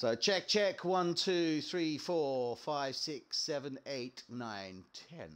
So check, check, 1, 2, 3, 4, 5, 6, 7, 8, 9, 10.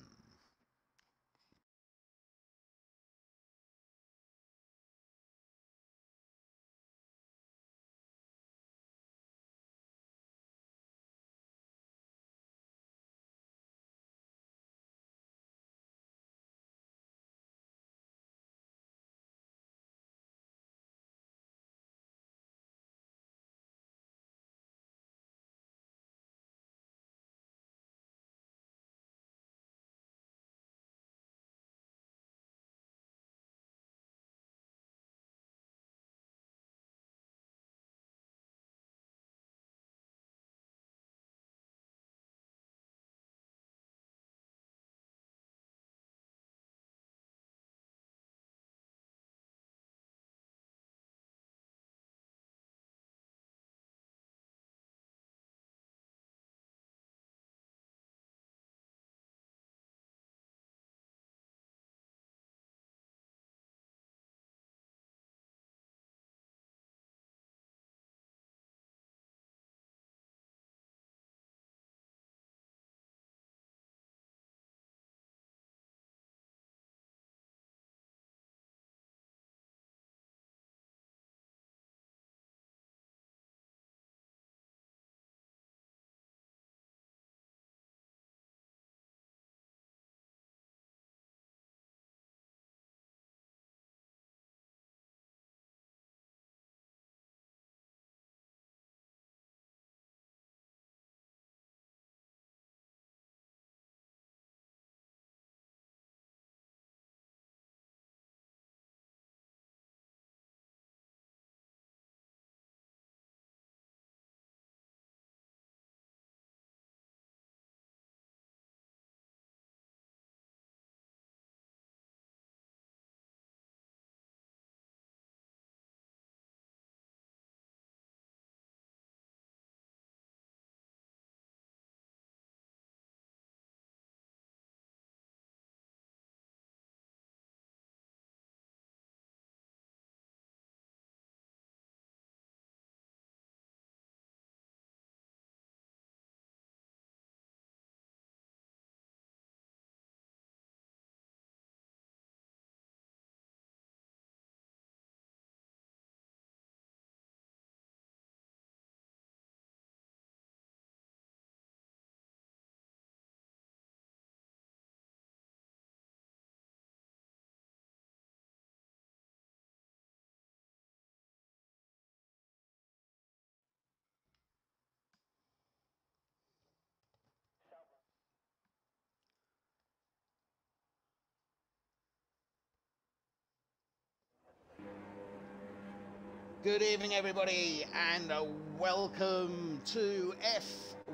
Good evening, everybody, and welcome to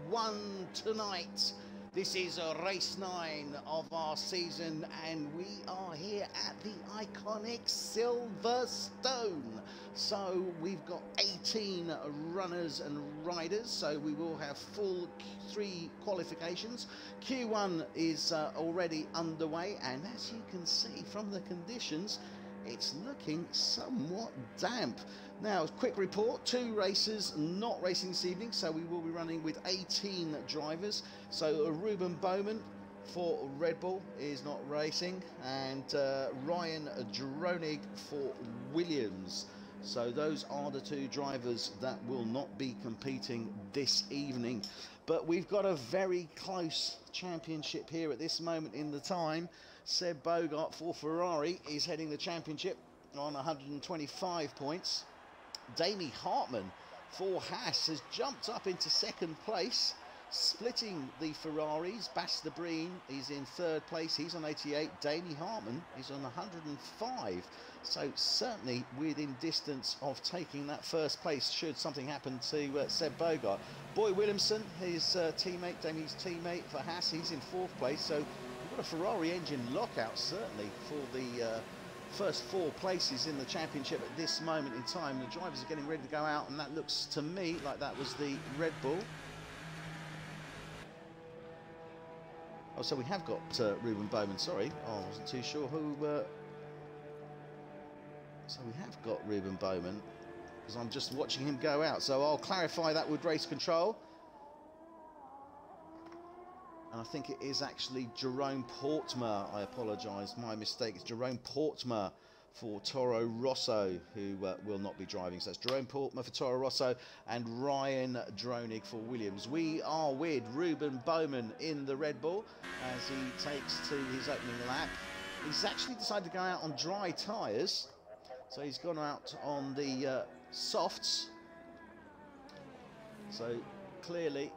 F1 tonight. This is race 9 of our season, and we are here at the iconic Silverstone. So we've got 18 runners and riders, so we will have full 3 qualifications. Q1 is already underway, and as you can see from the conditions, it's looking somewhat damp. Now, quick report, 2 racers not racing this evening, so we will be running with 18 drivers. So Ruben Bowman for Red Bull is not racing, and Ryan Dronig for Williams. So those are the 2 drivers that will not be competing this evening. But we've got a very close championship here at this moment in the time. Seb Bogart for Ferrari is heading the championship on 125 points. Damie Hartman for Haas has jumped up into 2nd place, splitting the Ferraris. Basta Breen is in 3rd place, he's on 88. Damie Hartman is on 105, so certainly within distance of taking that 1st place should something happen to Seb Bogart. Boy Williamson, his teammate, Damie's teammate for Haas, he's in 4th place, so we've got a Ferrari engine lockout certainly for the first 4 places in the championship at this moment in time. The drivers are getting ready to go out, and that looks to me like that was the Red Bull. Oh, so we have got Ruben Bowman, sorry. Oh, I wasn't too sure who... So we have got Ruben Bowman. because I'm just watching him go out. So I'll clarify that with race control. And I think it is actually Jerome Portmer. I apologise, my mistake. It's Jerome Portmer for Toro Rosso, who will not be driving. So it's Jerome Portmer for Toro Rosso and Ryan Dronig for Williams. We are with Ruben Bowman in the Red Bull as he takes to his opening lap. He's actually decided to go out on dry tyres. So he's gone out on the softs. So clearly,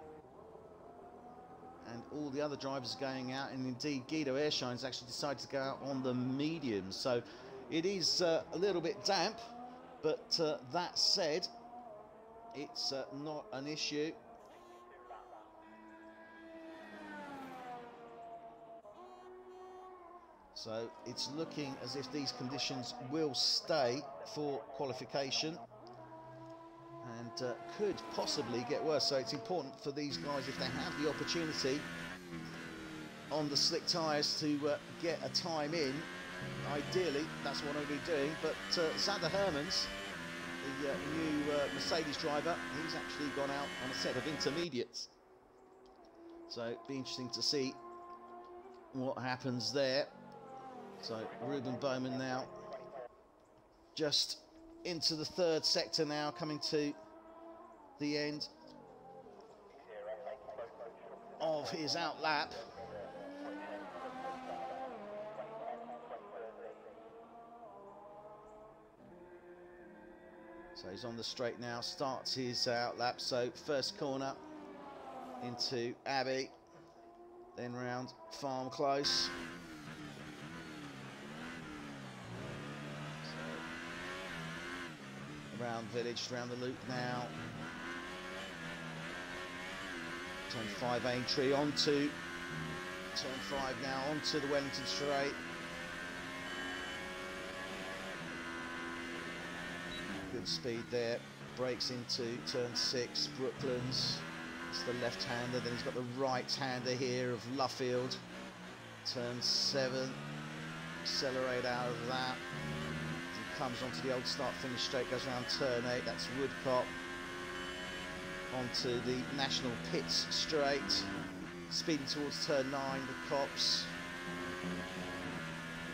and all the other drivers are going out, and indeed Guido Airshine's actually decided to go out on the mediums. So it is a little bit damp, but that said, it's not an issue. So it's looking as if these conditions will stay for qualification and could possibly get worse. So it's important for these guys, if they have the opportunity on the slick tyres, to get a time in. Ideally, that's what I'll be doing. But Sander Hermans, the new Mercedes driver, he's actually gone out on a set of intermediates. So it'll be interesting to see what happens there. So Ruben Bowman now just into the third sector now, coming to the end of his out lap. So he's on the straight now, starts his out lap. So first corner into Abbey, then round Farm Close. Around Village, around the loop now. Turn 5 Aintree onto turn 5 now, onto the Wellington Straight. Good speed there. Breaks into turn 6, Brooklands. It's the left-hander, then he's got the right-hander here of Luffield. Turn 7, accelerate out of that. Comes onto the old start-finish straight, goes around turn 8, that's Woodcock. Onto the National Pits straight, speeding towards turn 9, the Cops.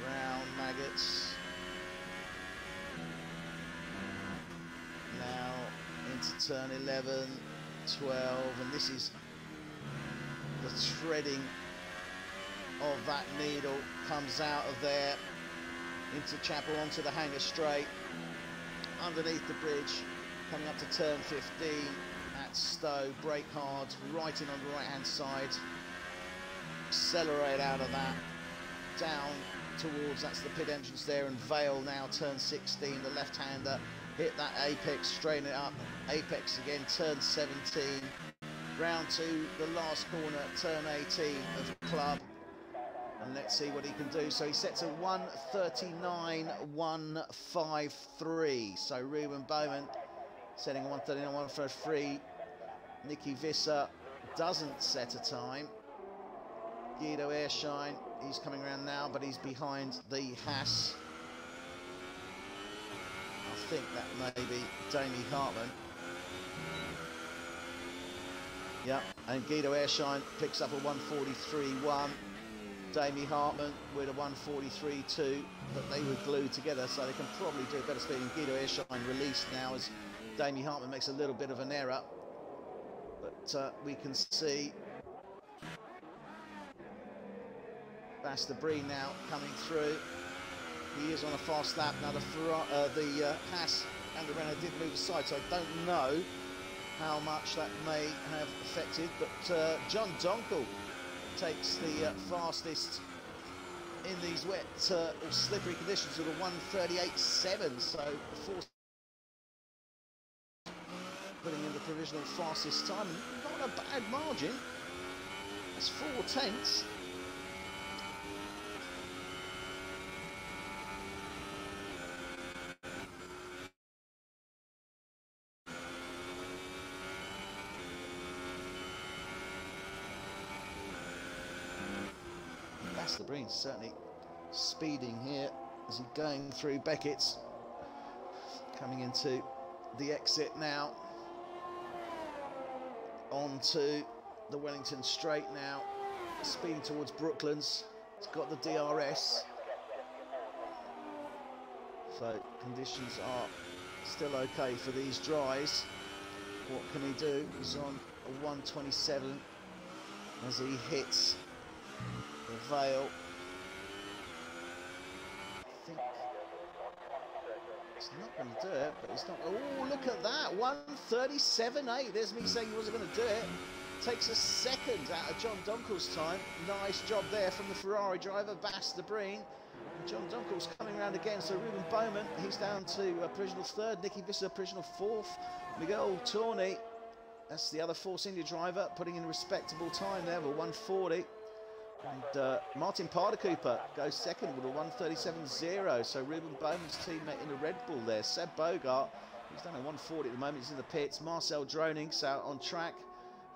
Round Maggots. Now into turn 11, 12, and this is the threading of that needle, comes out of there. Into Chapel, onto the Hanger Straight, underneath the bridge, coming up to turn 15 at Stowe, brake hard, right in on the right hand side, accelerate out of that, down towards, that's the pit entrance there, and Vale now, turn 16, the left hander, hit that apex, straighten it up, apex again, turn 17, round to the last corner, turn 18 of Club. And let's see what he can do. So he sets a 1:39.153. So Ruben Bowman setting a 1:39.153. Nicky Visser doesn't set a time. Guido Airshine, he's coming around now, but he's behind the Haas. I think that may be Damie Hartman. Yeah, and Guido Airshine picks up a 1:43.1. Damie Hartman with a 1:43.2, but they were glued together, so they can probably do a better speed. And Guido Airshine released now as Damie Hartman makes a little bit of an error. But we can see Basta Breen now coming through. He is on a fast lap. Now the Haas and the Renault did move aside, so I don't know how much that may have affected. But John Donkel takes the fastest in these wet or slippery conditions with a 1:38.7. So before putting in the provisional fastest time, not a bad margin. That's 4/10. Basta Breen's certainly speeding here as he's going through Beckett's, coming into the exit now onto the Wellington Straight now, speeding towards Brooklands. It's got the DRS, so conditions are still okay for these dries. What can he do? He's on a 127 as he hits the Vale. I think it's not going to do it, but it's not. Oh, look at that, 137.8. There's me saying he wasn't going to do it. Takes a second out of John Dunkel's time. Nice job there from the Ferrari driver, Bas de Breen. John Dunkel's coming around again, so Ruben Bowman, he's down to provisional third. Nicky Visser, provisional fourth. Miguel Torney, that's the other Force India driver, putting in a respectable time there with 140. And Martin Parder-Cooper goes second with a 137.0. So Ruben Bowman's teammate in a Red Bull there. Seb Bogart, he's done a 140 at the moment, he's in the pits. Marcel Droning's out on track.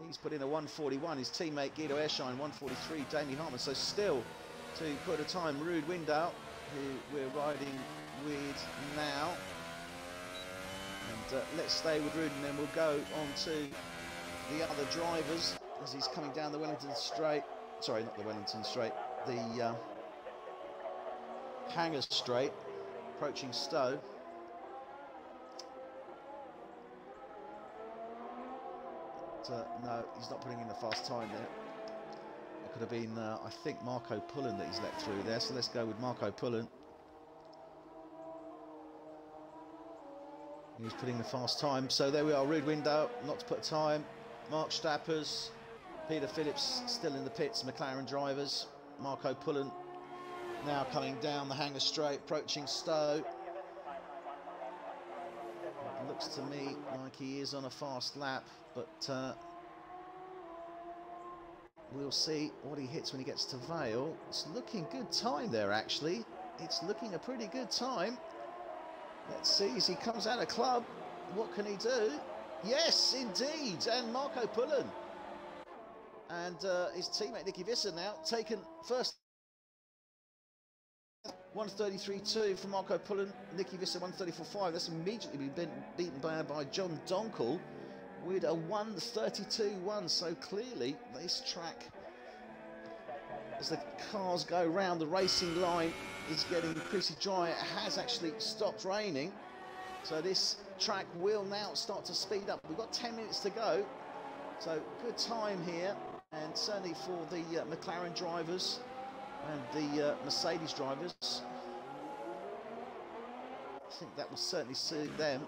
He's put in a 141. His teammate Guido Erschein, 143. Damie Hartman. So still to put a time, Ruud Windahl, who we're riding with now. And let's stay with Ruud, and then we'll go on to the other drivers as he's coming down the Wellington Straight. Sorry, not the Wellington Straight, the Hangar Straight, approaching Stowe. No, he's not putting in a fast time there. It could have been, I think, Marco Pullen that he's let through there. So let's go with Marco Pullen. He's putting in a fast time. So there we are, Ruud Windahl, not to put a time. Mark Stappers, Peter Phillips still in the pits, McLaren drivers. Marco Pullen now coming down the Hangar Straight, approaching Stowe. It looks to me like he is on a fast lap, but we'll see what he hits when he gets to Vale. It's looking good time there, actually. It's looking a pretty good time. Let's see as he comes out of club. What can he do? Yes, indeed. And Marco Pullen and his teammate Nicky Visser now taken first. 133.2 for Marco Pullen, Nicky Visser 134.5. That's immediately been beaten by John Donkel with a 132.1. So clearly this track, as the cars go round the racing line, is getting pretty dry. It has actually stopped raining, so this track will now start to speed up. We've got 10 minutes to go, so good time here, and certainly for the McLaren drivers and the Mercedes drivers. I think that will certainly suit them.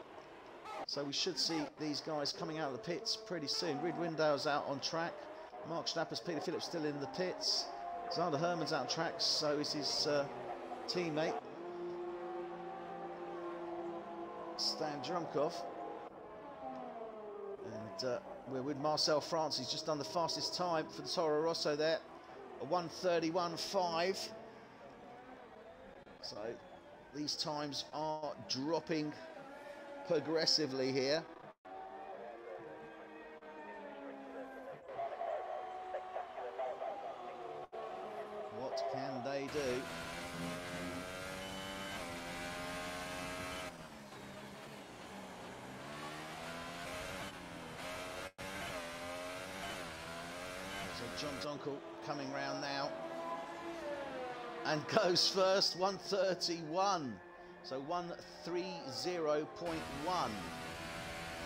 So we should see these guys coming out of the pits pretty soon. Ruud Windahl's out on track. Mark Stappers, Peter Phillips still in the pits. Zander Herman's out on track, so is his teammate Stan Drumkov. And we're with Marcel France. He's just done the fastest time for the Toro Rosso there. A 131.5. So these times are dropping progressively here. What can they do? So John Donkel coming round now and goes first, 131. So 130.1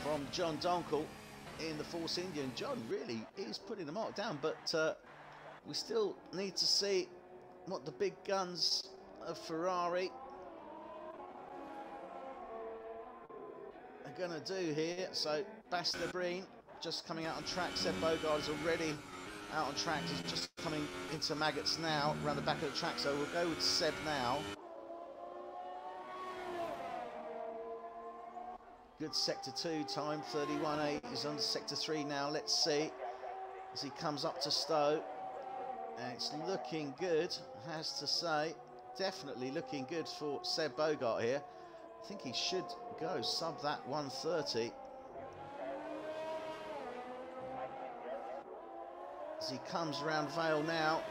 from John Donkel in the Force India. And John really is putting the mark down, but we still need to see what the big guns of Ferrari are going to do here. So Bas de Breen just coming out on track. Seb Bogart is already out on track. He's just coming into Maggots now around the back of the track. So we'll go with Seb now. Good sector 2 time, 31.8. He's on sector 3 now. Let's see as he comes up to Stowe. And it's looking good, I have to say. Definitely looking good for Seb Bogart here. I think he should go sub that 130. As he comes around Vale now.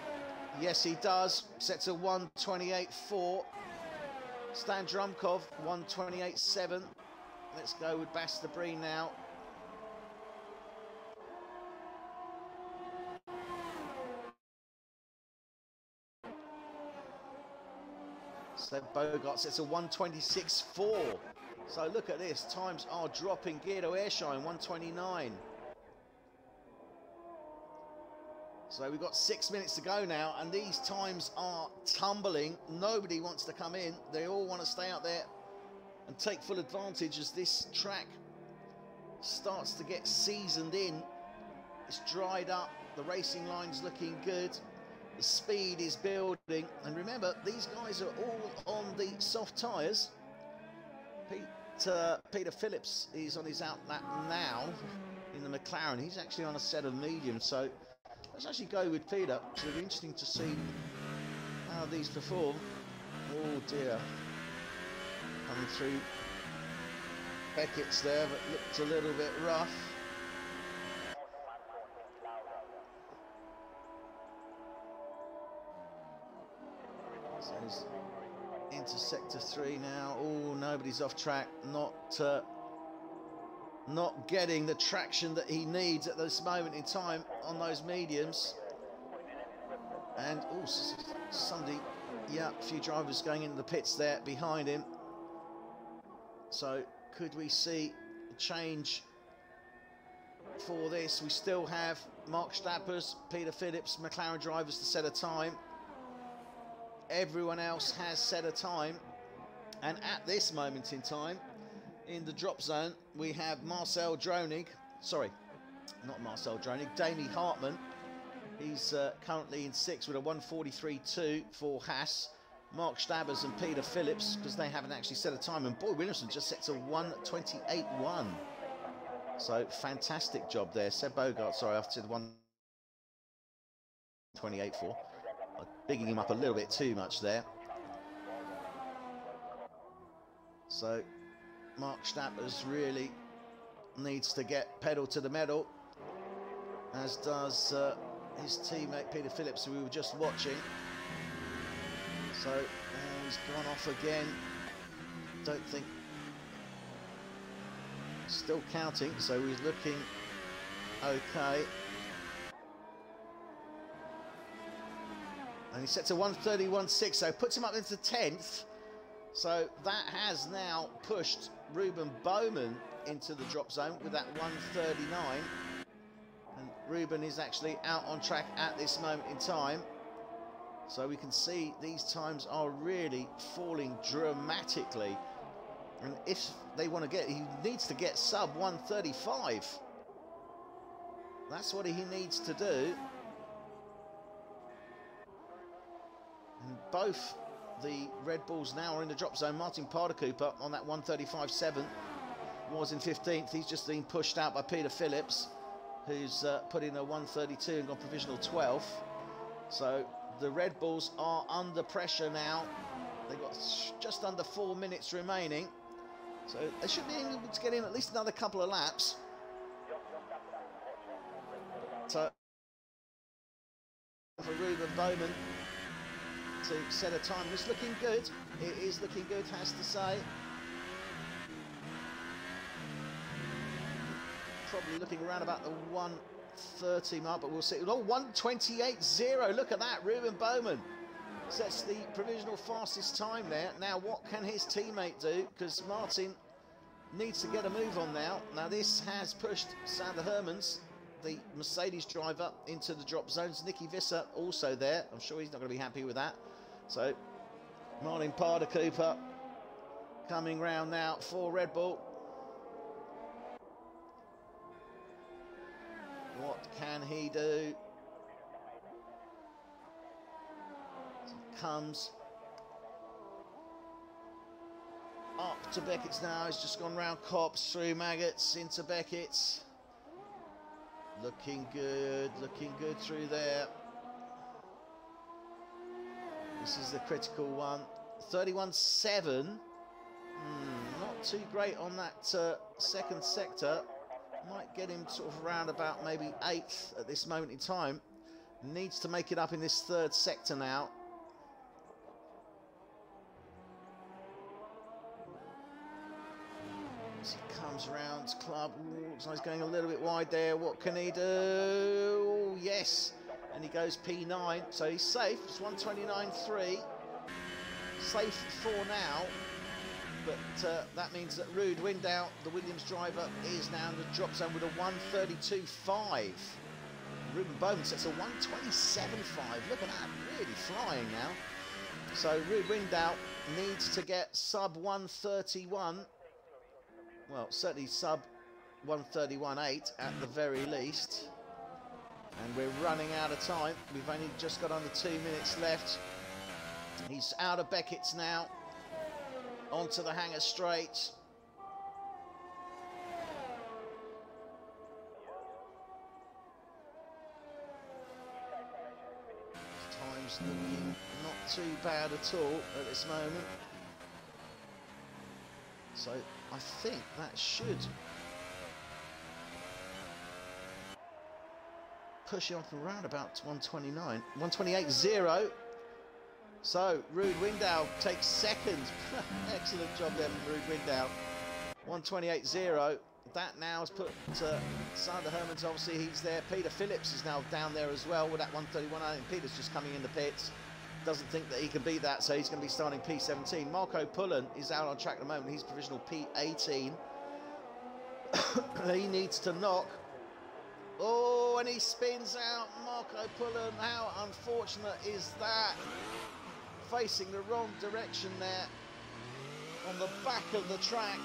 Yes, he does. Sets a 128.4. Stan Drumkov, 128.7. Let's go with Bastabreen now. So Bogart sets a 1:26.4. So look at this, times are dropping. Guido Airshine 1:29. So we've got 6 minutes to go now, and these times are tumbling. Nobody wants to come in. They all want to stay out there and take full advantage as this track starts to get seasoned in. It's dried up, the racing line's looking good, the speed is building, and remember, these guys are all on the soft tyres. Peter Phillips is on his out lap now in the McLaren. He's actually on a set of mediums, so let's actually go with Peter. So it'll be interesting to see how these perform. Oh dear. Coming through Beckett's there, but looked a little bit rough. So he's into sector 3 now. Oh, nobody's off track. Not getting the traction that he needs at this moment in time on those mediums. And also somebody, yeah, a few drivers going into the pits there behind him. So could we see a change for this? We still have Mark Stappers, Peter Phillips, McLaren drivers to set a time. Everyone else has set a time. And at this moment in time, in the drop zone, we have Marcel Dronig, sorry, not Marcel Dronig, Damie Hartman. He's currently in 6th with a 1:43.2 for Haas. Mark Stabbers and Peter Phillips, because they haven't actually set a time, and Boy Williamson just sets a 1:28.1. So fantastic job there. Seb Bogart, sorry, I've said 1:28.4. Bigging him up a little bit too much there. So Mark Stappers really needs to get pedal to the metal, as does his teammate Peter Phillips, who we were just watching. So he's gone off again. Don't think. Still counting, so he's looking okay. And he sets a 1:31.6, so puts him up into 10th. So that has now pushed Ruben Bowman into the drop zone with that 1:39. And Ruben is actually out on track at this moment in time. So we can see these times are really falling dramatically. And if they want to get, he needs to get sub 1:35. That's what he needs to do. And both the Red Bulls now are in the drop zone. Martin Parder-Cooper on that 1:35.7 was in 15th. He's just been pushed out by Peter Phillips, who's put in a 1:32 and got provisional 12th. So the Red Bulls are under pressure now. They've got just under 4 minutes remaining. So they should be able to get in at least another couple of laps. So for Ruben Bowman to set a time. It's looking good. It is looking good, has to say. Probably looking around about the 1:30 mark, but we'll see. Oh, 1:28.0. Look at that. Ruben Bowman sets the provisional fastest time there. Now, what can his teammate do? Because Martin needs to get a move on now. Now, this has pushed Sander Hermans, the Mercedes driver, into the drop zones. Nicky Visser also there. I'm sure he's not going to be happy with that. So Martin Parder-Cooper coming round now for Red Bull. What can he do? So comes up to Beckett's now. He's just gone round Copse, through Maggots into Beckett's. Looking good through there. This is the critical one. 31.7. Not too great on that second sector. Might get him sort of around about maybe 8th at this moment in time. Needs to make it up in this third sector now. As he comes around club, ooh, looks like he's going a little bit wide there. What can he do? Oh, yes. And he goes P9, so he's safe. It's 1:29.3. Safe for now. But that means that Ruud Window, the Williams driver, is now in the drop zone with a 1:32.5. Ruben Bowman sets a 1:27.5. Look at that, really flying now. So Ruud Window needs to get sub 1:31. Well, certainly sub 1:31.8 at the very least. And we're running out of time. We've only just got under 2 minutes left. He's out of Beckett's now. Onto the Hanger Straight. Time's looking not too bad at all at this moment. So I think that should push up around about 1:29, 1:28.0. So Ruud Window takes second. Excellent job there from Ruud Window. 1:28.0. That now has put Sander Hermans, obviously he's there. Peter Phillips is now down there as well with that 1:31. I think Peter's just coming in the pits. Doesn't think that he can beat that, so he's going to be starting P17. Marco Pullen is out on track at the moment. He's provisional P18. He needs to knock. Oh, and he spins out. Marco Pullen, how unfortunate is that? Facing the wrong direction there on the back of the track.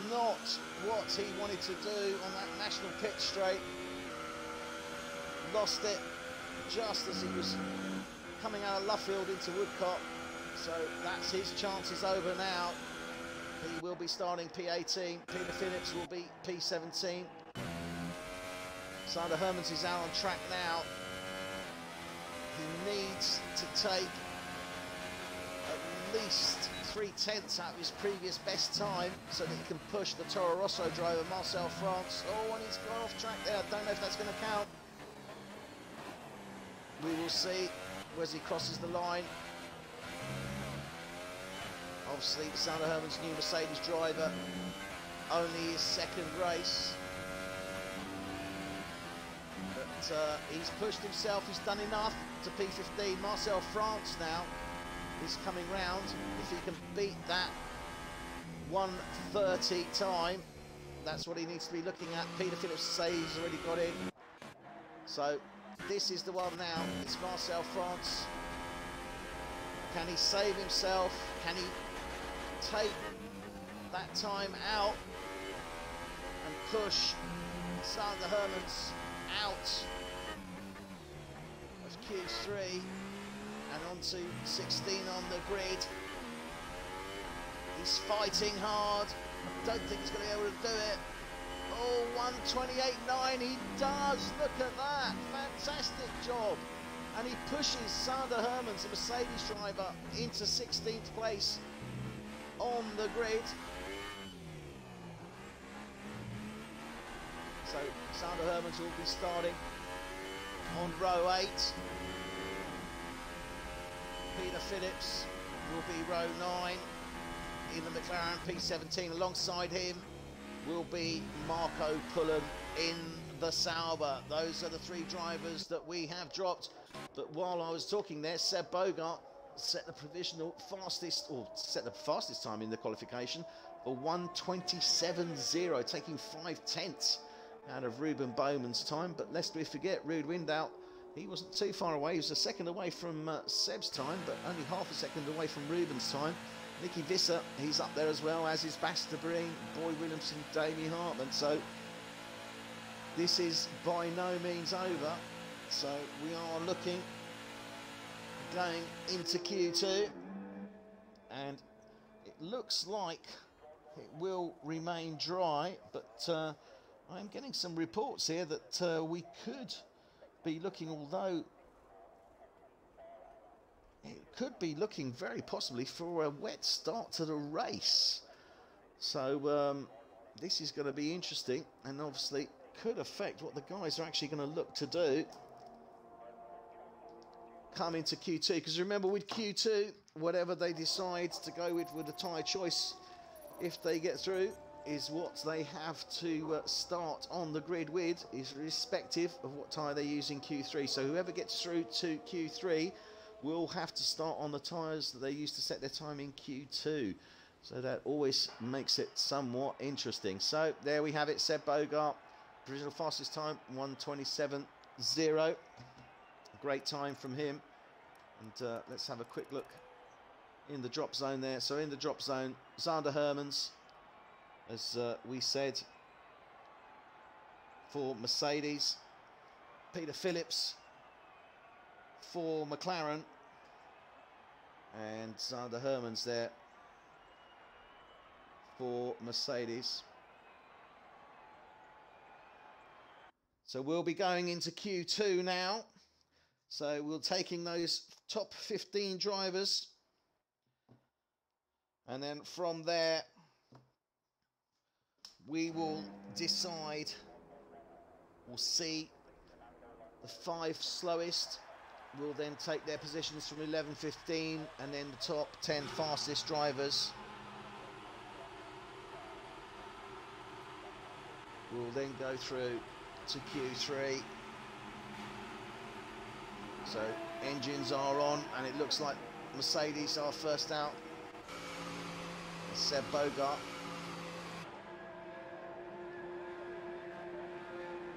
Not what he wanted to do on that national pit straight. Lost it just as he was coming out of Luffield into Woodcote. So that's his chances over now. He will be starting P18. Peter Phillips will be P17. Sander Hermans is out on track now. He needs to take at least 3/10 out of his previous best time so that he can push the Toro Rosso driver Marcel France. Oh, and he's gone off track there. I don't know if that's going to count. We will see as he crosses the line. Obviously, Sander Hermans' new Mercedes driver, only his second race. But he's pushed himself, he's done enough to P15. Marcel France now is coming round. If he can beat that 1:30 time, that's what he needs to be looking at. Peter Phillips say he's already got in. So this is the one now. It's Marcel France. Can he save himself? Can he take that time out and push Sander Hermans out of Q3 and onto 16 on the grid? He's fighting hard. I don't think he's going to be able to do it. Oh, 1:28.9, he does. Look at that. Fantastic job. And he pushes Sander Hermans, the Mercedes driver, into 16th place on the grid. So Sander Hermans will be starting on row 8. Peter Phillips will be row 9 in the McLaren P17. Alongside him will be Marco Pullen in the Sauber. Those are the three drivers that we have dropped. But while I was talking there, Seb Bogart set the provisional fastest, or set the fastest time in the qualification for 1:27.0, taking 5/10 out of Ruben Bowman's time. But lest we forget, Ruud Window, he wasn't too far away. He was a second away from Seb's time, but only half a second away from Ruben's time. Nicky Visser, he's up there as well, as is Baxter Breen, Boy Williamson, Damie Hartman. So this is by no means over. So we are looking, going into Q2, and it looks like it will remain dry, but I'm getting some reports here that we could be looking, although it could be looking very possibly for a wet start to the race. So this is going to be interesting, and obviously could affect what the guys are actually going to look to do come into Q2. Because remember, with Q2, whatever they decide to go with a tyre choice, if they get through, is what they have to start on the grid with, is irrespective of what tyre they use in Q3. So whoever gets through to Q3 will have to start on the tyres that they used to set their time in Q2. So that always makes it somewhat interesting. So there we have it, Seb Bogart, provisional fastest time, 1:27.0. Great time from him. And let's have a quick look in the drop zone there. So in the drop zone, Zander Hermans, as we said, for Mercedes, Peter Phillips for McLaren, and Zander Hermans there for Mercedes. So we'll be going into Q2 now. So we're taking those top 15 drivers, and then from there we will decide, we'll see the 5 slowest will then take their positions from 11-15, and then the top 10 fastest drivers will then go through to Q3. So engines are on, and it looks like Mercedes are first out. Seb Bogart.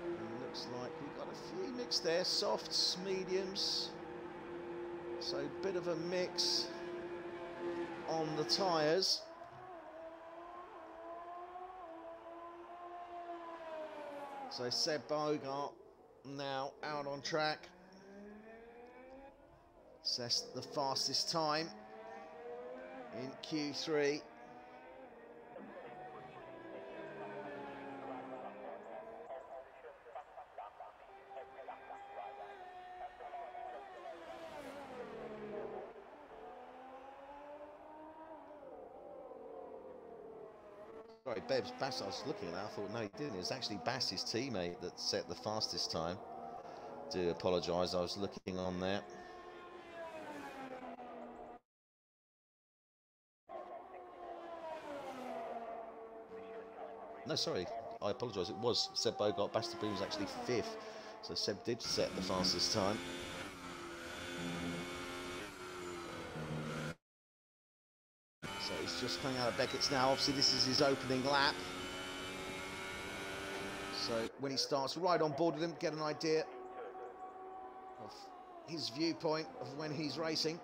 And it looks like we've got a few mixed there, softs, mediums. So a bit of a mix on the tyres. So Seb Bogart now out on track. That's the fastest time in Q3. Sorry, Bass, I was looking at that, I thought, no, he didn't. It was actually Bass's teammate that set the fastest time. Do apologise, I was looking on there. No, sorry, I apologise. It was Seb Bogart. Bastard was actually 5th. So Seb did set the fastest time. So he's just coming out of Beckett's now. Obviously, this is his opening lap. So when he starts, right on board with him, get an idea of his viewpoint of when he's racing.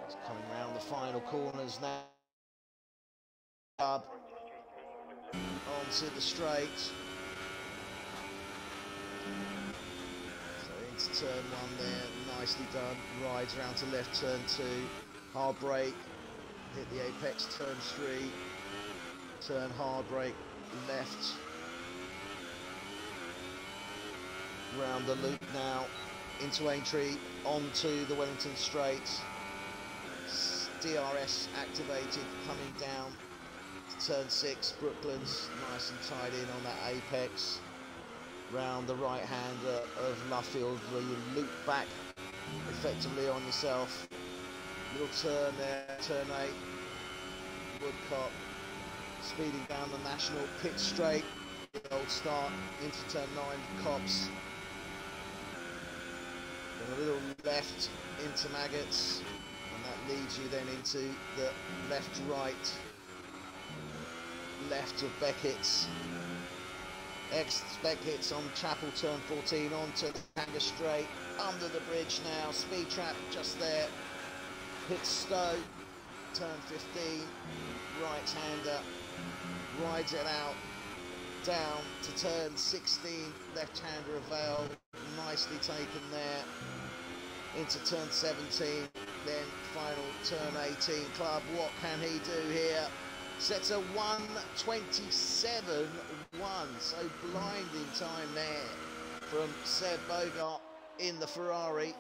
It's coming round the final corners now. Onto the straight. So into turn 1 there, nicely done. Rides around to left, turn 2. Hard brake, hit the apex, turn 3. Turn hard brake, left. Round the loop now, into Aintree, onto the Wellington straight. DRS activated, coming down to turn 6, Brooklands, nice and tied in on that apex. Round the right hander of Luffield, where you loop back effectively on yourself. Little turn there, turn 8, Woodcock, speeding down the National, pit straight, old start, into turn 9, Cops. Then a little left into Maggots. That leads you then into the left-right, left of Beckett's. Beckett's on Chapel, turn 14, onto Hanger straight, under the bridge now, speed trap just there. Hits Stowe, turn 15, right-hander, rides it out, down to turn 16, left-hander of Vale, nicely taken there. Into turn 17, then final turn 18. Club, what can he do here? Sets a 1:27.1, so blinding time there from Seb Bogart in the Ferrari.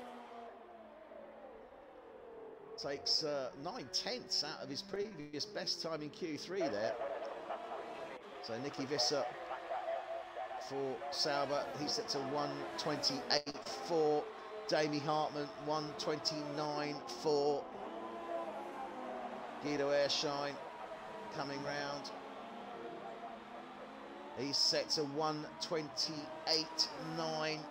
Takes 9/10 out of his previous best time in Q3 there. So Nicky Visser for Sauber, he sets a 1:28.4. Damie Hartman, 1:29.4. Guido Airshine coming round. He's set to 1:28.9.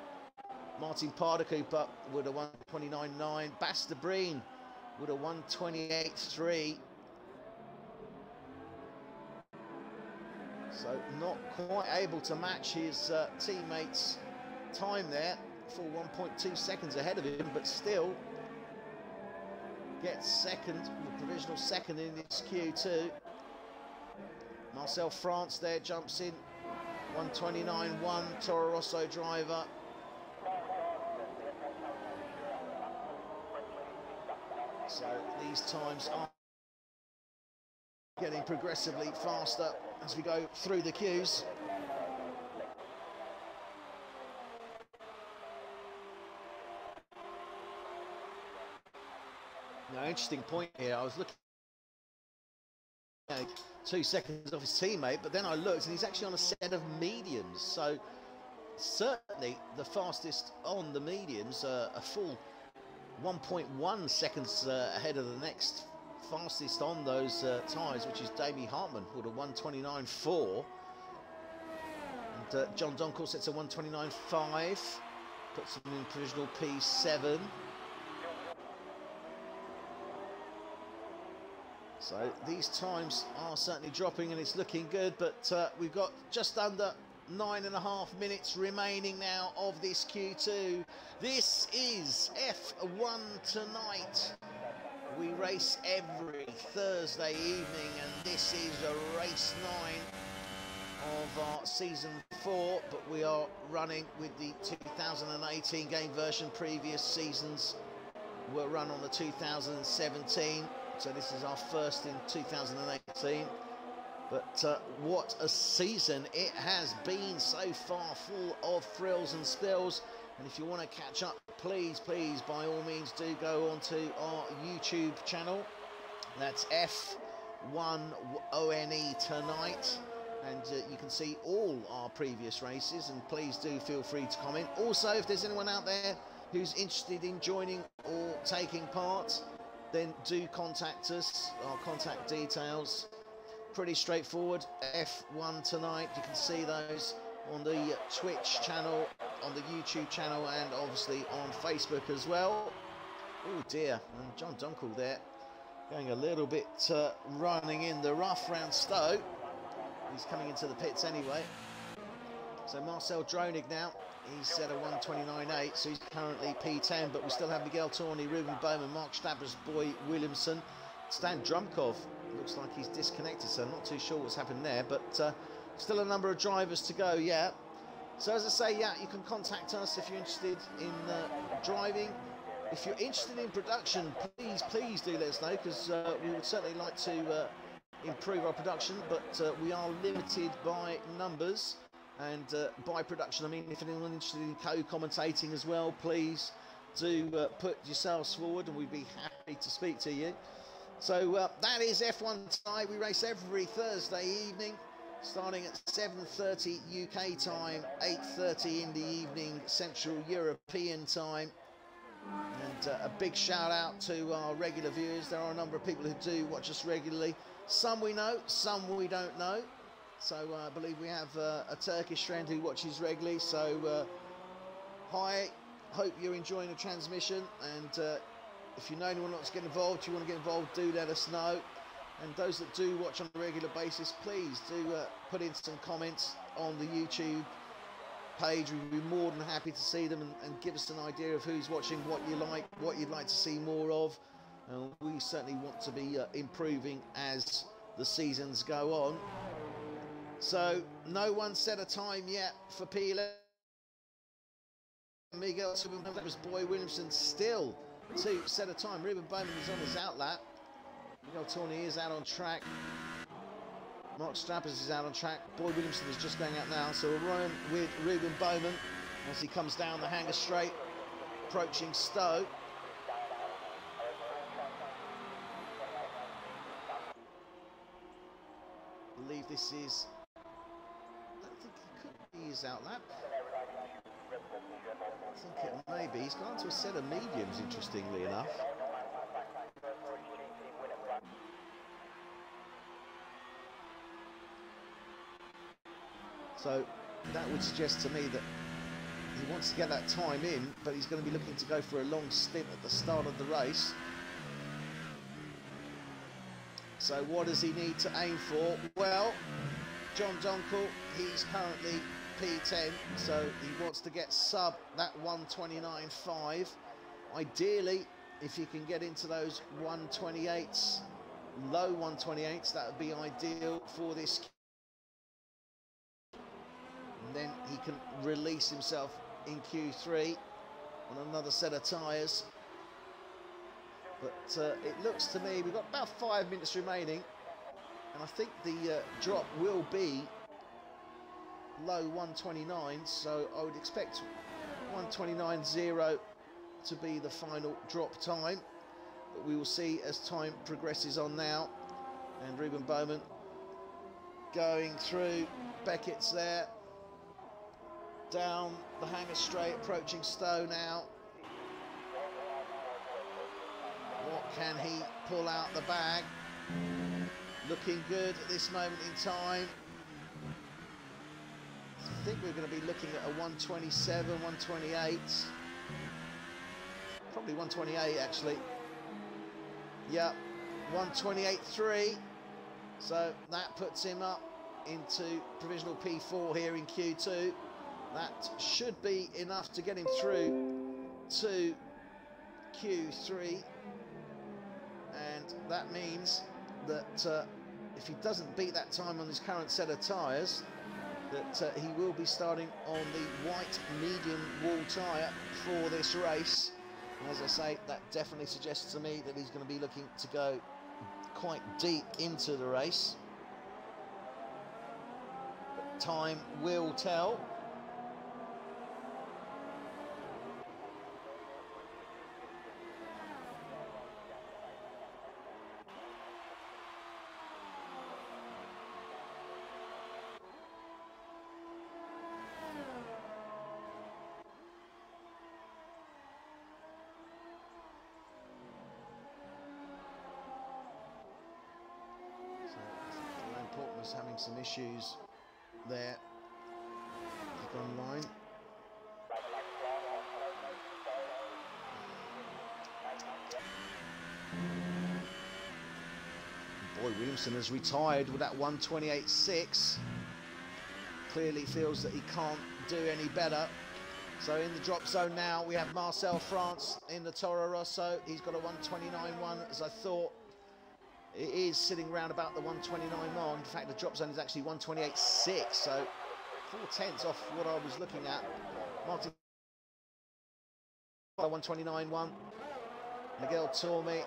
Martin Parder-Cooper with a 1:29.9. Basta Breen with a 1:28.3. So not quite able to match his teammates' time there, full 1.2 seconds ahead of him, but still gets second, the provisional second in this Q2. Marcel France there jumps in, 1:29.1, Toro Rosso driver. So these times are getting progressively faster as we go through the queues. Now, interesting point here. I was looking 2 seconds off his teammate, but then I looked and he's actually on a set of mediums. So certainly the fastest on the mediums, a full 1.1 seconds ahead of the next fastest on those tyres, which is Damie Hartman with a 1:29.4. And John Donkel sets a 1:29.5, puts him in provisional P7. So these times are certainly dropping and it's looking good, but we've got just under 9.5 minutes remaining now of this Q2. This is F1 Tonight. We race every Thursday evening, and this is a race 9 of our season 4, but we are running with the 2018 game version. Previous seasons were run on the 2017, so this is our first in 2018. But what a season it has been so far, full of thrills and spills. And if you want to catch up, please, by all means, do go onto our YouTube channel. That's F1ONE Tonight. And you can see all our previous races. And please do feel free to comment. Also, if there's anyone out there who's interested in joining or taking part, then do contact us. Our contact details, pretty straightforward. F1 Tonight, you can see those on the Twitch channel, on the YouTube channel, and obviously on Facebook as well. Oh dear, and John Dunkel there going a little bit running in the rough round Stowe. He's coming into the pits anyway. So Marcel Dronig now, he's set a 1:29.8, so he's currently P10, but we still have Miguel Tawney, Ruben Bowman, Mark Stabber's boy Williamson, Stan Drumkov. Looks like he's disconnected, so I'm not too sure what's happened there, but still a number of drivers to go, yeah. So as I say, yeah, you can contact us if you're interested in driving. If you're interested in production, please do let us know, because we would certainly like to improve our production, but we are limited by numbers, and by production I mean if anyone's interested in co-commentating as well, please do put yourselves forward and we'd be happy to speak to you. So that is F1 Tonight. We race every Thursday evening, starting at 7:30 UK time, 8:30 in the evening Central European time. And a big shout out to our regular viewers. There are a number of people who do watch us regularly. Some we know, some we don't know. So I believe we have a Turkish friend who watches regularly. So hi, hope you're enjoying the transmission, and if you know anyone who wants to get involved, if you want to get involved, do let us know. And those that do watch on a regular basis, please do put in some comments on the YouTube page. We'd be more than happy to see them, and give us an idea of who's watching, what you like, what you'd like to see more of. We certainly want to be improving as the seasons go on. So no one set a time yet for P11. Miguel Silverstone's boy Williamson still to set a time. Ruben Bowman is on his outlap. Miguel Tawney is out on track. Mark Strappers is out on track. Boy Williamson is just going out now. So we're running with Ruben Bowman as he comes down the hanger straight, approaching Stowe. I believe this is, I don't think it could be his outlap. I think it may maybe. He's gone to a set of mediums, interestingly enough. So that would suggest to me that he wants to get that time in, but he's going to be looking to go for a long stint at the start of the race. So what does he need to aim for? Well, John Donkel, he's currently P10, so he wants to get sub that 129.5. Ideally, if you can get into those 128s, low 128s, that would be ideal for this. And then he can release himself in Q3 on another set of tyres. But it looks to me, we've got about 5 minutes remaining, and I think the drop will be low 129, so I would expect 129.0 to be the final drop time. But we will see as time progresses on now. And Ruben Bowman going through Beckett's there, down the hanger straight, approaching Stowe now. What can he pull out the bag? Looking good at this moment in time. I think we're going to be looking at a 127, 128. Probably 128 actually. Yeah, 128.3. So that puts him up into provisional P4 here in Q2. That should be enough to get him through to Q3. And that means that if he doesn't beat that time on his current set of tyres, that he will be starting on the white medium wall tyre for this race. And as I say, that definitely suggests to me that he's going to be looking to go quite deep into the race. But time will tell. Having some issues there. Click online. Boy, Williamson has retired with that 128.6. Clearly feels that he can't do any better. So in the drop zone now, we have Marcel France in the Toro Rosso. He's got a 129.1, as I thought. It is sitting around about the 129 mark. In fact, the drop zone is actually 128.6, so 4/10 off what I was looking at. Martin 129.1. Miguel Tormi,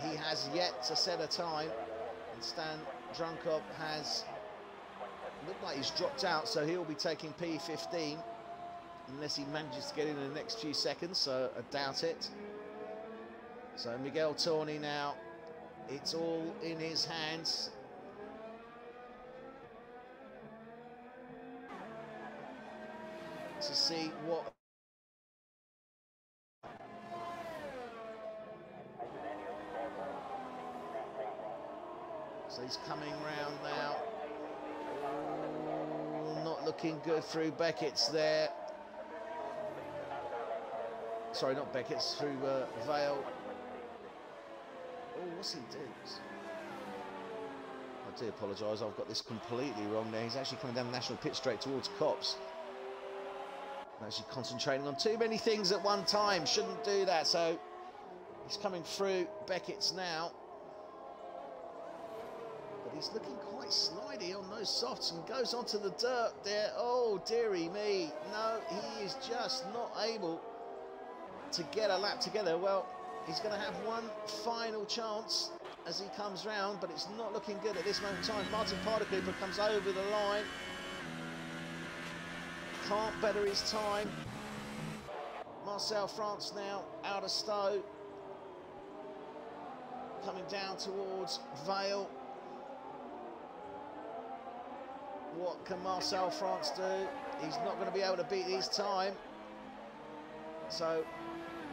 he has yet to set a time, and Stan Drunkop has looked like he's dropped out, so he'll be taking P15 unless he manages to get in the next few seconds. So I doubt it. So Miguel Tormi now. It's all in his hands. To see what... So he's coming round now. Not looking good through Beckett's there. Sorry, not Beckett's, through Vale. Oh, what's he doing? I do apologise, I've got this completely wrong there. He's actually coming down the national pit straight towards Copse. I'm actually concentrating on too many things at one time. Shouldn't do that. So he's coming through Beckett's now. But he's looking quite slidey on those softs and goes onto the dirt there. Oh, dearie me. No, he is just not able to get a lap together. Well, he's going to have one final chance as he comes round, but it's not looking good at this moment in time. Martin Parder-Cooper comes over the line. Can't better his time. Marcel France now out of Stowe. Coming down towards Vale. What can Marcel France do? He's not going to be able to beat his time. So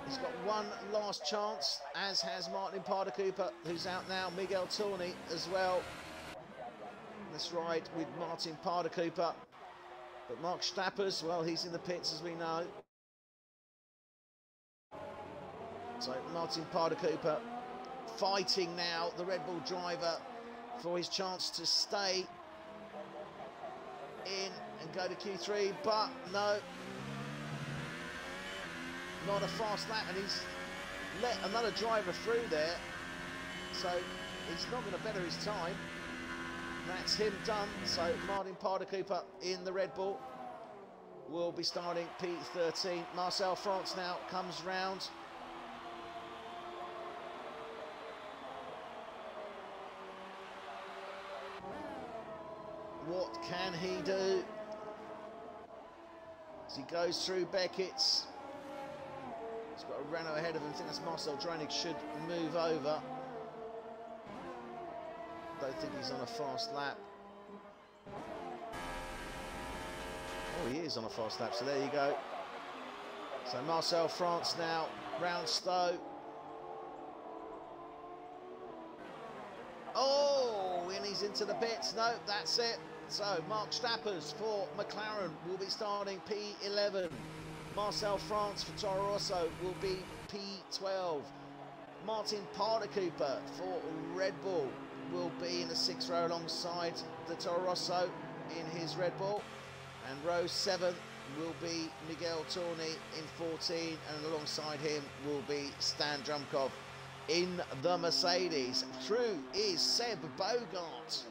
he's got one last chance, as has Martin Parder-Cooper, who's out now. Miguel Tourney as well. Let's ride with Martin Parder-Cooper. But Mark Stappers, well, he's in the pits, as we know. So Martin Parder-Cooper fighting now, the Red Bull driver, for his chance to stay in and go to Q3, but no, not a fast lap, and he's let another driver through there, so he's not going to better his time. That's him done. So Martin Parder-Cooper in the Red Bull will be starting P13. Marcel France now comes round. What can he do as he goes through Beckett's? He's got a Renault ahead of him. I think that's Marcel Dronig should move over. Don't think he's on a fast lap. Oh, he is on a fast lap, so there you go. So Marcel France now, round Stowe. Oh, and he's into the pits. No, that's it. So Mark Stappers for McLaren will be starting P11. Marcel France for Toro Rosso will be P12. Martin Parder-Cooper for Red Bull will be in the 6th row alongside the Toro Rosso in his Red Bull. And row 7 will be Miguel Tourney in 14, and alongside him will be Stan Drumkov in the Mercedes. Through is Seb Bogart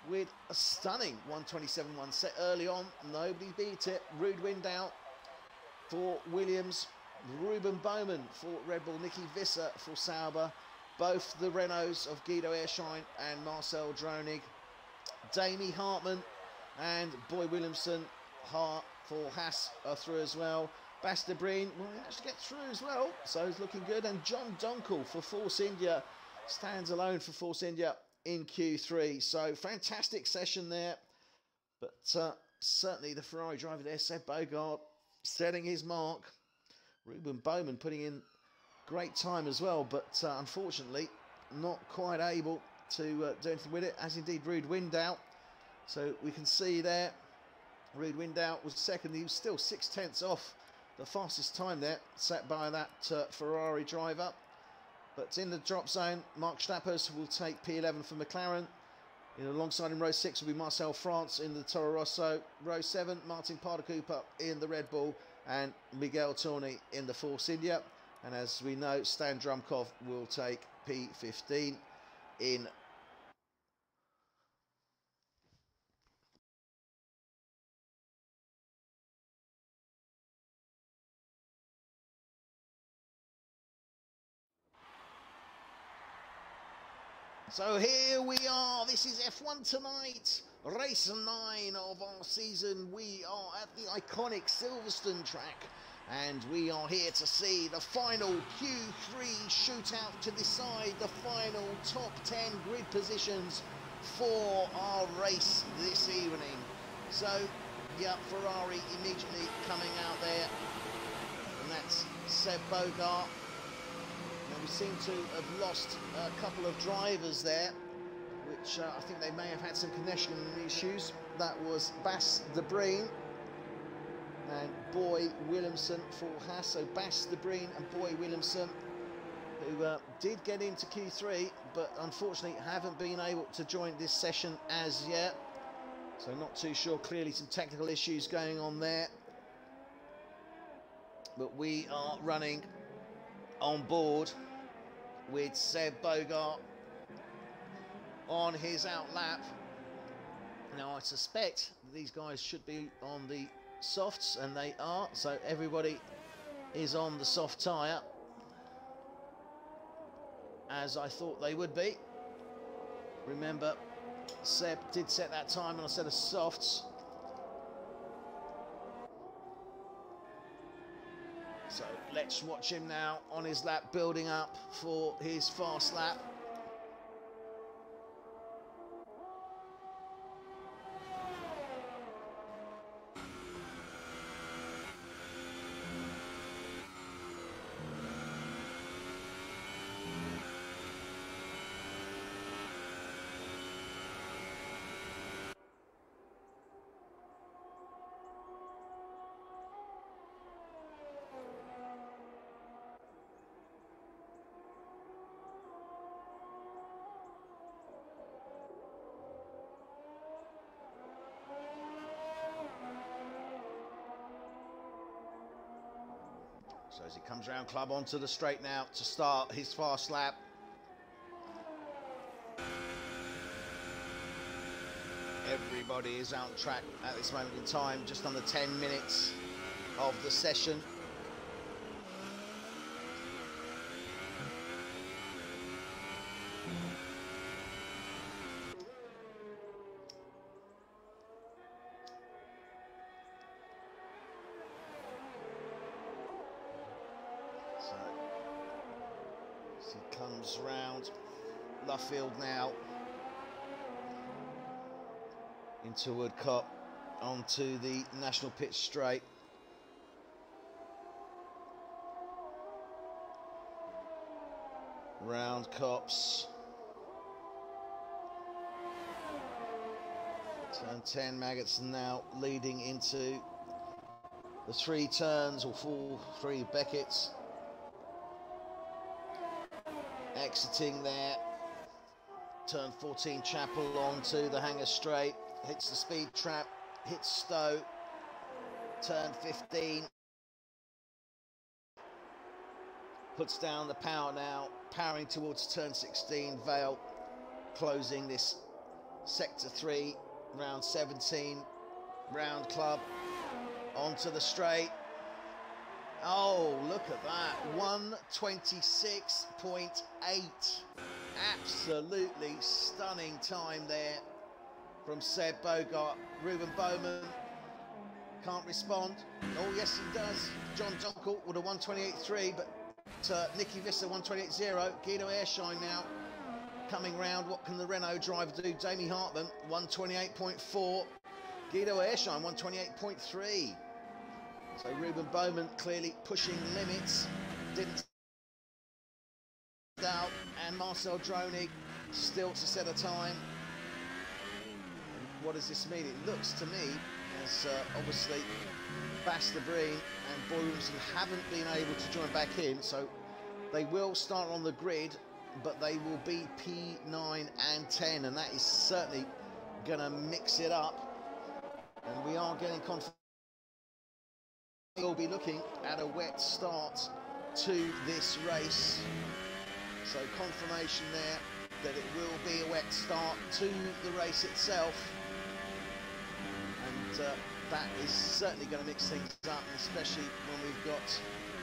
with a stunning 127.1 set early on. Nobody beat it. Rude wind out for Williams. Ruben Bowman for Red Bull. Nicky Visser for Sauber. Both the Renaults of Guido Erschein and Marcel Dronig. Damie Hartman and Boy Williamson for Haas are through as well. Bas de Breen will actually get through as well, so he's looking good. And John Donkel for Force India stands alone for Force India in Q3. So fantastic session there, but certainly the Ferrari driver there, Seb Bogart, setting his mark. Ruben Bowman putting in great time as well, but unfortunately not quite able to do anything with it, as indeed Rude Window. So we can see there, Rude Window was second. He was still 0.6 off the fastest time there, set by that Ferrari driver. But in the drop zone, Mark Stappers will take P11 for McLaren. Alongside in row 6 will be Marcel France in the Toro Rosso. Row 7, Martin Parder-Cooper in the Red Bull, and Miguel Tourney in the Force India. And as we know, Stan Drumkov will take P15 in So here we are, this is F1 tonight, race 9 of our season. We are at the iconic Silverstone track, and we are here to see the final Q3 shootout to decide the final top 10 grid positions for our race this evening. So, yeah, Ferrari immediately coming out there, and that's Seb Bogart. Now, we seem to have lost a couple of drivers there, which I think they may have had some connection issues. That was Bas de Breen and Boy Williamson for Haas. So Bas de Breen and Boy Williamson, who did get into Q3, but unfortunately haven't been able to join this session as yet. So not too sure, clearly some technical issues going on there. But we are running on board with Seb Bogart on his out lap. Now I suspect these guys should be on the softs, and they are, so everybody is on the soft tyre, as I thought they would be. Remember, Seb did set that time on a set of softs. So let's watch him now on his lap, building up for his fast lap. So as he comes around club onto the straight now to start his fast lap. Everybody is out track at this moment in time, just under 10 minutes of the session. So as he comes round Luffield now into Woodcott onto the National Pitch Straight. Round Copse. Turn 10, Maggots now leading into the 3 turns, or 3 Beckett's. Exiting there. Turn 14, Chapel onto the Hanger Straight. Hits the speed trap, hits Stowe. Turn 15. Puts down the power now, powering towards turn 16, Vale. Closing this sector 3, round 17, round club. Onto the straight. Oh, look at that, 1:26.8. Absolutely stunning time there from Seb Bogart. Ruben Bowman can't respond. Oh, yes, he does. John Dunkel with a 1:28.3, but Nicky Visser 1:28.0. Guido Airshine now coming round. What can the Renault driver do? Damie Hartman 1:28.4. Guido Airshine 1:28.3. So Ruben Bowman clearly pushing limits. Didn't doubt. And Marcel Dronig still to set a time. What does this mean? It looks to me as obviously Basta Breen and Boy Williamson haven't been able to join back in, so they will start on the grid, but they will be P9 and 10, and that is certainly going to mix it up. And we are getting confident we'll be looking at a wet start to this race. So confirmation there that it will be a wet start to the race itself. And that is certainly going to mix things up, especially when we've got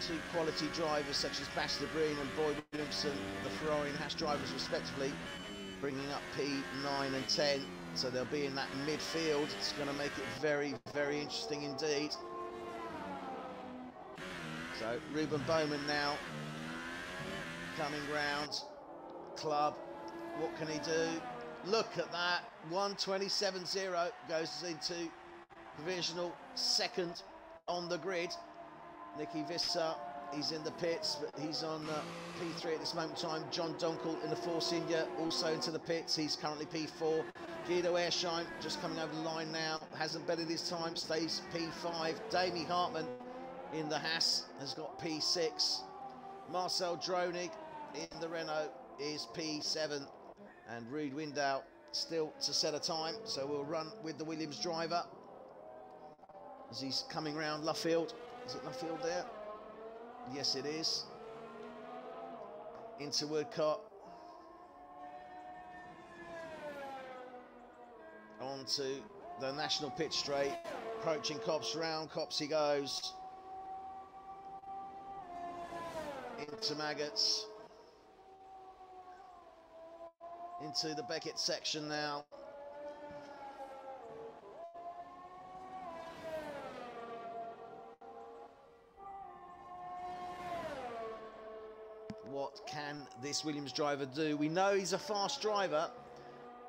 2 quality drivers such as Basta Breen and Boyd Williamson, the Ferrari and Haas drivers respectively, bringing up P9 and 10. So they'll be in that midfield. It's going to make it very, very interesting indeed. So Ruben Bowman now coming round. Club, what can he do? Look at that, 1:27.0 goes into provisional second on the grid. Nicky Visser, he's in the pits, but he's on P3 at this moment in time. John Dunkel in the Force India, also into the pits. He's currently P4. Guido Airshine just coming over the line now. Hasn't bettered his time, stays P5. Damie Hartman in the Haas has got P6. Marcel Dronig in the Renault is P7. And Ruud Window still to set a time. So we'll run with the Williams driver as he's coming round Luffield. Is it Luffield there? Yes, it is. Into Woodcott. Onto the National Pitch Straight. Approaching Copse, round Copse he goes. Into Maggots. Into the Beckett section now. What can this Williams driver do? We know he's a fast driver.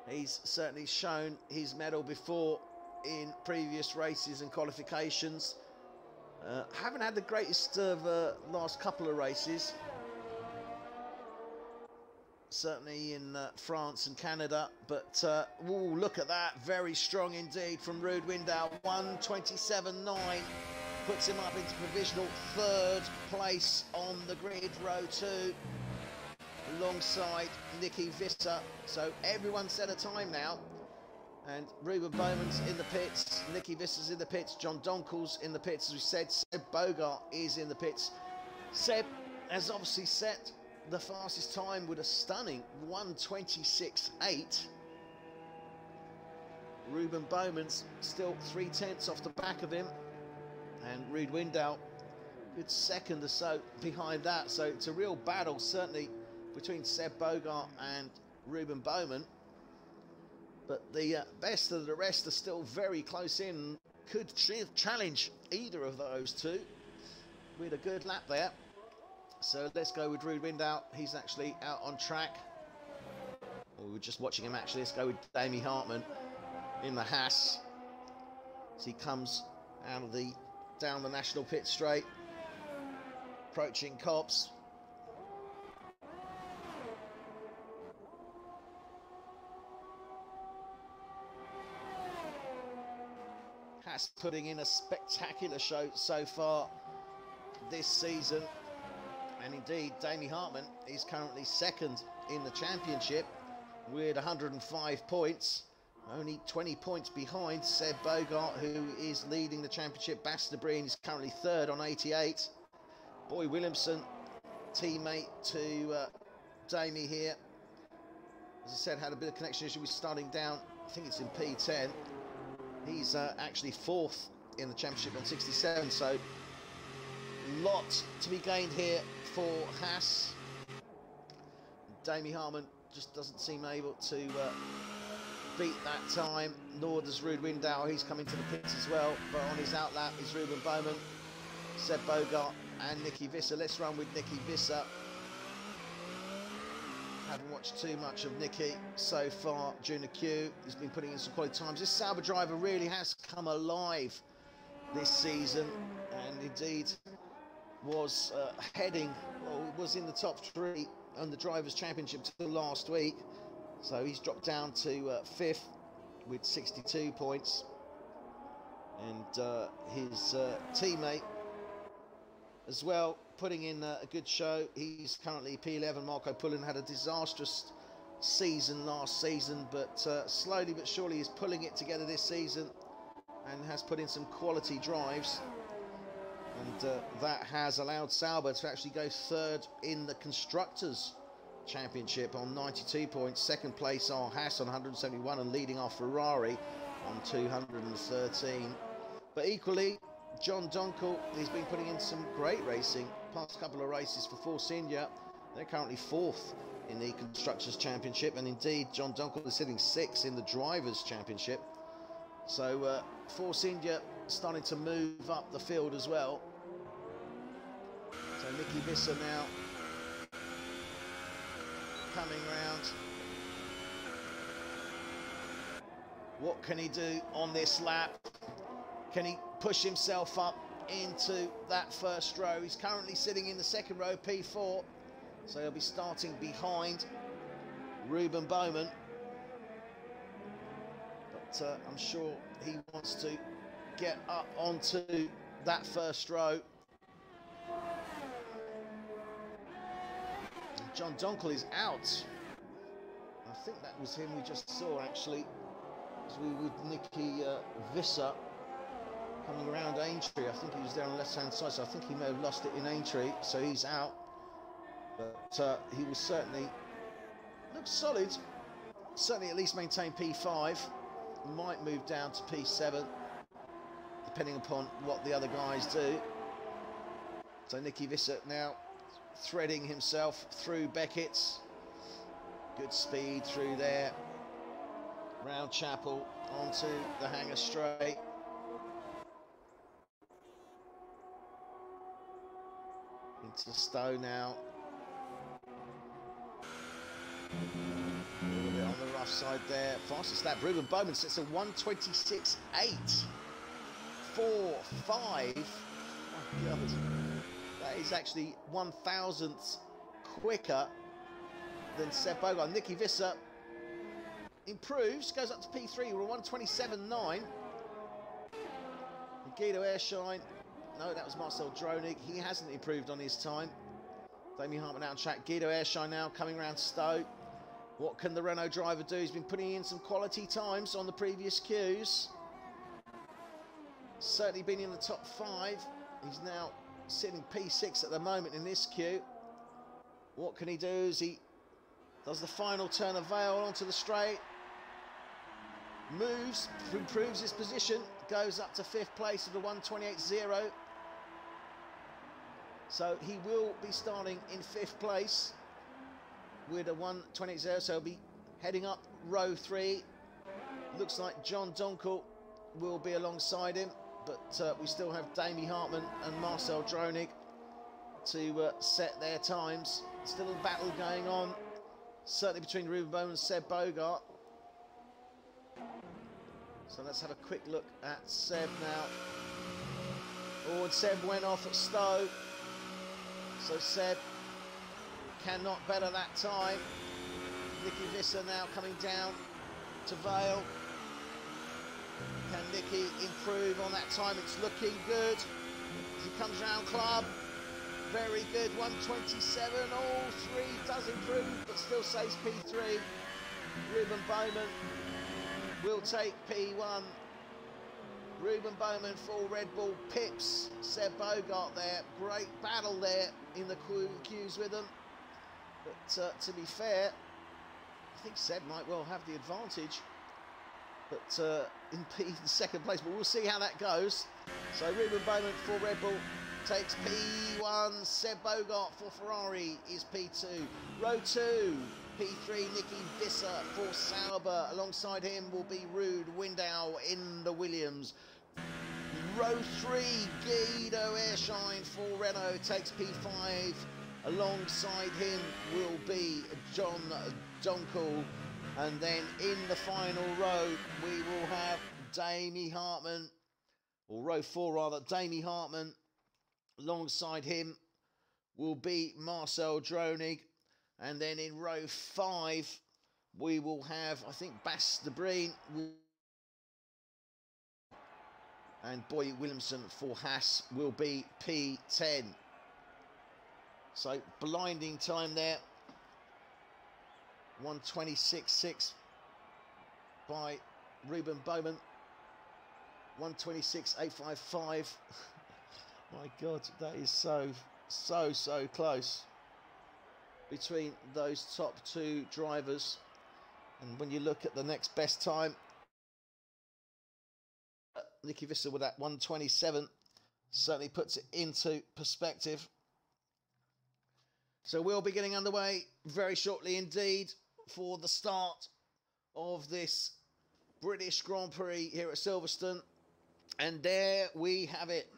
He's certainly shown his mettle before in previous races and qualifications. Haven't had the greatest of last couple of races. Certainly in France and Canada, but ooh, look at that, very strong indeed from Ruud Window. 1:27.9 puts him up into provisional third place on the grid, row 2, alongside Nicky Visser. So everyone set a time now, and Ruben Bowman's in the pits, Nicky Visser's in the pits, John Donkel's in the pits, as we said. Seb Bogart is in the pits. Seb has obviously set the fastest time with a stunning 1:26.8. Ruben Bowman's still 3/10 off the back of him, and Ruud Windau good second or so behind that. So it's a real battle, certainly, between Seb Bogart and Ruben Bowman. But the best of the rest are still very close in. Could challenge either of those two with a good lap there. So let's go with Ruud Windau. He's actually out on track. Well, we were just watching him actually. Let's go with Dami Hartmann in the Haas as he comes out of down the national pit straight, approaching Copse. Haas putting in a spectacular show so far this season, and indeed Dami Hartmann is currently second in the championship with 105 points, only 20 points behind Seb Bogart, who is leading the championship. Basta Breen is currently third on 88. Boy Williamson, teammate to Dami here, as I said, had a bit of connection issue with starting down, I think it's in P10. He's actually fourth in the championship on 67, so lot to be gained here for Haas. Dami Hartmann just doesn't seem able to beat that time, nor does Ruud Windau. He's coming to the pits as well, but on his outlap is Ruben Bowman, Seb Bogart and Nicky Visser. Let's run with Nicky Visser. Haven't watched too much of Nicky so far during the queue. He's been putting in some quality times. This Sauber driver really has come alive this season, and indeed was heading, well, was in the top 3 on the Drivers' Championship till last week. So he's dropped down to 5th with 62 points. And his teammate as well, putting in a good show. He's currently P11. Marco Pullen had a disastrous season last season, but slowly but surely is pulling it together this season and has put in some quality drives. And that has allowed Sauber to actually go third in the Constructors' Championship on 92 points. Second place are Haas on 171 and leading our Ferrari on 213. But equally, John Donkel, he's been putting in some great racing. Past couple of races for Force India. They're currently 4th in the Constructors' Championship, and indeed John Donkel is sitting 6th in the Drivers' Championship. So Force India starting to move up the field as well. So Nicky Visser now coming round. What can he do on this lap? Can he push himself up into that first row? He's currently sitting in the second row, P4, so he'll be starting behind Ruben Bowman. But I'm sure he wants to get up onto that first row. John Donkel is out. I think that was him we just saw, actually. As we with Nicky Visser coming around Aintree. I think he was there on the left-hand side, so I think he may have lost it in Aintree, so he's out. But he was certainly, looks solid. Certainly at least maintain P5. Might move down to P7, depending upon what the other guys do. So Nicky Visser now threading himself through Beckett's. Good speed through there. Round Chapel onto the Hangar Straight. Into Stowe now. A little bit on the rough side there. Fastest lap, Ruben Bowman sits at 1:26.8. 4.5. Oh God. That is actually 1,000th quicker than Seb Bogart. Nicky Visser improves, goes up to P3. We're 1:27.9. Guido Airshine. No, that was Marcel Dronig. He hasn't improved on his time. Dami Hartmann out on track. Guido Airshine now coming around Stowe. What can the Renault driver do? He's been putting in some quality times on the previous queues. Certainly been in the top 5. He's now sitting P6 at the moment in this queue. What can he do as he does the final turn of Vale onto the straight? Moves, improves his position, goes up to 5th place with a 1:28.0. So he will be starting in 5th place with a 1:28.0, so he'll be heading up row 3. Looks like John Donkel will be alongside him, but we still have Damie Hartman and Marcel Dronig to set their times. Still a battle going on, certainly between Ruben Bowman and Seb Bogart. So let's have a quick look at Seb now. Oh, and Seb went off at Stowe. So Seb cannot better that time. Nicky Visser now coming down to Vale. Can Nicky improve on that time? It's looking good. As he comes round Club. Very good, 1:27. All 3 does improve, but still says P3. Ruben Bowman will take P1. Ruben Bowman for Red Bull pips Seb Bogart there. Great battle there in the queues with them. But to be fair, I think Seb might well have the advantage. But in second place, but we'll see how that goes. So Ruben Bowman for Red Bull takes P1. Seb Bogart for Ferrari is P2. Row 2, P3, Nicky Visser for Sauber. Alongside him will be Ruud Window in the Williams. Row 3, Guido Airshine for Renault takes P5. Alongside him will be John Donkel. And then in the final row, we will have Damie Hartman, or row 4 rather, Damie Hartman. Alongside him will be Marcel Dronig. And then in row 5, we will have, I think, Bas de Breen and Boy Williamson for Haas will be P10. So blinding time there. 1:26.6 by Ruben Bowman. 1:26.855. My God, that is so close between those top 2 drivers. And when you look at the next best time, Nicky Visser with that 1:27 certainly puts it into perspective. So we'll be getting underway very shortly indeed for the start of this British Grand Prix here at Silverstone. And there we have it.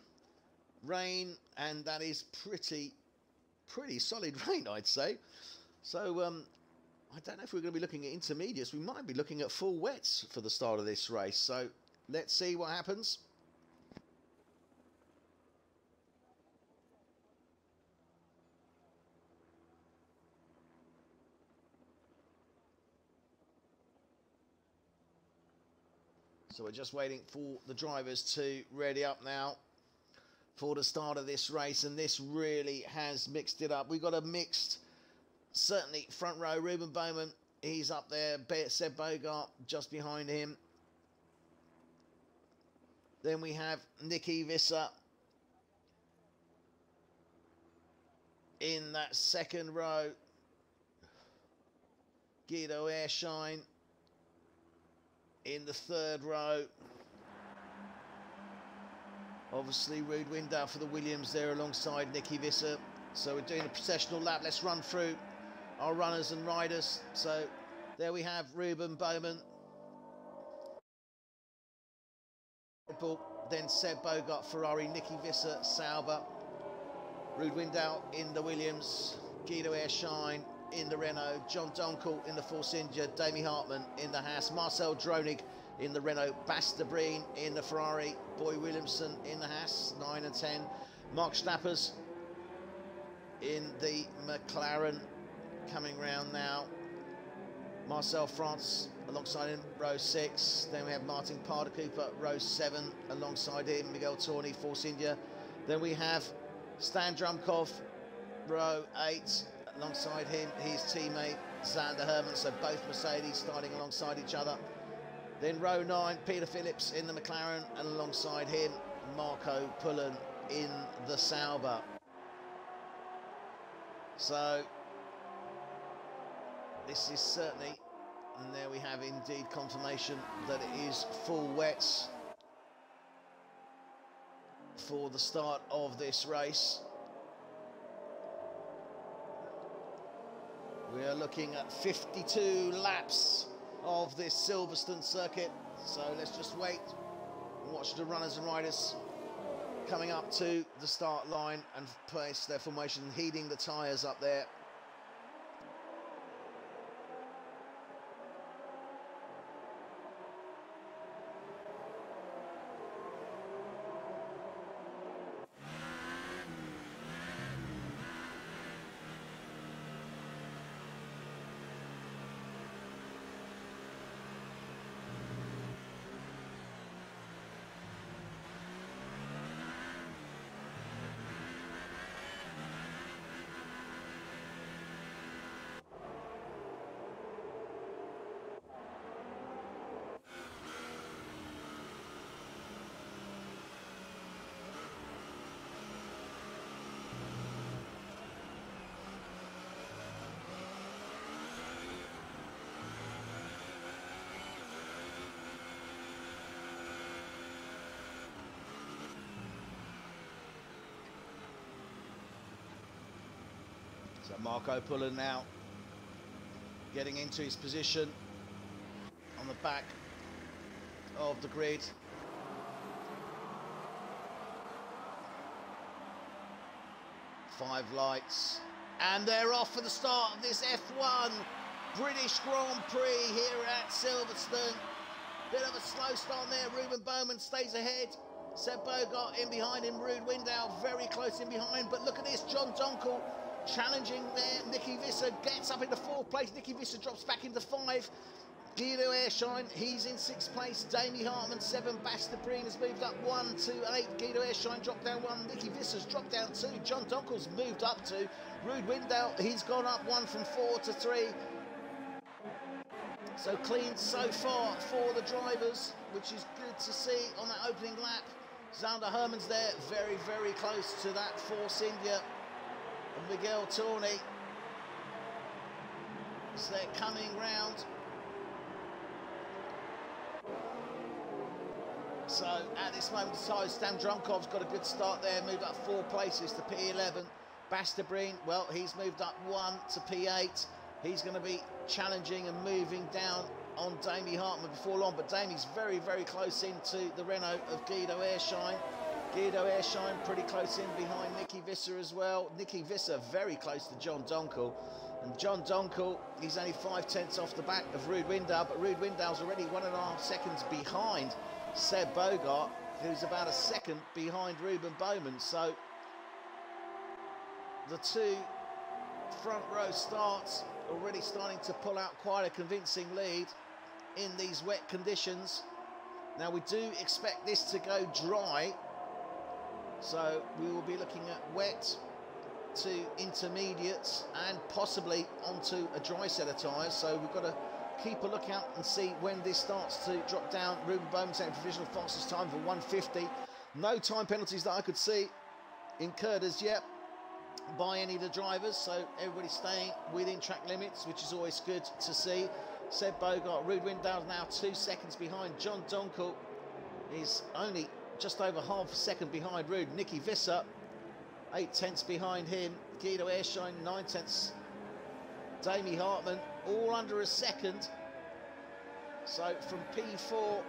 Rain, and that is pretty solid rain, I'd say. So I don't know if we're going to be looking at intermediates. We might be looking at full wets for the start of this race. So let's see what happens. So we're just waiting for the drivers to ready up now for the start of this race, and this really has mixed it up. We've got a mixed, certainly front row. Ruben Bowman, he's up there. Seb Bogart just behind him. Then we have Nicky Visser in that second row. Guido Airshine in the third row. Obviously, Ruud Window for the Williams there alongside Nicky Visser. So we're doing a processional lap. Let's run through our runners and riders. So there we have Ruben Bowman. Red Bull, then Seb Bogart, Ferrari, Nicky Visser, Sauber. Ruud Window in the Williams. Guido Airshine in the Renault. John Donkel in the Force India. Damie Hartman in the Haas. Marcel Dronig in the Renault. Bas de Breen in the Ferrari. Boy Williamson in the Haas, 9 and 10. Mark Stappers in the McLaren coming round now. Marcel France alongside him, row 6. Then we have Martin Parder Cooper, row 7 alongside him. Miguel Torni, Force India. Then we have Stan Drumkov, row 8 alongside him, his teammate Zander Herman. So both Mercedes starting alongside each other. Then row 9, Peter Phillips in the McLaren, and alongside him, Marco Pullen in the Sauber. So this is certainly, and there we have indeed confirmation that it is full wets for the start of this race. We are looking at 52 laps of this Silverstone circuit, so let's just wait and watch the runners and riders coming up to the start line and place their formation, heating the tyres up there. So Marco Pullen now getting into his position on the back of the grid. Five lights, and they're off for the start of this F1 British Grand Prix here at Silverstone. Bit of a slow start there. Ruben Bowman stays ahead. Seb Bogart in behind him. Ruud Window very close in behind. But look at this, John Donkel challenging there. Nicky Visser gets up into fourth place. Nicky Visser drops back into five. Guido Airshine, he's in sixth place. Damie Hartman, 7. Bastabreen has moved up 1 to 8. Guido Airshine dropped down 1. Nicky Visser's dropped down 2. John Donkel's moved up 2. Ruud Window, he's gone up 1 from 4 to 3. So clean so far for the drivers, which is good to see on that opening lap. Zander Herman's there, very, very close to that Force India. And Miguel Tourney. So they're coming round. So at this moment in time, Stan Drunkov's got a good start there, moved up 4 places to P11. Bastabreen, well, he's moved up 1 to P8. He's going to be challenging and moving down on Damie Hartman before long, but Damie's very, very close into the Renault of Guido Airshine. Guido Airshine pretty close in behind Nicky Visser as well. Nicky Visser very close to John Donkel. And John Donkel, he's only 5/10 off the back of Ruud Window, but Ruud Window's already 1.5 seconds behind Seb Bogart, who's about a second behind Ruben Bowman. So the 2 front row starts already starting to pull out quite a convincing lead in these wet conditions. Now we do expect this to go dry, so we will be looking at wet to intermediates and possibly onto a dry set of tyres. So we've got to keep a lookout and see when this starts to drop down. Ruben Bowman saying provisional fastest time for 1:50. No time penalties that I could see incurred as yet by any of the drivers, so everybody's staying within track limits, which is always good to see. Seb Bogart, Ruud Window now 2 seconds behind. John Donkel is only just over half a second behind Ruud. Nicky Visser 8/10 behind him. Guido Airshine 9/10. Damie Hartman all under a second. So from P4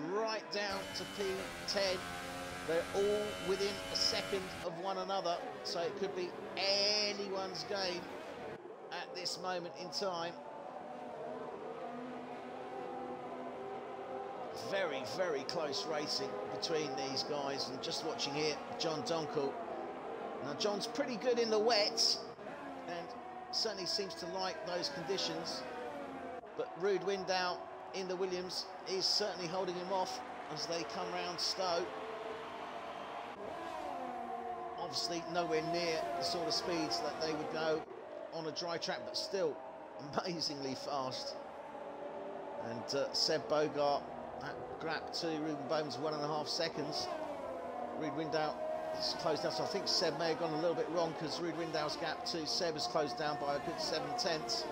right down to P10, they're all within a second of one another, so it could be anyone's game at this moment in time. Very, very close racing between these guys, and just watching here, John Donkel. Now John's pretty good in the wets and certainly seems to like those conditions, but Ruud Window in the Williams is certainly holding him off as they come round Stowe. Obviously nowhere near the sort of speeds that they would go on a dry track, but still amazingly fast. And Seb Bogart, that gap to Ruben Bowman's 1.5 seconds. Ruud Window It's closed down, so I think Seb may have gone a little bit wrong because Ruud Window's gap to Seb is closed down by a good 7/10.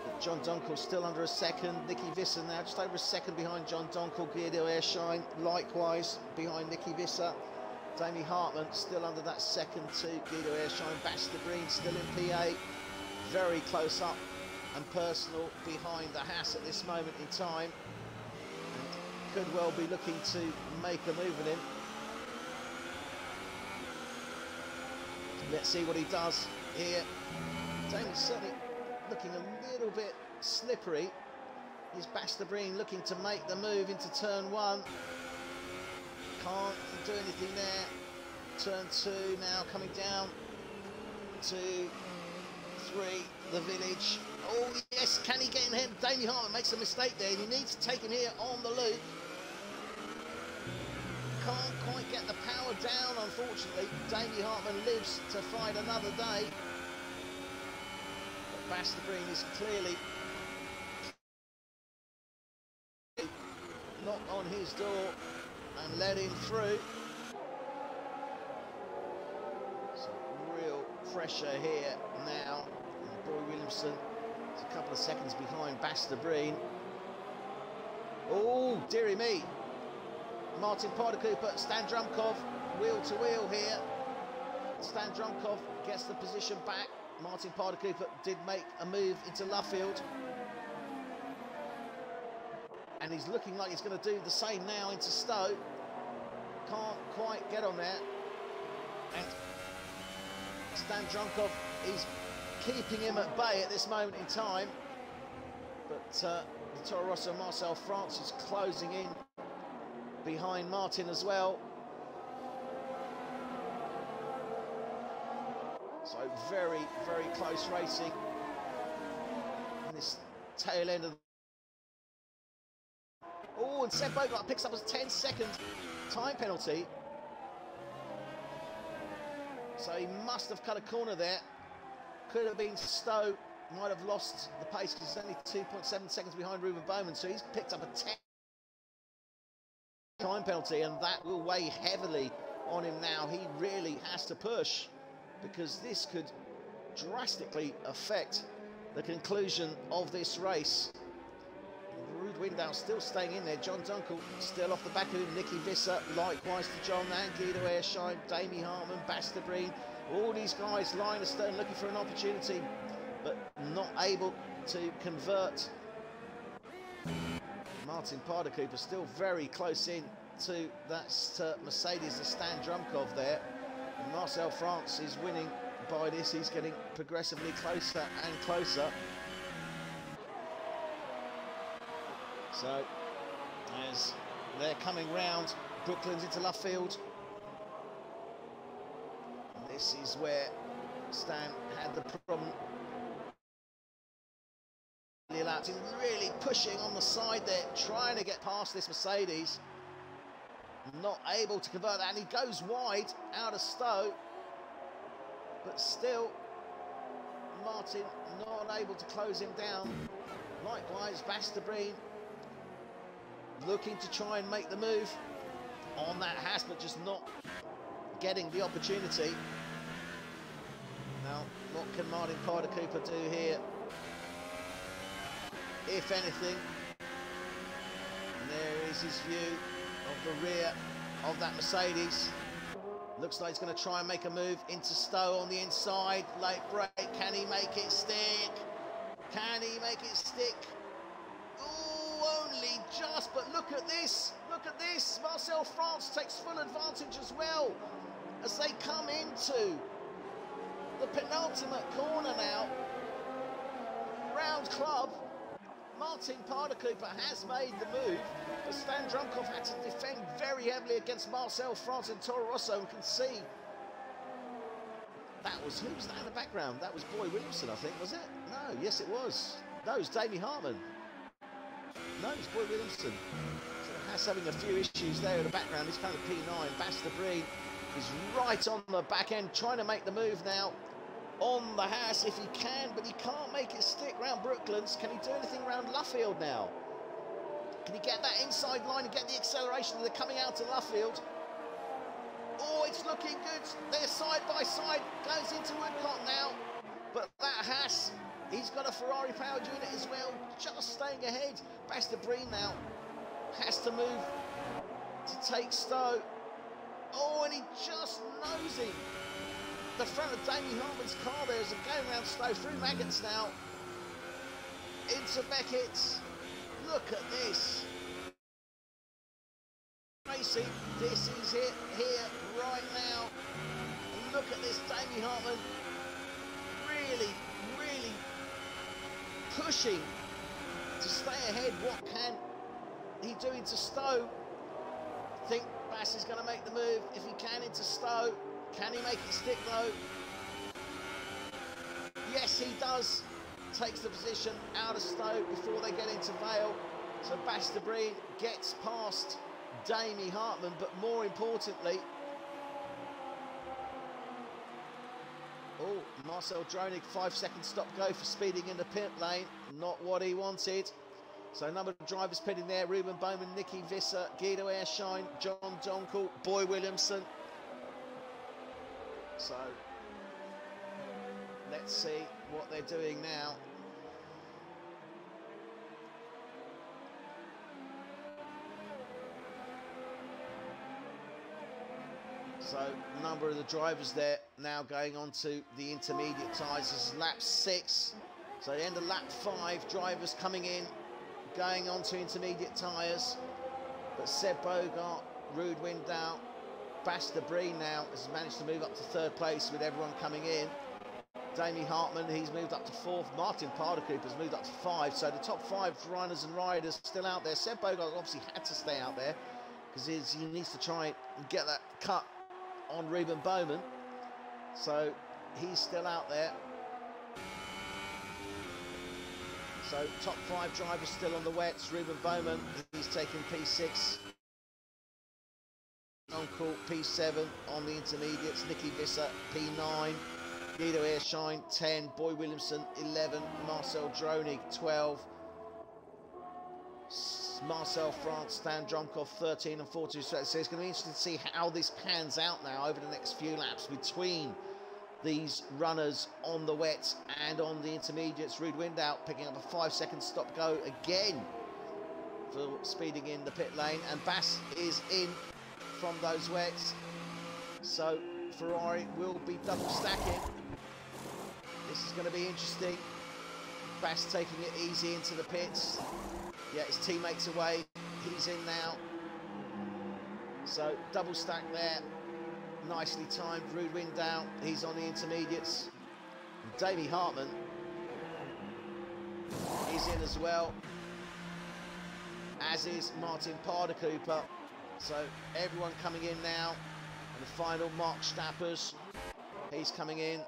But John Donkel still under a second. Nicky Visser now just over a second behind John Donkel. Guido Airshine likewise behind Nicky Visser. Damie Hartman still under that second to Guido Airshine. Basta Green still in P8. Very close up and personal behind the Haas at this moment in time. And could well be looking to make a move with him. Let's see what he does here. Damie's certainly looking a little bit slippery. Is Basta Green looking to make the move into turn 1? Can't do anything there. Turn 2 now coming down. 2, 3, the village. Oh yes, can he get in him? Damie Hartman makes a mistake there. He needs to take him here on the loop. Can't quite get the power down, unfortunately. Damie Hartman lives to fight another day. But Basta Green is clearly knocked on his door and let him through. So real pressure here now. And Boy Williamson is a couple of seconds behind Basta Green. Oh, dearie me. Martin Parder-Cooper, Stan Drumkov, wheel to wheel here. Stan Drumkov gets the position back. Martin Parder-Cooper did make a move into Luffield. And he's looking like he's going to do the same now into Stowe. Can't quite get on there. And Stan Drumkov is keeping him at bay at this moment in time. But the Toro Rosso Marcel France is closing in behind Martin as well. So very, very close racing in this tail end of the... Oh, and Seb Bogart picks up a 10-second time penalty. So he must have cut a corner there. Could have been Stowe, might have lost the pace because he's only 2.7 seconds behind Ruben Bowman. So he's picked up a 10 time penalty, and that will weigh heavily on him now. He really has to push because this could drastically affect the conclusion of this race. Ruud Window still staying in there. John Dunkel still off the back of him. Nicky Visser likewise to John Nan, Guido Airshine, Damie Hartman, Basta Green. All these guys lying astern looking for an opportunity but not able to convert. Martin Parder-Cooper still very close in to that Mercedes, the Stan Drumkov there. And Marcel France is winning by this. He's getting progressively closer and closer. So, as they're coming round, Brooklands into Luffield. And this is where Stan had the problem. He's really pushing on the side there, trying to get past this Mercedes. Not able to convert that, and he goes wide out of Stowe. But still, Martin not able to close him down. Likewise, Basta Green looking to try and make the move on that Haas, but just not getting the opportunity. Now, what can Martin Parder-Cooper do here? If anything, and there is his view of the rear of that Mercedes. Looks like he's going to try and make a move into Stowe on the inside. Late break, can he make it stick? Can he make it stick? Oh, only just, but look at this. Look at this. Marcel France takes full advantage as well as they come into the penultimate corner now. Round club. Martin Parder-Cooper has made the move, but Stan Drumkov had to defend very heavily against Marcel France and Toro Rosso, and can see that was, who was that in the background? That was Boy Williamson, I think, was it? No, yes it was. No, it was Damie Hartman. No, it was Boy Williamson. So Haas having a few issues there in the background. He's kind of P9. Basta Green is right on the back end, trying to make the move now on the Haas if he can, but he can't make it stick round Brooklands. Can he do anything around Luffield now? Can he get that inside line and get the acceleration? They're coming out to Luffield. Oh, it's looking good. They're side by side. Goes into Woodcock now. But that Haas, he's got a Ferrari powered unit as well. Just staying ahead. Bastabreen now has to move to take Stowe. Oh, and he just nosing the front of Damien Hartman's car there as they're going around Stowe through Maggots now. Into Beckett. Look at this. Racing, this is it here right now. And look at this, Damien Hartman really pushing to stay ahead. What can he do into Stowe? I think Bass is going to make the move if he can into Stowe. Can he make it stick though? Yes, he does. Takes the position out of Stowe before they get into Vale. So Bastabreen gets past Damien Hartman, but more importantly, oh, Marcel Dronig, 5-second stop go for speeding in the pit lane. Not what he wanted. So a number of drivers pitting there. Ruben Bowman, Nicky Visser, Guido Airshine, John Donkel, Boy Williamson. So let's see what they're doing now. So a number of the drivers there now going on to the intermediate tyres. This is lap 6. So the end of lap 5, drivers coming in, going on to intermediate tyres. But Seb Bogart, Ruud Window, Bastabreen now has managed to move up to 3rd place with everyone coming in. Damien Hartman, he's moved up to 4th. Martin Pardercoop has moved up to 5. So the top 5 runners and riders still out there. Seb Bogart obviously had to stay out there because he needs to try and get that cut on Ruben Bowman, so he's still out there. So top 5 drivers still on the wets. Ruben Bowman, he's taking P6. Uncle P7 on the intermediates. Nicky Visser P9. Guido Airshine 10. Boy Williamson 11. Marcel Dronig 12. Marcel France, Stan Drumkov 13 and 14. So it's going to be interesting to see how this pans out now over the next few laps between these runners on the wets and on the intermediates. Ruud Window picking up a 5-second stop go again for speeding in the pit lane, and Bass is in from those wets. So Ferrari will be double stacking. This is going to be interesting. Bass taking it easy into the pits. Yeah, his teammates away. He's in now. So double stack there. Nicely timed. Ruud Window, he's on the intermediates. And Damien Hartman is in as well, as is Martin Pardercooper. So everyone coming in now. And the final, Mark Stappers, he's coming in.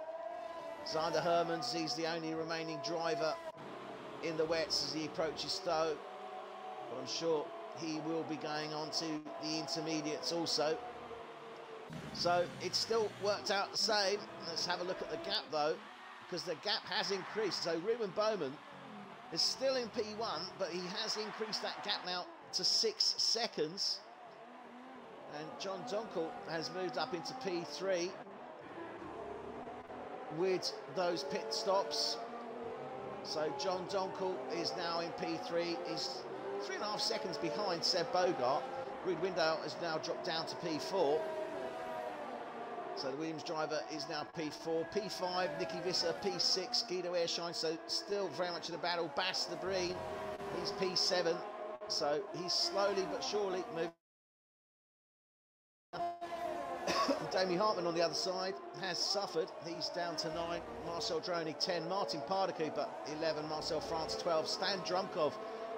Zander Hermans, he's the only remaining driver in the wets as he approaches Stowe. But I'm sure he will be going on to the intermediates also. So it's still worked out the same. Let's have a look at the gap though, because the gap has increased. So Ruben Bowman is still in P1, but he has increased that gap now to 6 seconds. And John Donkel has moved up into P3 with those pit stops. So John Donkel is now in P3. He's 3.5 seconds behind Seb Bogart. Ruud Window has now dropped down to P4. So the Williams driver is now P4. P5, Nicky Visser, P6, Guido Airshine. So still very much in the battle. Bastabreen, he's P7. So he's slowly but surely moving. Damien Hartman on the other side has suffered. He's down to 9. Marcel Dronig 10. Martin Pardercooper 11. Marcel France 12. Stan Drumkov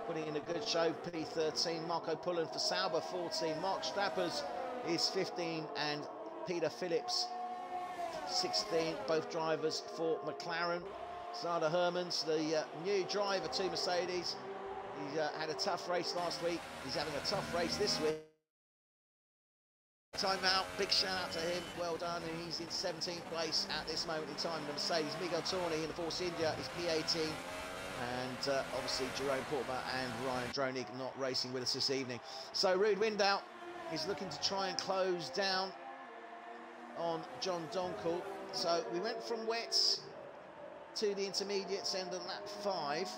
putting in a good show, P13. Marco Pullen for Sauber 14. Mark Strappers is 15 and Peter Phillips 16. Both drivers for McLaren. Zander Hermans, the new driver to Mercedes. He had a tough race last week. He's having a tough race this week. Time out, big shout out to him, well done, and he's in 17th place at this moment in time. The Mercedes, Miguel Torney in the Force India is P18, and obviously Jerome Portman and Ryan Dronig not racing with us this evening. So Ruud Window is looking to try and close down on John Donkel. So we went from wets to the intermediates end of lap 5.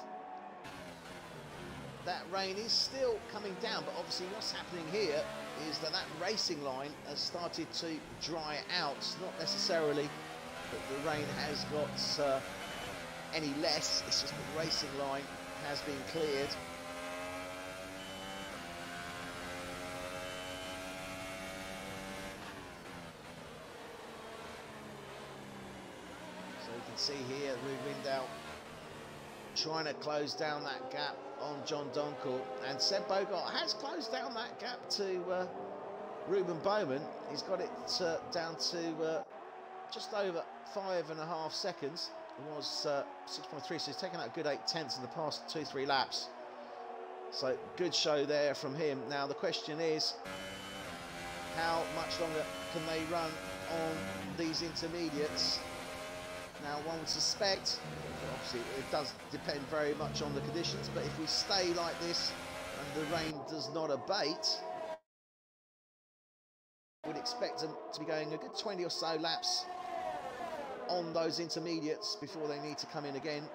That rain is still coming down, but obviously what's happening here is that racing line has started to dry out. Not necessarily that the rain has got any less, it's just the racing line has been cleared. So you can see here Ruud Windahl trying to close down that gap on John Donkel, and Seb Bogart has closed down that gap to Ruben Bowman. He's got it down to just over 5.5 seconds. It was 6.3, so he's taken out a good 8/10 in the past 2-3 laps. So good show there from him. Now the question is, how much longer can they run on these intermediates? Now one would suspect, obviously it does depend very much on the conditions, but if we stay like this and the rain does not abate, we'd expect them to be going a good 20 or so laps on those intermediates before they need to come in again,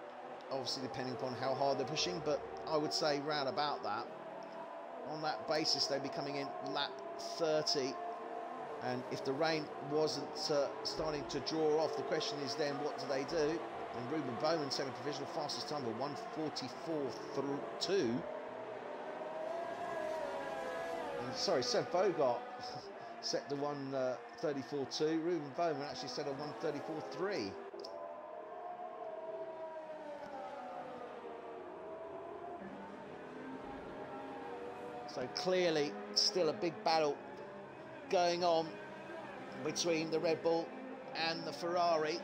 obviously depending upon how hard they're pushing, but I would say round about that. On that basis they'd be coming in lap 30, and if the rain wasn't starting to draw off, the question is then what do they do? And Ruben Bowman setting provisional fastest time of 1:44.2. Sorry, Seb Bogart set the 1:34.2. Ruben Bowman actually set a 1:34.3. So clearly still a big battle going on between the Red Bull and the Ferrari.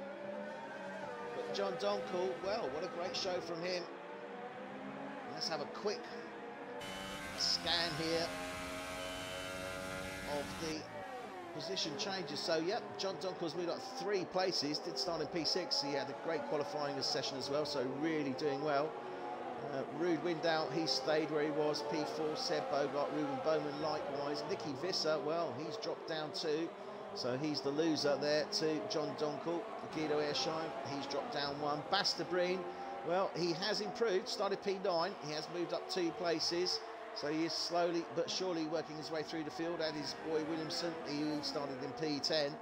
But John Donkel, well, what a great show from him. Let's have a quick scan here of the position changes. So yep, John Donkel's moved up 3 places, did start in P6. He had a great qualifying session as well, so really doing well. Ruud Windahl, he stayed where he was, P4. Seb Bogart, Ruben Bowman likewise. Nicky Visser, well, he's dropped down 2, so he's the loser there to John Donkel. Guido Ehrschein, he's dropped down 1. Basterbreen, well, he has improved, started P9, he has moved up 2 places, so he is slowly but surely working his way through the field. And his boy Williamson, he started in P10.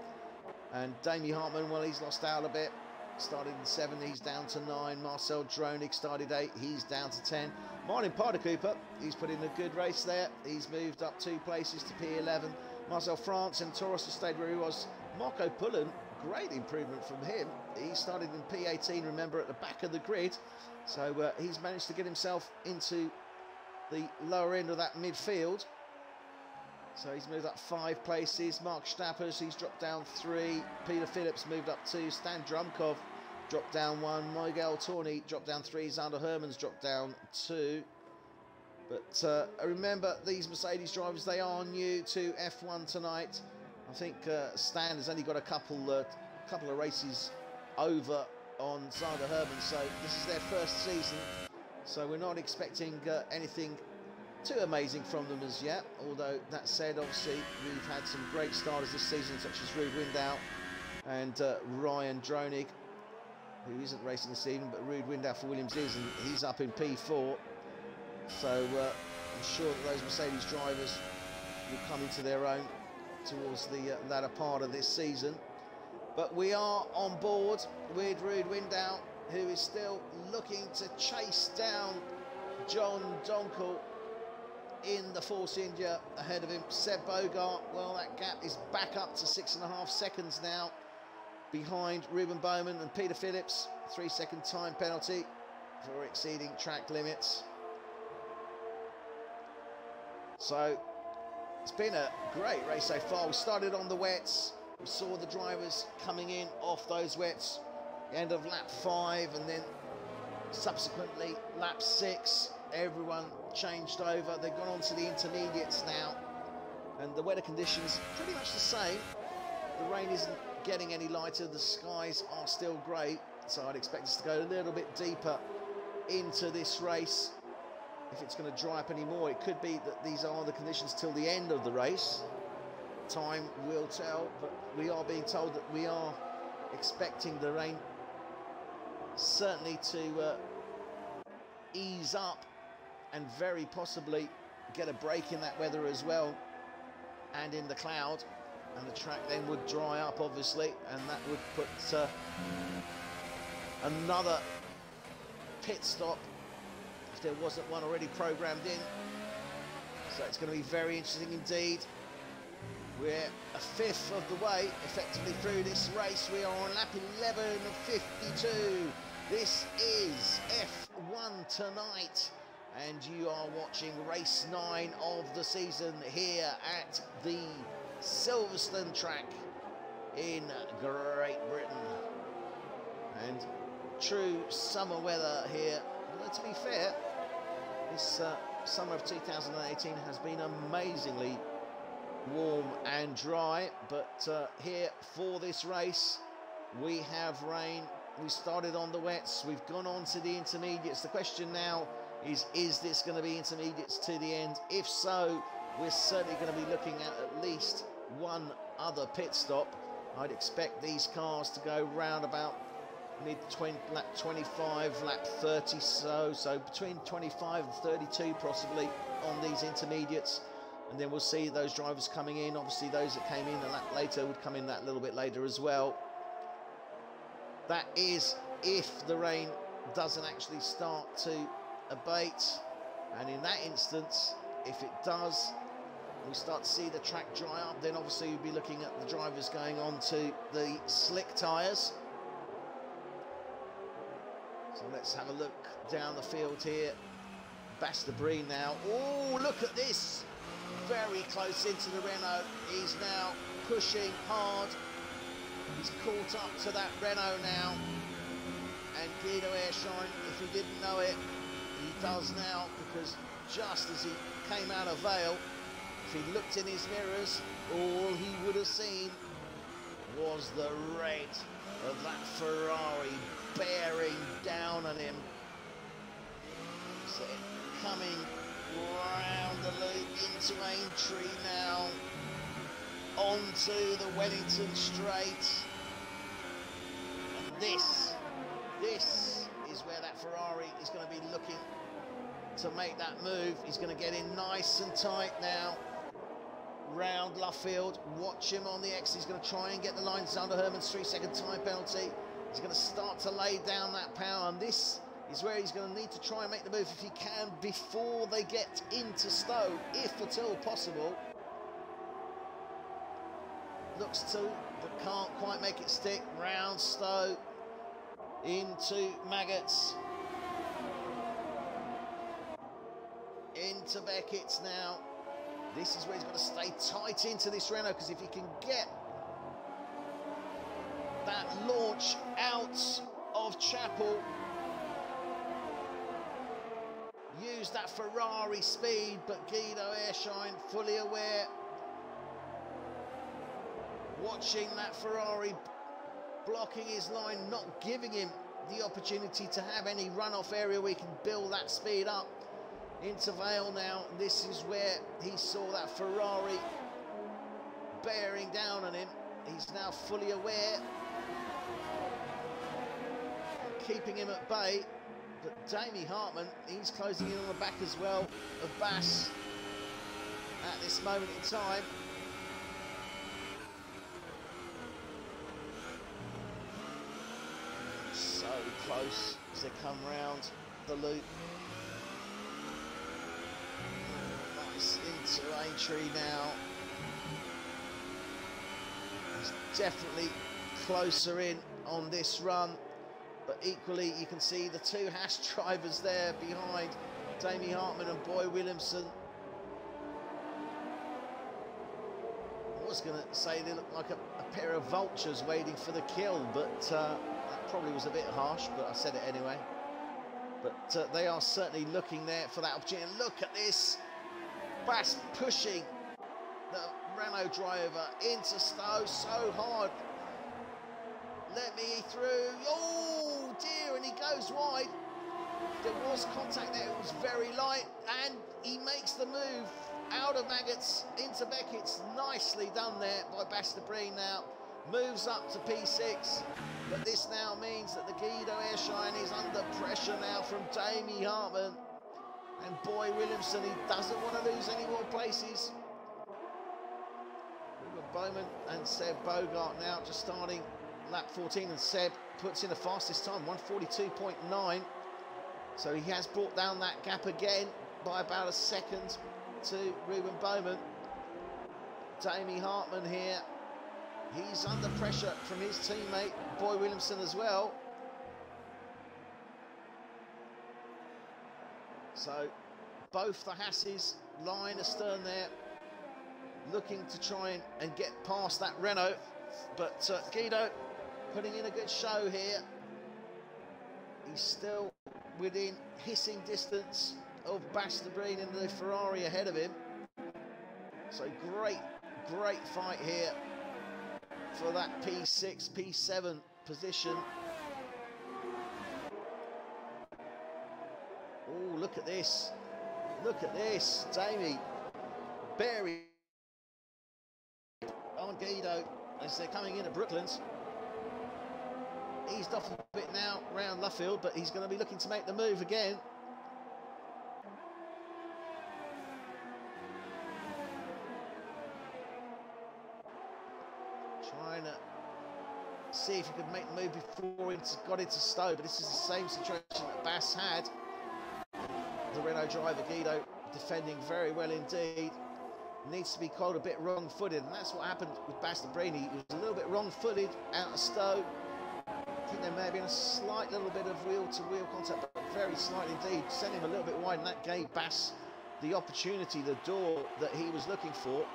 And Damien Hartman, well, he's lost out a bit. Started in 7, he's down to 9. Marcel Dronig started 8, he's down to 10. Martin Parder-Cooper, he's put in a good race there. He's moved up 2 places to P11. Marcel France and Taurus has stayed where he was. Marco Pullen, great improvement from him. He started in P18, remember, at the back of the grid. So he's managed to get himself into the lower end of that midfield. So he's moved up 5 places. Mark Stappers, he's dropped down 3. Peter Phillips moved up 2. Stan Drumkov dropped down 1. Miguel Torney dropped down 3. Zander Hermans dropped down 2. But remember, these Mercedes drivers, they are new to F1 tonight. I think Stan has only got a couple of races over on Zander Hermans, so this is their first season. So we're not expecting anything too amazing from them as yet, although that said, obviously we've had some great starters this season, such as Ruud Windahl and Ryan Dronig, who isn't racing this evening, but Ruud Windahl for Williams is, and he's up in P4. So I'm sure that those Mercedes drivers will come into their own towards the latter part of this season. But we are on board with Ruud Windahl, who is still looking to chase down John Donkel in the Force India. Ahead of him, Seb Bogart, well, that gap is back up to 6.5 seconds now behind Ruben Bowman and Peter Phillips. 3-second time penalty for exceeding track limits. So it's been a great race so far. We started on the wets, we saw the drivers coming in off those wets, end of lap 5, and then subsequently lap 6 everyone changed over. They've gone on to the intermediates now, and the weather conditions pretty much the same. The rain isn't getting any lighter, the skies are still grey, so I'd expect us to go a little bit deeper into this race. If it's going to dry up any more, it could be that these are the conditions till the end of the race. Time will tell, but we are being told that we are expecting the rain certainly to ease up and very possibly get a break in that weather as well, and in the cloud, and the track then would dry up obviously, and that would put another pit stop if there wasn't one already programmed in. So it's going to be very interesting indeed. We're a fifth of the way effectively through this race. We are on lap 11 of 52. This is F1 tonight, and you are watching race 9 of the season here at the Silverstone track in Great Britain. And true summer weather here. Although to be fair, this summer of 2018 has been amazingly warm and dry, but here for this race we have rain. We started on the wets, we've gone on to the intermediates. The question now is this going to be intermediates to the end? If so, we're certainly going to be looking at least one other pit stop. I'd expect these cars to go round about lap 25, lap 30, so between 25 and 32 possibly on these intermediates, and then we'll see those drivers coming in. Obviously those that came in a lap later would come in that little bit later as well. That is if the rain doesn't actually start to abate, and in that instance, if it does, we start to see the track dry up, then obviously you'll be looking at the drivers going on to the slick tyres. So let's have a look down the field here. Bastabri now. Oh, look at this. Very close into the Renault. He's now pushing hard. He's caught up to that Renault now. And Guido Airshine, if he didn't know it, he does now, because just as he came out of Vale, if he looked in his mirrors, all he would have seen was the red of that Ferrari bearing down on him. So coming round the loop into Aintree now, onto the Wellington Straight. And this is where that Ferrari is going to be looking to make that move. He's going to get in nice and tight now round Luffield. Watch him on the X. He's going to try and get the lines under Herman's 3-second time penalty. He's going to start to lay down that power, and this is where he's going to need to try and make the move if he can before they get into Stowe, if at all possible. Looks to, but can't quite make it stick. Round Stowe into Maggots, into Beckett's now. This is where he's got to stay tight into this Renault, because if he can get that launch out of Chapel, use that Ferrari speed, but Guido Airshine fully aware, watching that Ferrari blocking his line, not giving him the opportunity to have any runoff area where he can build that speed up into Vale now. This is where he saw that Ferrari bearing down on him. He's now fully aware, keeping him at bay. But Damie Hartman, he's closing in on the back as well of Bass at this moment in time. So close as they come round the loop. Nice into Aintree now. He's definitely closer in on this run, but equally you can see the two Haas drivers there behind Damie Hartman and Boy Williamson. I was going to say they look like a pair of vultures waiting for the kill, but that probably was a bit harsh, but I said it anyway. But they are certainly looking there for that opportunity. Look at this. Bass pushing the Renault driver into Stowe so hard. Let me through. Oh dear, and he goes wide. There was contact there, it was very light, and he makes the move out of Maggots into Beckett's. Nicely done there by Bastabreen now. Moves up to P6, but this now means that the Guido Airshine is under pressure now from Damie Hartman. And Boy Williamson, he doesn't want to lose any more places. We've got Bowman and Seb Bogart now just starting lap 14, and Seb puts in the fastest time, 1:42.9. So he has brought down that gap again by about a second to Ruben Bowman. Damie Hartman here, he's under pressure from his teammate, Boy Williamson, as well. So both the Hasses line astern there, looking to try and get past that Renault. But Guido putting in a good show here. He's still within hissing distance of Bastabreen in the Ferrari ahead of him. So great fight here for that P6, P7 position. Oh, look at this. Look at this. Damie buried on Guido as they're coming in at Brooklands. Eased off a bit now round Luffield, but he's going to be looking to make the move again. Trying to see if he could make the move before he got into Stowe, but this is the same situation that Bass had. The Renault driver, Guido, defending very well indeed. Needs to be called a bit wrong-footed, and that's what happened with Bastabreen. He was a little bit wrong-footed out of Stowe. I think there may have been a slight little bit of wheel-to-wheel contact, but very slight indeed. Sent him a little bit wide, and that gave Bass the opportunity, the door that he was looking for.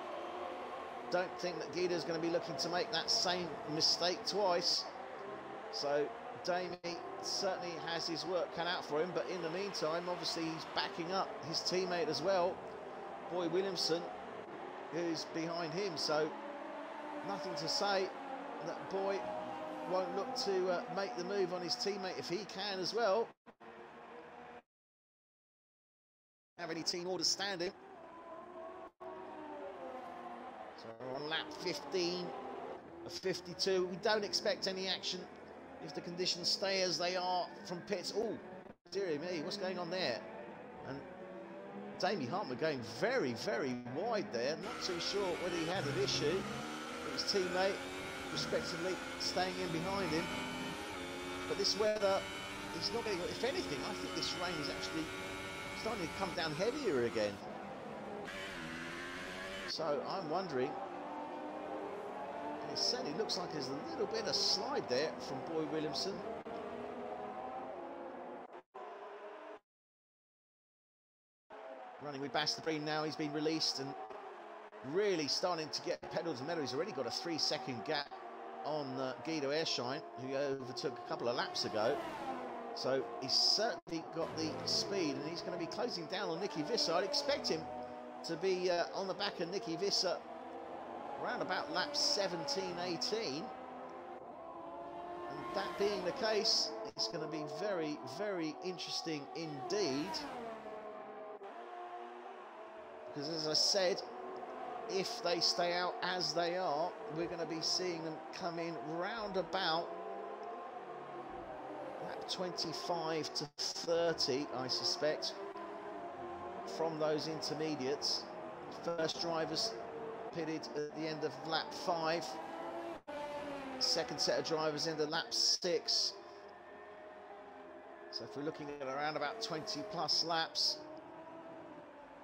Don't think that Guido's going to be looking to make that same mistake twice. So Damie certainly has his work cut out for him, but in the meantime, obviously, he's backing up his teammate as well, Boy Williamson, who's behind him. So nothing to say that Boy won't look to make the move on his teammate if he can as well. Have any team orders standing? So on lap 15 of 52, we don't expect any action if the conditions stay as they are from pits. Oh, dearie me, what's going on there? And Damie Hartman going very wide there. Not too sure whether he had an issue with his teammate, respectively, staying in behind him. But this weather, he's not getting. If anything, I think this rain is actually starting to come down heavier again. So I'm wondering, and it certainly looks like there's a little bit of slide there from Boy Williamson. Running with Bastabreen now, he's been released and really starting to get pedal to the metal. He's already got a 3-second gap on Guido Airshine, who overtook a couple of laps ago. So he's certainly got the speed, and he's going to be closing down on Nicky Visser. I'd expect him to be on the back of Nicky Visser around about lap 17, 18. And that being the case, it's going to be very interesting indeed. Because as I said, if they stay out as they are, we're going to be seeing them come in round about lap 25 to 30, I suspect, from those intermediates. First drivers pitted at the end of lap 5. Second set of drivers into lap 6. So if we're looking at around about 20 plus laps,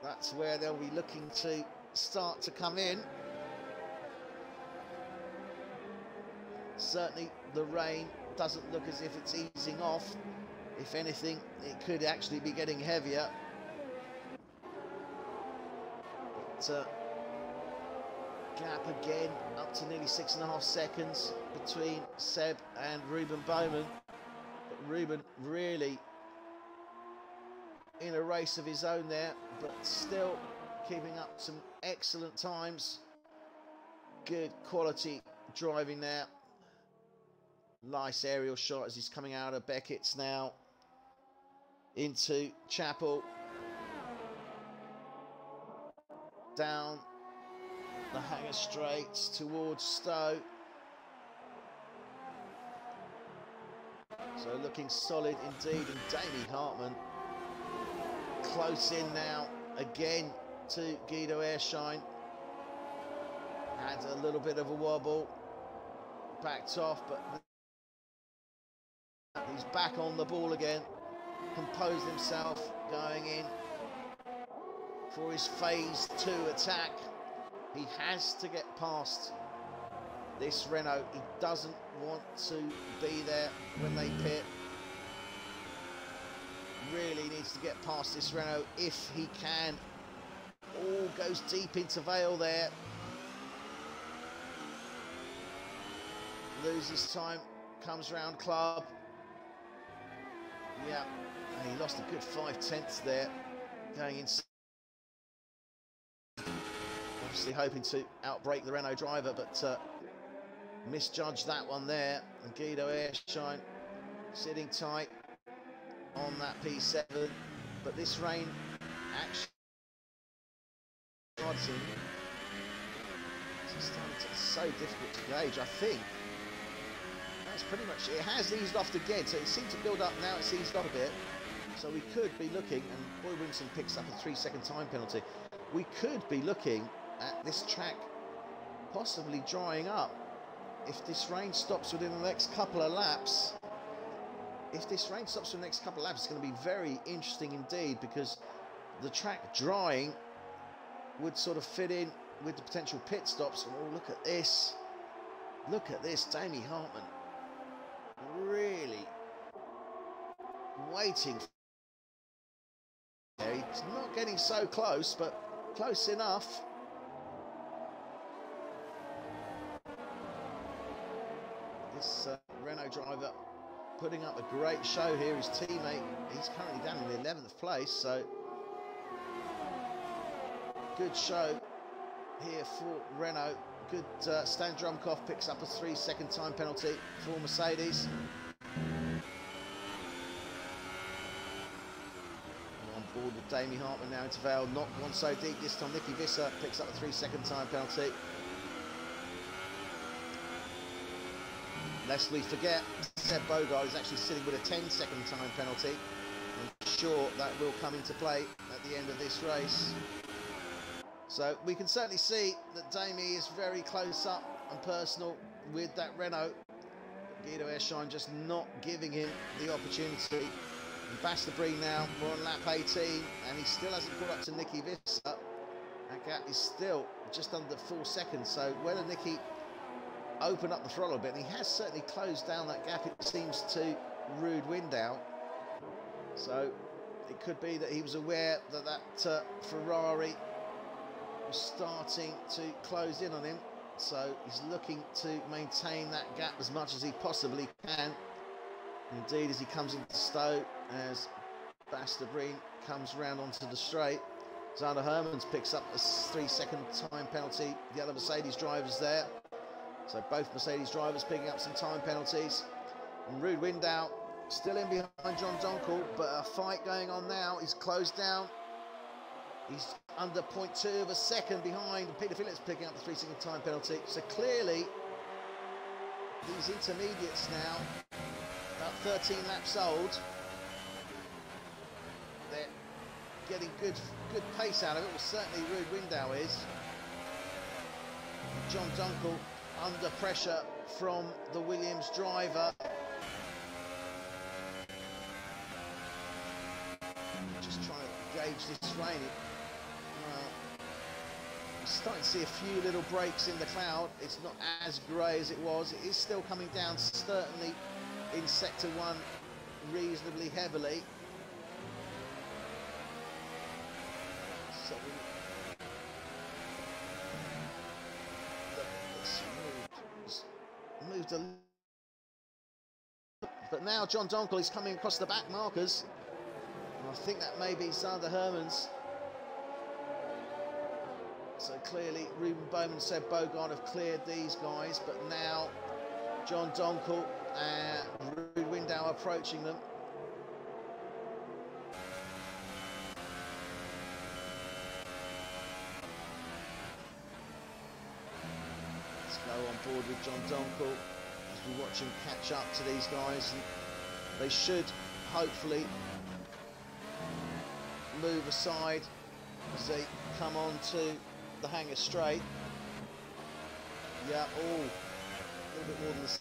that's where they'll be looking to start to come in. Certainly the rain doesn't look as if it's easing off. If anything, it could actually be getting heavier. But gap again up to nearly 6.5 seconds between Seb and Ruben Bowman. But Ruben really in a race of his own there, but still keeping up some excellent times. Good quality driving there. Nice aerial shot as he's coming out of Beckett's now into Chapel. down the Hanger Straights towards Stowe. So looking solid indeed, and Damie Hartman close in now again to Guido Airshine. Had a little bit of a wobble, backed off, but he's back on the ball again, composed himself, going in for his phase 2 attack. He has to get past this Renault. He doesn't want to be there when they pit. Really needs to get past this Renault if he can. All goes deep into Vale there. Loses time, comes round Club. Yeah, and he lost a good 5/10 there, going in. Obviously hoping to outbrake the Renault driver, but misjudged that one there. And Guido Airshine sitting tight on that P7, but this rain actually started. It's so difficult to gauge. I think that's pretty much it. It has eased off again, so it seemed to build up. Now it's eased off a bit, so we could be looking, and Boy Williamson picks up a 3-second time penalty. We could be looking at this track possibly drying up if this rain stops within the next couple of laps. If this rain stops for the next couple of laps, it's going to be very interesting indeed, because the track drying would sort of fit in with the potential pit stops. And oh, look at this. Look at this. Damie Hartman really waiting. He's not getting so close, but close enough. This Renault driver putting up a great show here. His teammate, he's currently down in the 11th place, so good show here for Renault. Good. Stan Drumkoff picks up a 3-second time penalty for Mercedes. On board with Damie Hartman now into Vale. Not gone so deep this time. Nicky Visser picks up a 3-second time penalty. Lest we forget, Seb Bogard is actually sitting with a 10-second time penalty. I'm sure that will come into play at the end of this race. So we can certainly see that Damie is very close up and personal with that Renault. Guido Airshine just not giving him the opportunity. And Bastabreen now, we're on lap 18, and he still hasn't caught up to Nicky Visser. That gap is still just under 4 seconds. So whether Nicky open up the throttle a bit, and he has certainly closed down that gap, it seems, to Ruud Window. So it could be that he was aware that that Ferrari was starting to close in on him, so he's looking to maintain that gap as much as he possibly can. Indeed, as he comes into Stowe, as Bastabreen comes round onto the straight, Zander Hermans picks up a 3-second time penalty. The other Mercedes drivers there, so both Mercedes drivers picking up some time penalties. And Ruud Window still in behind John Donkel, but a fight going on now. He's closed down. He's under 0.2 of a second behind. Peter Phillips picking up the 3-second time penalty. So clearly, these intermediates now, about 13 laps old, they're getting good pace out of it. Well, certainly Ruud Window is. John Dunkel under pressure from the Williams driver. Just trying to gauge this rain. We're starting to see a few little breaks in the cloud. It's not as grey as it was. It is still coming down, certainly in sector 1, reasonably heavily. So it's moved a little. But now John Donkel is coming across the back markers. And I think that may be Zander Hermans. So clearly Ruben Bowman and Seb Bogard have cleared these guys, but now John Donkel and Ruud Window approaching them. board with John Donkel as we watch him catch up to these guys. And they should hopefully move aside as they come on to the hanger straight. Yeah, oh, a little bit more than this.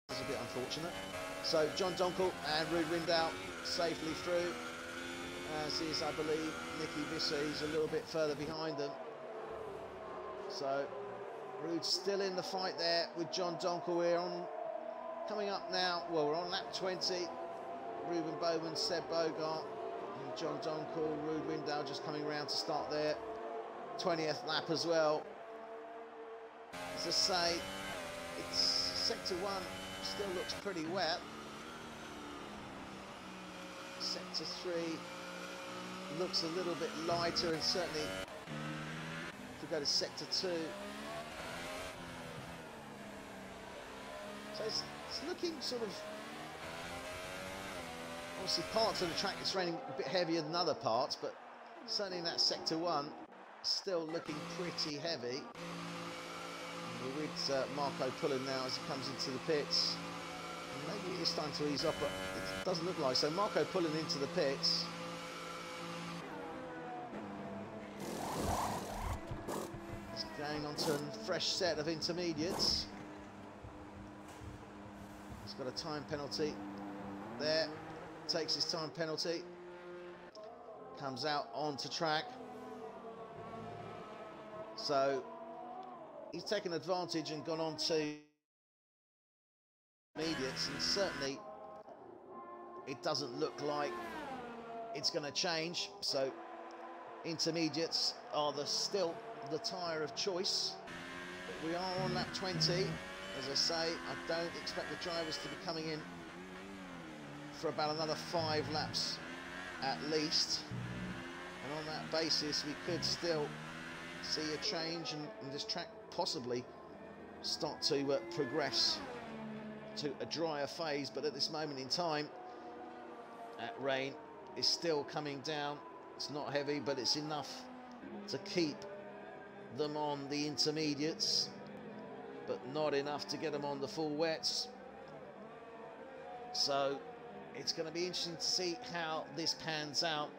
It's a bit unfortunate. So John Donkel and Ruud Windahl safely through, as is, I believe, Nicky Visser. He's a little bit further behind them. So Ruud's still in the fight there with John Donkel. We're on, coming up now, well, we're on lap 20. Ruben Bowman, Seb Bogart, and John Donkel, Ruud Windahl just coming around to start their 20th lap as well. As I say, it's sector 1 still looks pretty wet. Sector 3 looks a little bit lighter, and certainly if we go to sector 2, so it's looking sort of, obviously parts of the track it's raining a bit heavier than other parts, but certainly in that sector 1 still looking pretty heavy. And we're with Marco Pullen now as he comes into the pits. And maybe it's time to ease up, but it doesn't look like so. Marco Pullen into the pits. He's going on to a fresh set of intermediates. He's got a time penalty there. Takes his time penalty. Comes out onto track. So he's taken advantage and gone on to intermediates, and certainly it doesn't look like it's going to change. So intermediates are still the tyre of choice. But we are on lap 20. As I say, I don't expect the drivers to be coming in for about another 5 laps at least. And on that basis, we could still see a change and this track possibly start to progress to a drier phase. But at this moment in time, that rain is still coming down. It's not heavy, but it's enough to keep them on the intermediates, but not enough to get them on the full wets. So it's going to be interesting to see how this pans out,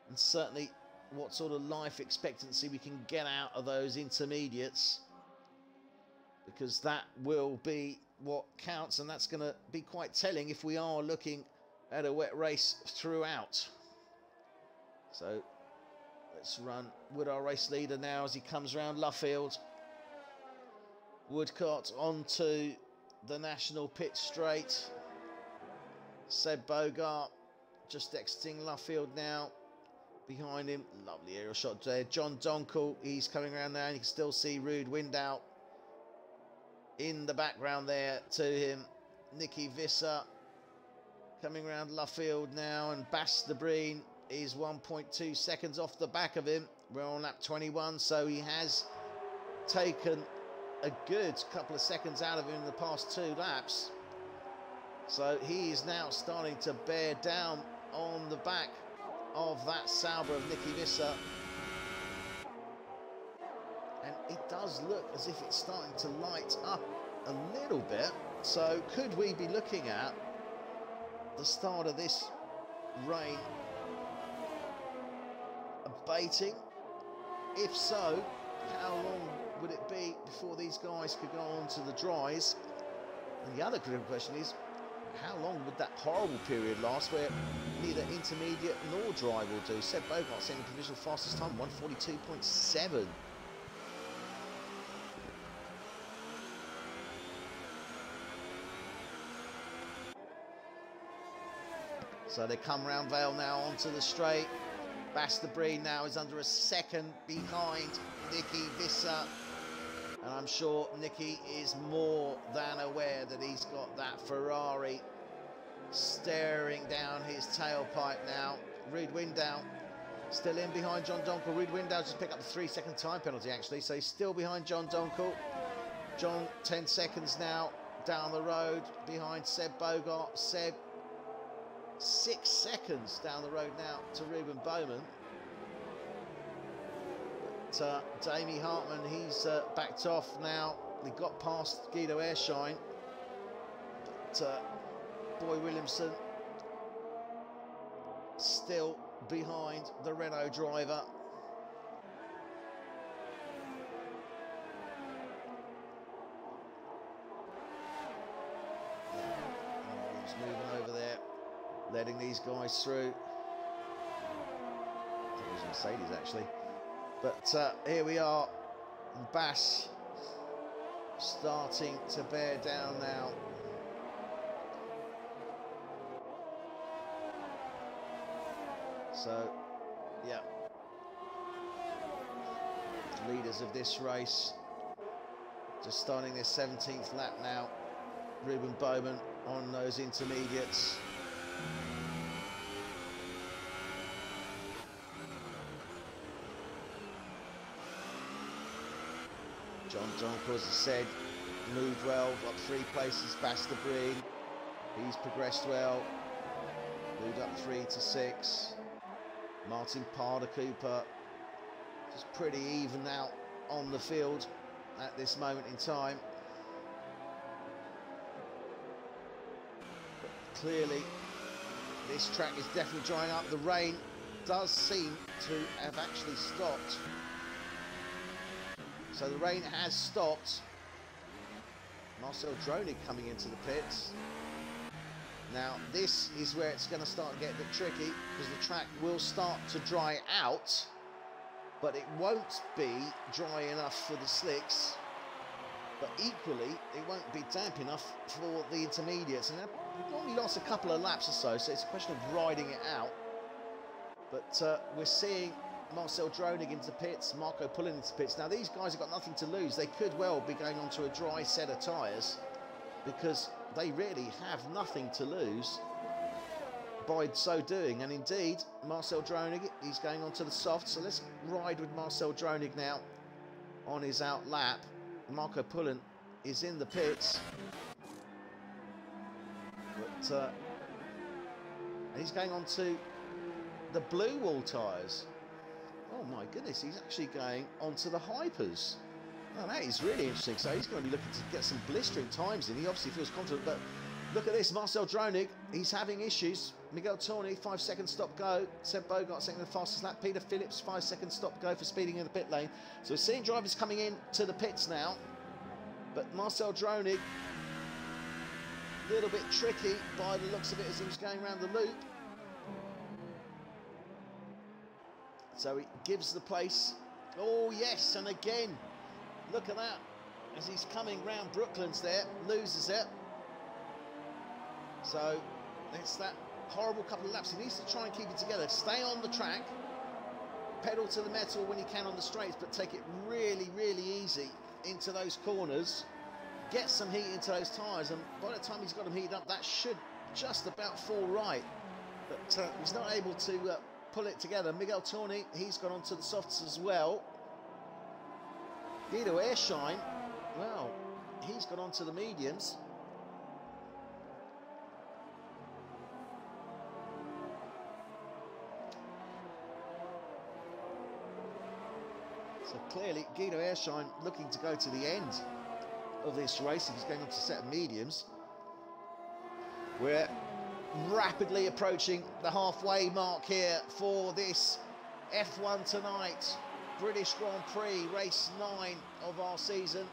and certainly what sort of life expectancy we can get out of those intermediates, because that will be what counts, and that's going to be quite telling if we are looking at a wet race throughout. So let's run with our race leader now as he comes around Luffield. Woodcott onto the national pit straight. Seb Bogart just exiting Luffield now. Behind him, lovely aerial shot there. John Donkel, he's coming around now, and you can still see Ruud Windahl in the background there to him. Nicky Visser coming around Luffield now, and Bas de Breen is 1.2 seconds off the back of him. We're on lap 21, so he has taken a good couple of seconds out of him in the past 2 laps. So he is now starting to bear down on the back of that Sauber of Nicky Visser. And it does look as if it's starting to light up a little bit. So could we be looking at the start of this rain abating? If so, how long would it be before these guys could go on to the dries? And the other critical question is, how long would that horrible period last where neither intermediate nor dry will do? Seb Bogart setting the provisional fastest time, 1:42.7. So they come round Vale now onto the straight. Bas de Breen now is under a second behind Nicky Visser. And I'm sure Nicky is more than aware that he's got that Ferrari staring down his tailpipe now. Ruud Windahl still in behind John Donkel. Ruud Windahl just picked up a 3-second time penalty, actually, so he's still behind John Donkel. John 10 seconds now down the road behind Seb Bogart. Seb 6 seconds down the road now to Ruben Bowman. Damie Hartman, he's backed off now. He got past Guido Airshine, but Boy Williamson still behind the Renault driver. He's moving over there, letting these guys through. I think it was Mercedes actually. But here we are, Bass starting to bear down now. So, yeah, leaders of this race, just starting their 17th lap now. Ruben Bowman on those intermediates. John Donk, as I said, moved well, up 3 places. Basta Breen, he's progressed well, moved up 3 to 6. Martin Parder Cooper, just pretty even out on the field at this moment in time. But clearly, this track is definitely drying up. The rain does seem to have actually stopped. So the rain has stopped. Marcel Dronig coming into the pits. Now this is where it's going to start to get a bit tricky, because the track will start to dry out, but it won't be dry enough for the slicks, but equally it won't be damp enough for the intermediates. And they've only lost a couple of laps or so it's a question of riding it out. But we're seeing Marcel Dronig into pits, Marco Pullen into pits. Now these guys have got nothing to lose. They could well be going onto a dry set of tyres, because they really have nothing to lose by so doing. And indeed, Marcel Dronig, he's going onto the soft. So let's ride with Marcel Dronig now on his out lap. Marco Pullen is in the pits, but and he's going on to the blue wall tyres. Oh my goodness, he's actually going onto the hypers. Oh, that is really interesting. So he's going to be looking to get some blistering times in. He obviously feels confident, but look at this, Marcel Dronig, he's having issues. Miguel Torney, 5 second stop go. Seb Bogart second the fastest lap. Peter Phillips, 5 second stop go for speeding in the pit lane. So we're seeing drivers coming in to the pits now, but Marcel Dronig, a little bit tricky by the looks of it as he was going around the loop. So he gives the place. Oh yes, and again, look at that, as he's coming round Brooklands there, loses it. So it's that horrible couple of laps. He needs to try and keep it together, stay on the track, pedal to the metal when he can on the straights, but take it really, really easy into those corners, get some heat into those tyres, and by the time he's got them heated up, that should just about fall right. But he's not able to pull it together. Miguel Torney, he's gone onto the softs as well. Guido Airshine, well, he's gone onto the mediums. So clearly Guido Airshine looking to go to the end of this race. He's going on to set of mediums. We're rapidly approaching the halfway mark here for this F1 tonight, British Grand Prix, race 9 of our season.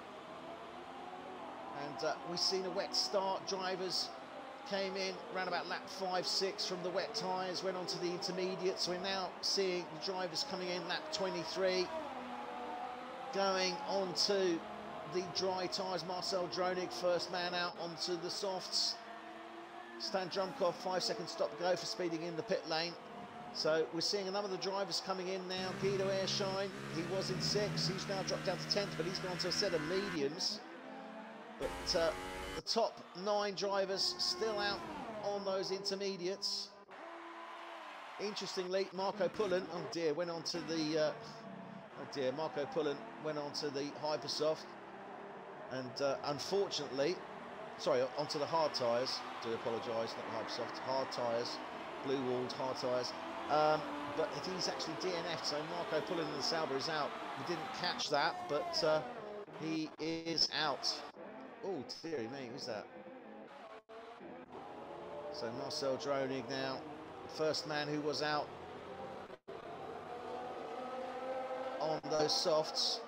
And we've seen a wet start. Drivers came in around about lap 5-6 from the wet tyres, went on to the intermediates. So we're now seeing the drivers coming in lap 23, going on to the dry tyres. Marcel Dronig, first man out onto the softs. Stan Drumkov, 5 second stop to go for speeding in the pit lane. So we're seeing another of the drivers coming in now. Guido Airshine, he was in 6th, he's now dropped down to 10th, but he's gone to a set of mediums. But the top 9 drivers still out on those intermediates. Interestingly, Marco Pullen, oh dear, went on to the Marco Pullen went on to the Hypersoft, and unfortunately, sorry, onto the hard tyres. Do apologise, not the Hypersoft, hard tyres, blue walled hard tyres. but he's actually DNF'd, so Marco pulling in the Sauber is out. We didn't catch that, but he is out. Oh, dearie me, who's that? So Marcel Dronig now, the first man who was out on those softs.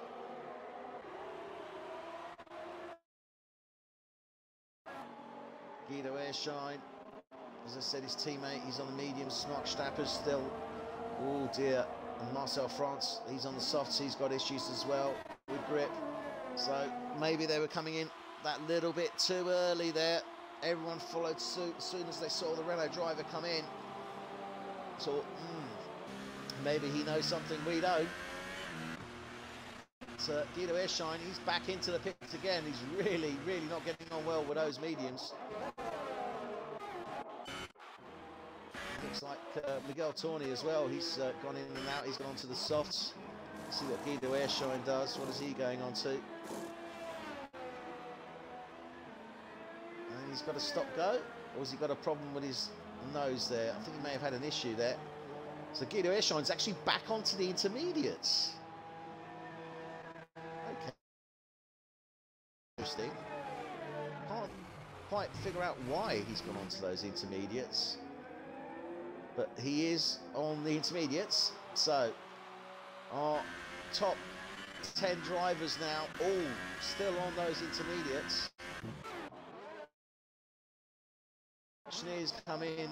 Guido Airshine, as I said, his teammate, he's on the mediums. Mark Stapper's still, oh dear. And Marcel France, he's on the softs, he's got issues as well with grip. So maybe they were coming in that little bit too early there. Everyone followed suit as soon as they saw the Renault driver come in. So maybe he knows something we don't. But Guido Airshine, he's back into the pits again. He's really, really not getting on well with those mediums. Looks like Miguel Torni as well. He's gone in and out. He's gone onto the softs. Let's see what Guido Airshine does. What is he going on to? And he's got a stop-go. Or has he got a problem with his nose there? I think he may have had an issue there. So Guido Airshine's actually back onto the intermediates. Okay. Interesting. Can't quite figure out why he's gone onto those intermediates. But he is on the intermediates. So our top 10 drivers now, all still on those intermediates. Engineers come in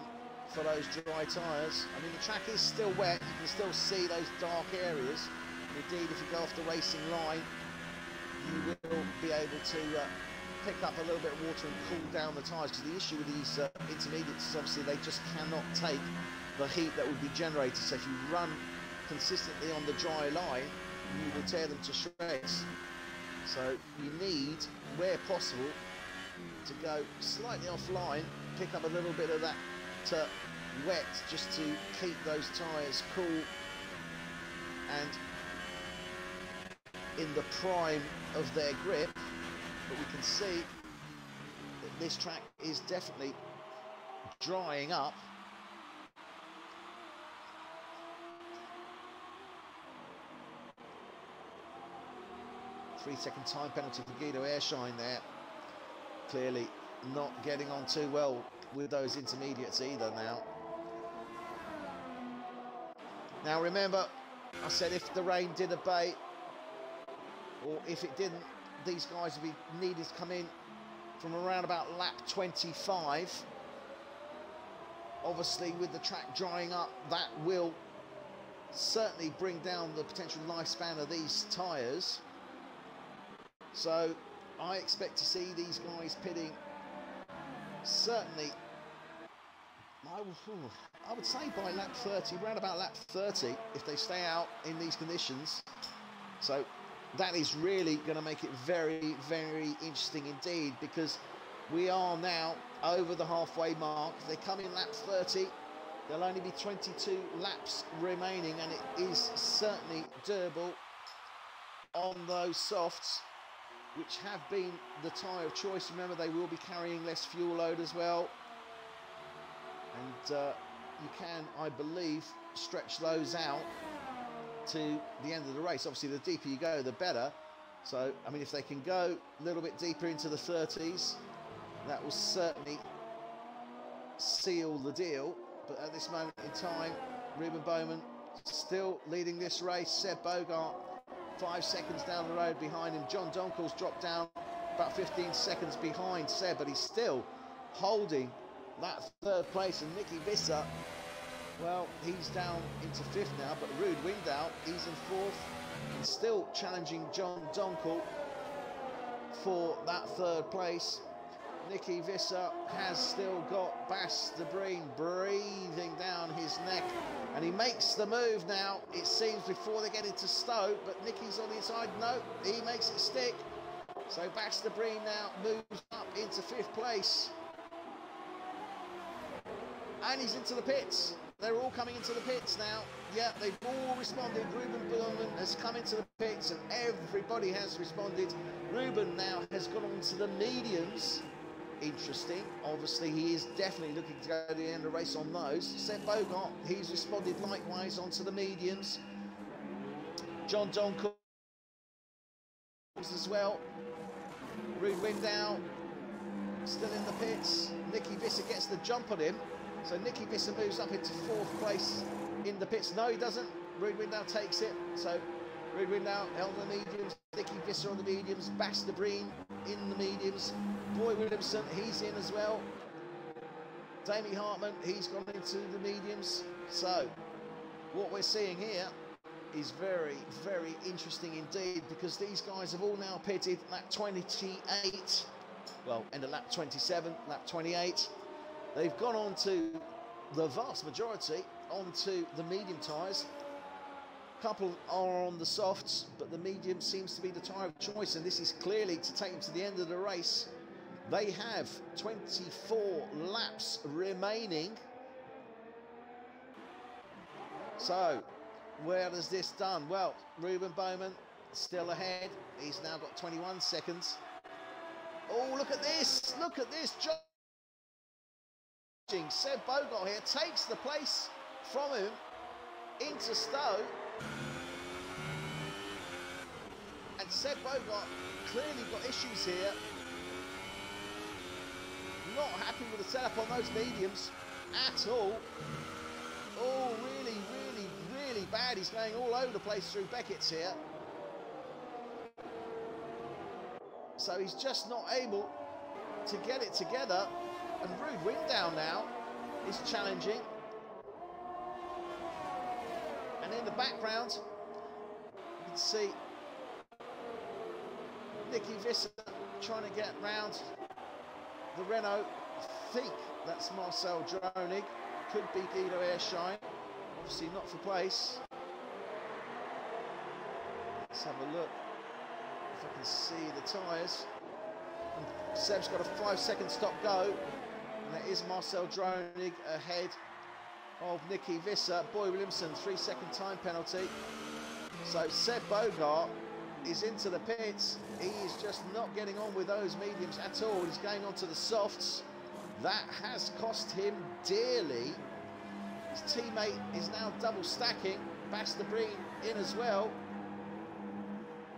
for those dry tyres. I mean, the track is still wet. You can still see those dark areas. Indeed, if you go off the racing line, you will be able to pick up a little bit of water and cool down the tyres, because the issue with these intermediates is obviously they just cannot take the heat that would be generated. So if you run consistently on the dry line, you will tear them to shreds. So you need, where possible, to go slightly offline, pick up a little bit of that wet, just to keep those tyres cool and in the prime of their grip. But we can see that this track is definitely drying up. Three-second time penalty for Guido Airshine there. Clearly not getting on too well with those intermediates either now. Now remember, I said if the rain did abate, or if it didn't, these guys would be needed to come in from around about lap 25. Obviously, with the track drying up, that will certainly bring down the potential lifespan of these tyres. So I expect to see these guys pitting certainly, I would say by lap 30, around about lap 30, if they stay out in these conditions. So that is really going to make it very, very interesting indeed, because we are now over the halfway mark. If they come in lap 30, there'll only be 22 laps remaining, and it is certainly doable on those softs, which have been the tyre of choice. Remember, they will be carrying less fuel load as well. And you can, I believe, stretch those out to the end of the race. Obviously, the deeper you go, the better. So, I mean, if they can go a little bit deeper into the 30s, that will certainly seal the deal. But at this moment in time, Ruben Bowman still leading this race. Seb Bogart 5 seconds down the road behind him. John Donkel's dropped down about 15 seconds behind Seb, but he's still holding that third place. And Nicky Visser, well, he's down into fifth now, but Ruud Wingdal, he's in fourth and still challenging John Donkel for that third place. Nicky Visser has still got Bas de Breen breathing down his neck, and he makes the move now, it seems, before they get into Stowe, but Nicky's on the inside. No, he makes it stick. So Bas de Breen now moves up into fifth place, and he's into the pits. They're all coming into the pits now. Yeah, they've all responded. Ruben Bowman has come into the pits, and everybody has responded. Ruben now has gone on to the mediums. interesting. Obviously, he is definitely looking to go to the end of the race on those. Seb Bogart, he's responded likewise onto the mediums. John Donkel as well. Ruud Window still in the pits. Nicky Visser gets the jump on him. So Nicky Visser moves up into 4th place in the pits. No, he doesn't. Ruud Window takes it. So Ruud Window on the mediums. Nicky Visser on the mediums. Bas de Breen in the mediums. Boy Williamson, he's in as well. Damie Hartman, he's gone into the mediums. So what we're seeing here is very, very interesting indeed, because these guys have all now pitted lap 28. Well, end of lap 27, lap 28. They've gone on to the vast majority onto the medium tyres. A couple are on the softs, but the medium seems to be the tyre of choice, and this is clearly to take them to the end of the race. They have 24 laps remaining. So where does this done? Well, Ruben Bowman still ahead. He's now got 21 seconds. Oh, look at this! Look at this! Seb Bogart here takes the place from him into Stowe. And Seb Bogart clearly got issues here. Not happy with the setup on those mediums at all. Oh, really, really, really bad. He's going all over the place through Beckett's here. So he's just not able to get it together. And Ruud Window now is challenging. And in the background, you can see Nicky Visser trying to get round the Renault. I think that's Marcel Dronig. Could be Guido Airshine. Obviously not for place. Let's have a look if I can see the tyres. And Seb's got a 5-second stop go. And that is Marcel Dronig ahead of Nicky Visser. Boy Williamson, 3-second time penalty. So Seb Bogart is into the pits. He is just not getting on with those mediums at all. He's going on to the softs. That has cost him dearly. His teammate is now double stacking. Bas de Breen in as well.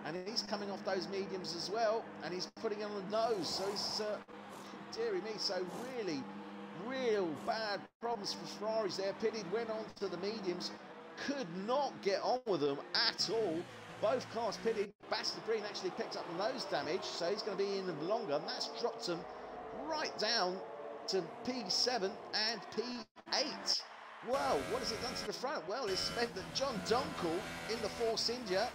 And he's coming off those mediums as well. And he's putting it on the nose. So he's, dearie me, so really, real bad problems for Ferraris there. Pitted, went on to the mediums. Could not get on with them at all. Both cars pitted. Bas de Breen actually picked up the nose damage, so he's going to be in longer, and that's dropped him right down to P7 and P8. Well, what has it done to the front? Well, it's meant that John Donkel in the Force India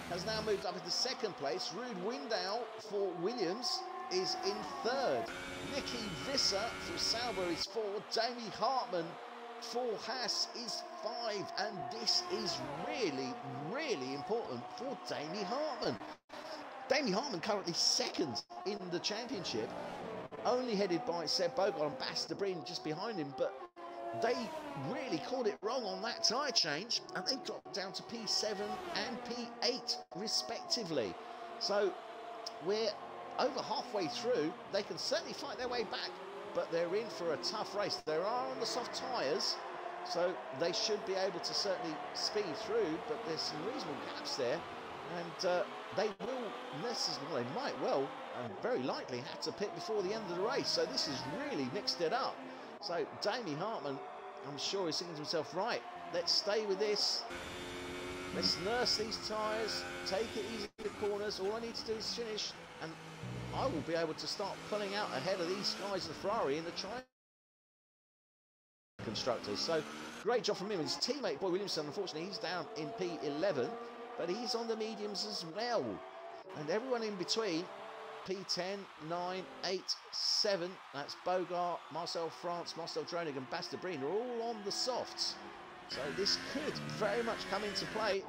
has now moved up into 2nd place. Ruud Window for Williams is in 3rd. Nicky Visser for Sauber is 4. Damie Hartman for Haas is 5, and this is really, really important for Damie Hartman. Damie Hartman currently 2nd in the championship, only headed by Seb Bogart and Bas de Breen just behind him, but they really called it wrong on that tyre change, and they dropped down to P7 and P8 respectively. So we're over halfway through. They can certainly fight their way back, but they're in for a tough race. They are on the soft tyres, so they should be able to certainly speed through, but there's some reasonable gaps there, and they will necessarily, they might well and very likely have to pit before the end of the race. So this has really mixed it up. So Damie Hartman, I'm sure he's thinking to himself, right, let's stay with this. Let's nurse these tyres, take it easy in the corners. All I need to do is finish, and I will be able to start pulling out ahead of these guys in the Ferrari in the constructors. So great job from him. His teammate Boy Williamson, unfortunately, he's down in P11, but he's on the mediums as well. And everyone in between, P10, 9, 8, 7, that's Bogart, Marcel France, Marcel Dronig and Bas de Breen are all on the softs. So this could very much come into play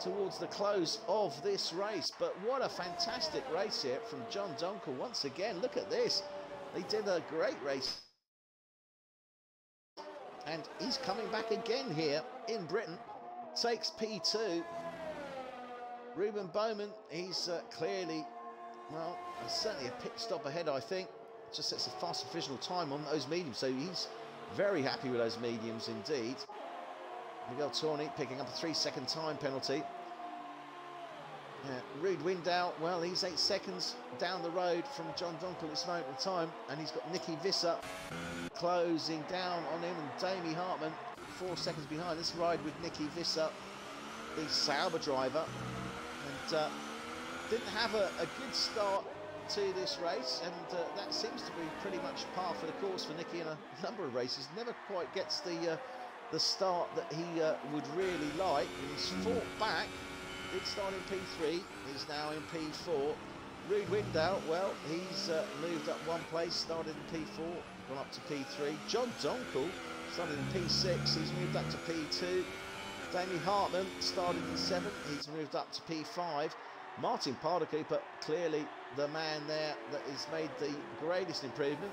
towards the close of this race. But what a fantastic race here from John Donkel once again. Look at this. They did a great race. And he's coming back again here in Britain. Takes P2. Ruben Bowman, he's clearly, well, certainly a pit stop ahead, I think. just sets a fast provisional time on those mediums, so he's very happy with those mediums indeed. Miguel Torni picking up a 3-second time penalty. Ruud Window, well, he's 8 seconds down the road from John Donkel at this moment in time, and he's got Nicky Visser closing down on him, and Damie Hartman 4 seconds behind. This ride with Nicky Visser, the Sauber driver, and didn't have a good start to this race, and that seems to be pretty much par for the course for Nicky in a number of races. Never quite gets the start that he would really like. He's fought back. Did start in P3, he's now in P4. Ruud Window, well, he's moved up one place, started in P4, gone up to P3. John Donkel started in P6, he's moved up to P2. Damie Hartman started in 7th, he's moved up to P5. Martin Paardekoper, clearly the man there that has made the greatest improvement.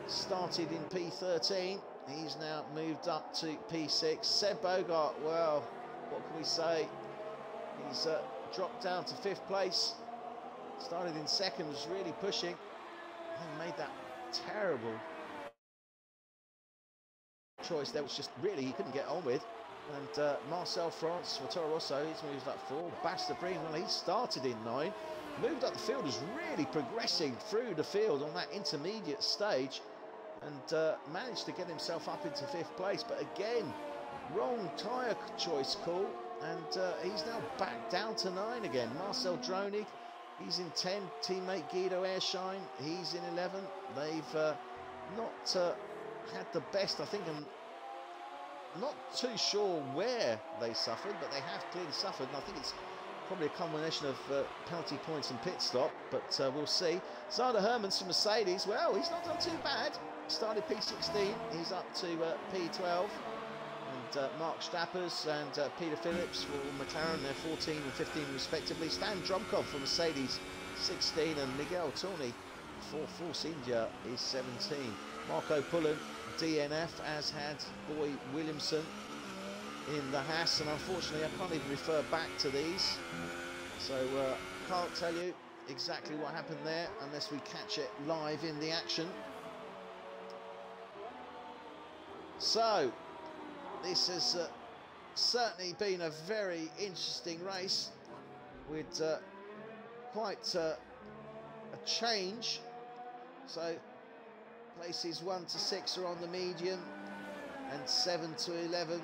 Started in P13, he's now moved up to P6. Seb Bogart, well, what can we say? He's dropped down to 5th place. Started in 2nd, was really pushing. And made that terrible choice there, which just really he couldn't get on with. And Marcel France for Toro Rosso, he's moved up 4. Basta Breen, well, he started in 9. Moved up the field, was really progressing through the field on that intermediate stage. And managed to get himself up into 5th place. But again, wrong tyre choice call. And he's now back down to 9 again. Marcel Dronig, he's in 10. Teammate Guido Airshine, he's in 11. They've not had the best, I think, and not too sure where they suffered, but they have clearly suffered. And I think it's probably a combination of penalty points and pit stop, but we'll see. Zander Hermans from Mercedes, well, he's not done too bad. Started P16, he's up to P12. And Mark Stappers and Peter Phillips for McLaren, they're 14 and 15 respectively. Stan Drumkov for Mercedes, 16, and Miguel Torni for Force India is 17. Marco Pullen, DNF, as had Boy Williamson in the Haas, and unfortunately I can't even refer back to these, so can't tell you exactly what happened there unless we catch it live in the action. So this has certainly been a very interesting race with quite a change. So places 1 to 6 are on the medium and 7 to 11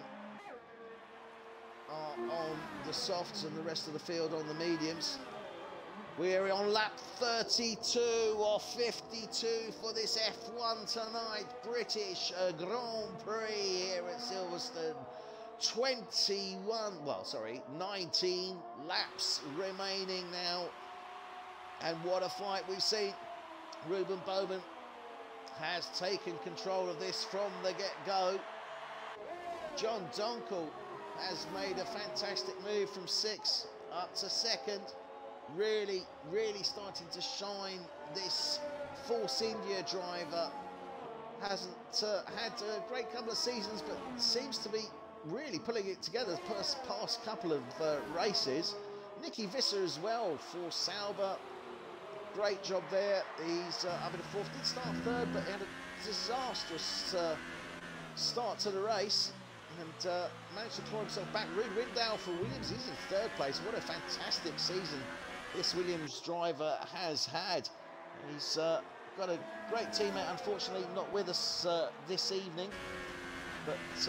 are on the softs, and the rest of the field on the mediums. We're on lap 32 or 52 for this F1 tonight, British Grand Prix here at Silverstone. 19 laps remaining now, and what a fight we've seen. Ruben Bowman has taken control of this from the get-go. John Donkel has made a fantastic move from 6th up to 2nd. Really starting to shine. This Force India driver hasn't had a great couple of seasons, but seems to be really pulling it together the past couple of races. Nicky Visser as well for Sauber. Great job there. He's up in the 4th. Did start 3rd, but he had a disastrous start to the race, and managed to claw himself back. Ruud Window for Williams, he's in 3rd place. What a fantastic season this Williams driver has had. He's got a great teammate, unfortunately not with us this evening, but he's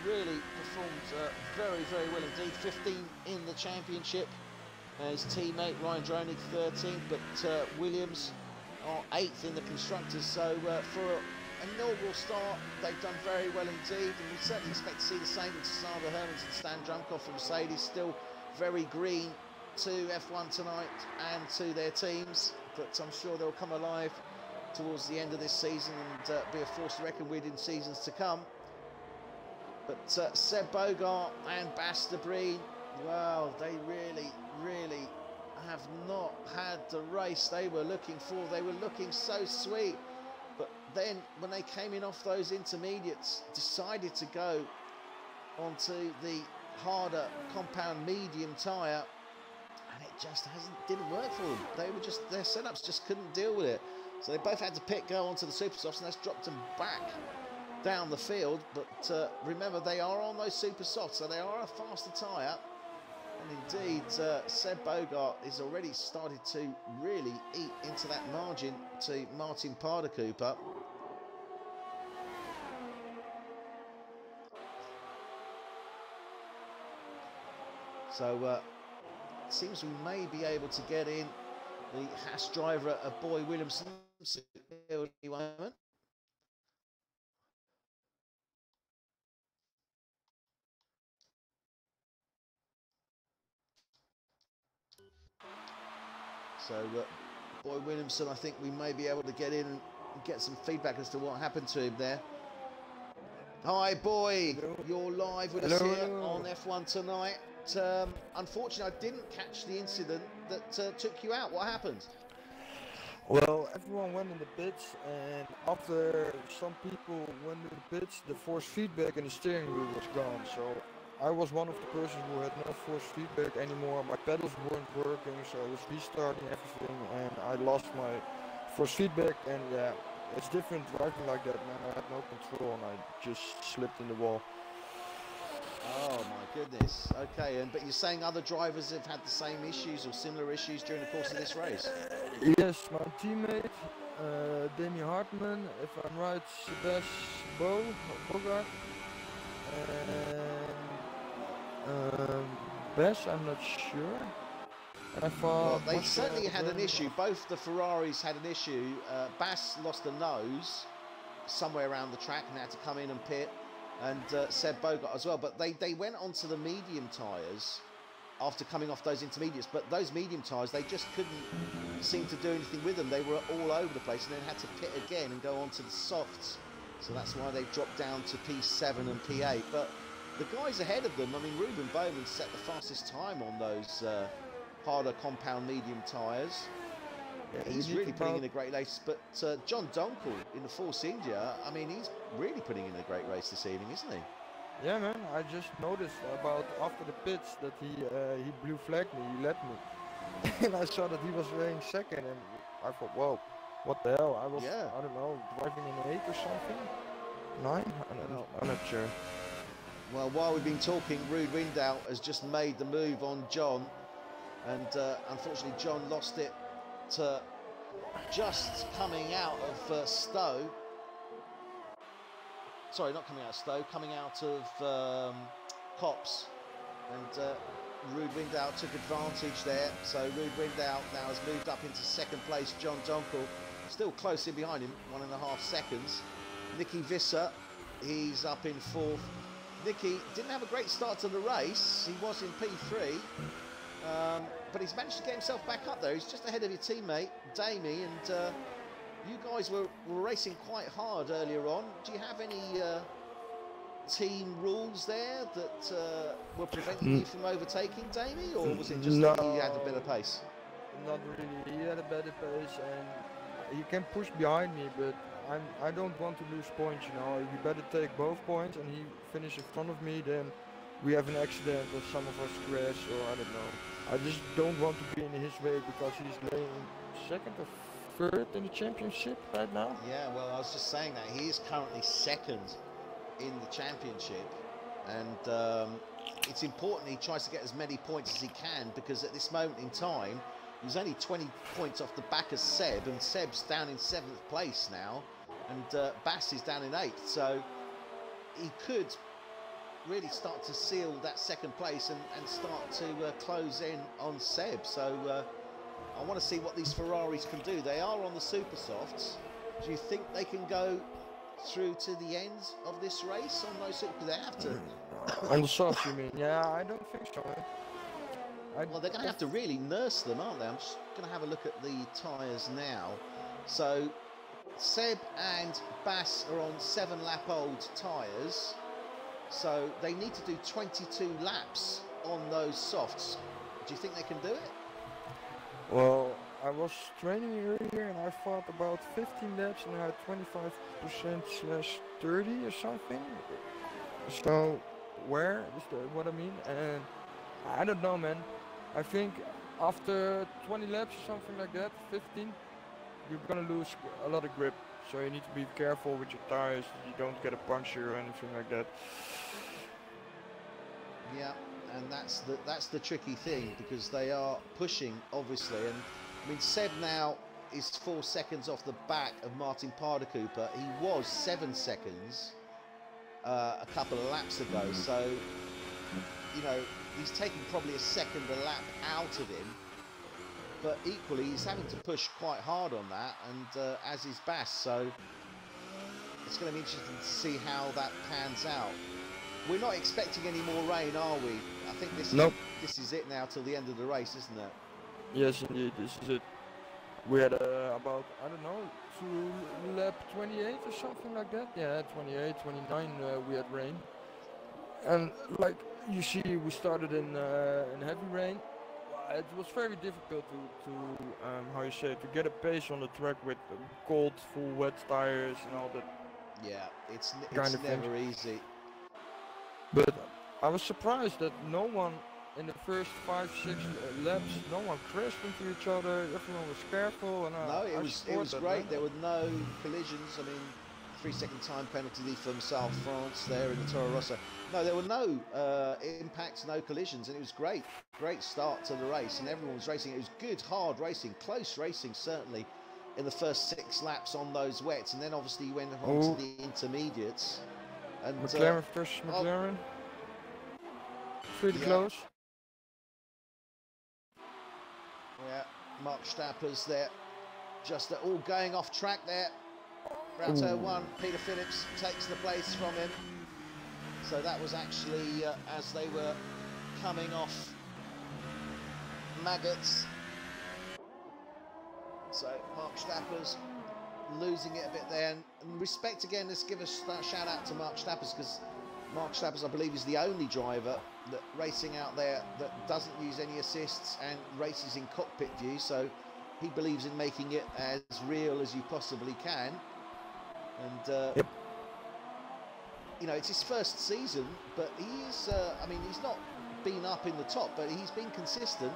really performed very well indeed. 15 in the championship. His teammate Ryan Dronig 13th, but Williams are 8th in the constructors. So for an inaugural start, they've done very well indeed, and we certainly expect to see the same with Zander Hermans and Stan Drumkov from Mercedes. Still very green to F1 tonight and to their teams, but I'm sure they'll come alive towards the end of this season and be a force to reckon with in seasons to come. But Seb Bogart and Basta Breen, well, they really have not had the race they were looking for. They were looking so sweet, but then when they came in off those intermediates, decided to go onto the harder compound medium tyre, and it just didn't work for them. They were their setups just couldn't deal with it. So they both had to pit, go onto the super softs, and that's dropped them back down the field. But remember, they are on those super softs, so they are a faster tyre. And indeed, Seb Bogart is already started to really eat into that margin to Martin Paardenkoper. So it seems we may be able to get in the Haas driver of Boy Williamson at any moment. So Boy Williamson, I think we may be able to get in and get some feedback as to what happened to him there. Hi, Boy. Hello. You're live with us here on F1 tonight. Unfortunately, I didn't catch the incident that took you out. What happened? Well, everyone went in the pits, and after some people went in the pits, the force feedback in the steering wheel was gone. So I was one of the persons who had no force feedback anymore. My pedals weren't working, so I was restarting everything, and I lost my force feedback. And yeah, it's different driving like that, man. I had no control, and I just slipped in the wall. Oh my goodness. Okay, but you're saying other drivers have had the same issues or similar issues during the course of this race? Yes, my teammate, Demi Hartman, if I'm right, Sebastian Bogart, and Bess, I'm not sure. And I thought well, they certainly had an issue. Both the Ferraris had an issue. Bass lost a nose somewhere around the track and had to come in and pit. And Seb Bogart as well, but they went onto the medium tyres after coming off those intermediates, but those medium tyres, they just couldn't seem to do anything with them. They were all over the place and then had to pit again and go onto the softs. So that's why they dropped down to P7 and P8. But the guys ahead of them, I mean, Ruben Bowman set the fastest time on those harder compound medium tyres. Yeah, he's really putting in a great race, but John Donkel in the Force India, I mean, he's really putting in a great race this evening, isn't he? Yeah, man, I just noticed about after the pits that he blue flagged me, he let me. And I saw that he was weighing second, and I thought, whoa, what the hell? I was, I don't know, driving in 8 or something? 9? I'm not sure. Well, while we've been talking, Ruud Rindahl has just made the move on John, and unfortunately John lost it to just coming out of Stowe. Sorry, not coming out of Stowe, coming out of Copse. And Ruud Rindahl took advantage there. So Ruud Rindahl now has moved up into second place. John Donkel still close in behind him, 1.5 seconds. Nicky Visser, he's up in 4th. Nicky didn't have a great start to the race. He was in P3. But he's managed to get himself back up there. He's just ahead of your teammate, Damie, and you guys were racing quite hard earlier on. Do you have any team rules there that were preventing you from overtaking Damie, or was it just that he had a better pace? Not really. He had a better pace, and he can push behind me, but I don't want to lose points, you know. You better take both points, and he finishes in front of me, then we have an accident or some of us crash, or I don't know. I just don't want to be in his way because he's laying second or third in the championship right now. Yeah, well, I was just saying that he is currently second in the championship, and it's important he tries to get as many points as he can, because at this moment in time he's only 20 points off the back of Seb, and Seb's down in 7th place now, and Bass is down in 8th, so he could really start to seal that second place and start to close in on Seb. So I want to see what these Ferraris can do. They are on the super softs. Do you think they can go through to the end of this race on those super? They have to. On the softs, you mean? Yeah, I don't think so. Well, they're going to have to really nurse them, aren't they? I'm just going to have a look at the tyres now. So Seb and Bass are on 7-lap-old tyres. So they need to do 22 laps on those softs. Do you think they can do it? Well, I was training earlier and I thought about 15 laps and I had 25%/30 or something. So where is what I mean? And I don't know, man. I think after 20 laps or something like that, 15, you're gonna lose a lot of grip. So you need to be careful with your tires that you don't get a puncture or anything like that. Yeah, and that's the tricky thing, because they are pushing, obviously. And I mean, Seb now is 4 seconds off the back of Martin Cooper. He was 7 seconds a couple of laps ago. So, you know, he's taken probably a second a lap out of him. But equally, he's having to push quite hard on that, and as is Bass. So it's going to be interesting to see how that pans out. We're not expecting any more rain, are we? I think this is it now till the end of the race, isn't it? Yes, indeed, this is it. We had about, I don't know, to lap 28 or something like that. Yeah, 28, 29, we had rain. And like you see, we started in heavy rain. It was very difficult to how you say it, to get a pace on the track with cold, full, wet tires and all that. Yeah, it's never easy. But I was surprised that no one in the first 5-6 laps, no one crashed into each other. Everyone was careful, and no, it was great. Man. There were no collisions. I mean, 3-second time penalty from South France there in the Toro Rosso. No, there were no impacts, no collisions, and it was great. Great start to the race, and everyone was racing. It was good, hard racing, close racing, certainly, in the first 6 laps on those wets, and then obviously you went on to the intermediates. And McLaren versus McLaren. Pretty close. Yeah, Mark Stapper's there, just all going off track there. Round turn 1, Peter Phillips takes the place from him. So that was actually as they were coming off Maggots. So Mark Stapper's losing it a bit there. And respect again, let's give a shout out to Mark Stappers, because Mark Stappers, I believe, is the only driver that racing out there that doesn't use any assists and races in cockpit view. So he believes in making it as real as you possibly can. And you know, it's his first season, but he is, I mean, he's not been up in the top, but he's been consistent.